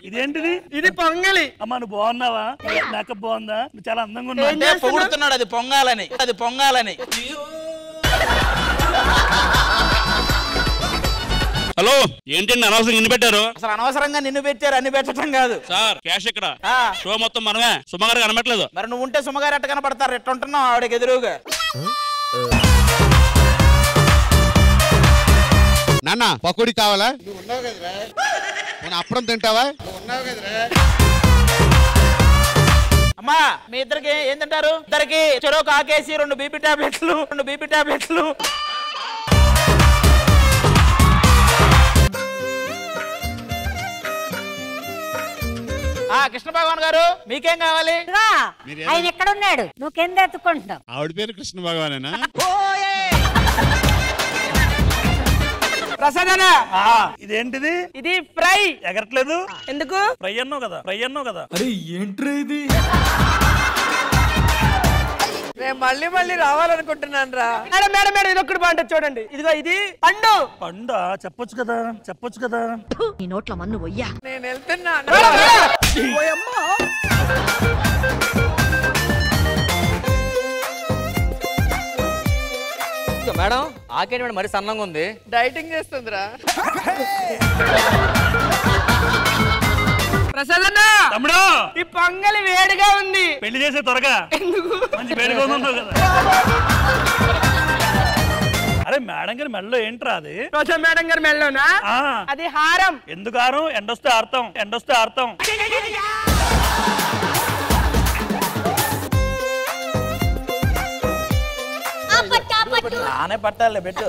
[SPEAKER 17] ఇదేంటిది?
[SPEAKER 19] ఇది పొంగలి.
[SPEAKER 17] అమ్మా నువ్వు బాగున్నావా? మేకప్ బాగుందా? నువ్వు చాలా అందంగా ఉన్నావు.
[SPEAKER 2] పొగుడుతున్నాడు అది పొంగాలని.
[SPEAKER 11] హలో, ఏంటండి అనవసరంగా నిన్ను పెట్టారు?
[SPEAKER 2] అసలు అనవసరంగా నిన్ను పెట్టారు, అన్ని పెట్టడం కాదు
[SPEAKER 11] సార్. క్యాష్ ఇక్కడ, షో మొత్తం మనమే. సుమగారు కనబట్లేదు.
[SPEAKER 2] మరి నువ్వు ఉంటే సుమగారు ఎట్ట కనపడతారు? ఎట్ట ఉంటున్నావు ఆవిడకి ఎదురుగా?
[SPEAKER 6] నాన్న పకోడీ కావాలా? నువ్వు ఉన్నావు కదరా. నేను అప్పుడం తింటావా? నువ్వు ఉన్నావు కదరా.
[SPEAKER 2] అమ్మా మీ ఇద్దరికి ఏం తింటారు? ఇద్దరికి చెరోకు ఆకేసి 2 బీపీ టాబ్లెట్లు. కృష్ణ భగవాన్ గారు మీకేం కావాలి?
[SPEAKER 20] ఆయన ఎక్కడ ఉన్నాడు? నువ్వు కింద ఎత్తుకుంటున్నావు.
[SPEAKER 11] ఆవిడ పేరు కృష్ణ భగవానేనా?
[SPEAKER 19] ప్రసాదనా,
[SPEAKER 17] ఇదేంటిది?
[SPEAKER 19] ఇది ఫ్రై.
[SPEAKER 17] ఎగరట్లేదు
[SPEAKER 19] ఎందుకు?
[SPEAKER 17] ఫ్రై అన్నావు కదా.
[SPEAKER 14] అరే ఏంట్రా ఇది?
[SPEAKER 10] నేను మళ్ళీ రావాలనుకుంటున్నాను రా.
[SPEAKER 19] మేడం ఇది ఒక్కటి బాగుంటుంది చూడండి. ఇదిగో ఇది
[SPEAKER 17] పండు చెప్పొచ్చు కదా.
[SPEAKER 20] నీ నోట్లో మన్ను వయ్యా.
[SPEAKER 10] నేను వెళ్తున్నాను.
[SPEAKER 3] మేడం ఆకేంటి మేడం మరి సన్నంగా ఉంది?
[SPEAKER 10] డైటింగ్ చేస్తుందిరా.
[SPEAKER 19] ప్రసాద్ అన్న,
[SPEAKER 17] తమ్ముడు
[SPEAKER 19] ఈ పొంగలి వేడిగా ఉంది.
[SPEAKER 17] పెళ్లి చేసే త్వరగా. మంచి వేడిగా ఉన్నావు కదా. అరే మేడం గారి మెడలో ఏంట్రా అది?
[SPEAKER 19] రోజా మేడం గారి మెడలోనా? అది హారం.
[SPEAKER 17] ఎందుకు హారం? ఎండొస్తే అర్థం, ఎండొస్తే అర్థం.
[SPEAKER 2] నానే పట్టాలే పెట్టు.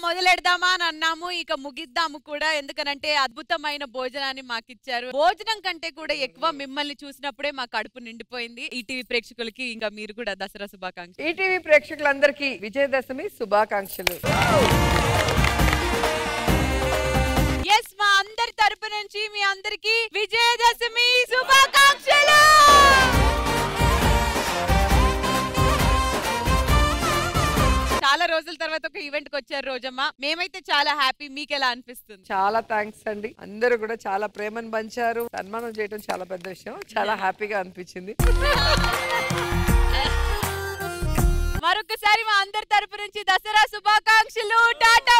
[SPEAKER 1] మొదలెడదామా అని అన్నాము, ఇక ముగిద్దాము కూడా. ఎందుకనంటే అద్భుతమైన భోజనాన్ని మాకు ఇచ్చారు. భోజనం కంటే కూడా ఎక్కువ మిమ్మల్ని చూసినప్పుడే మా కడుపు నిండిపోయింది. ఈటీవీ ప్రేక్షకులకి ఇంకా మీరు కూడా దసరా శుభాకాంక్షలు.
[SPEAKER 10] ఈటీవీ ప్రేక్షకులందరికీ విజయదశమి శుభాకాంక్షలు.
[SPEAKER 1] ఎస్, మా అందరి తరపు నుంచి మీ అందరికి విజయదశమి శుభాకాంక్షలు. చాలా రోజుల తర్వాత ఒక ఈవెంట్ కి వచ్చారు రోజమ్మ. మేమైతే చాలా హ్యాపీ. మీకు ఎలా అనిపిస్తుంది?
[SPEAKER 10] చాలా థ్యాంక్స్ అండి. అందరూ కూడా చాలా ప్రేమను పంచారు. సన్మానం చేయడం చాలా పెద్ద విషయం. చాలా హ్యాపీగా అనిపించింది.
[SPEAKER 1] మరొకసారి మా అందరి తరపు నుంచి దసరా శుభాకాంక్షలు. టాటా.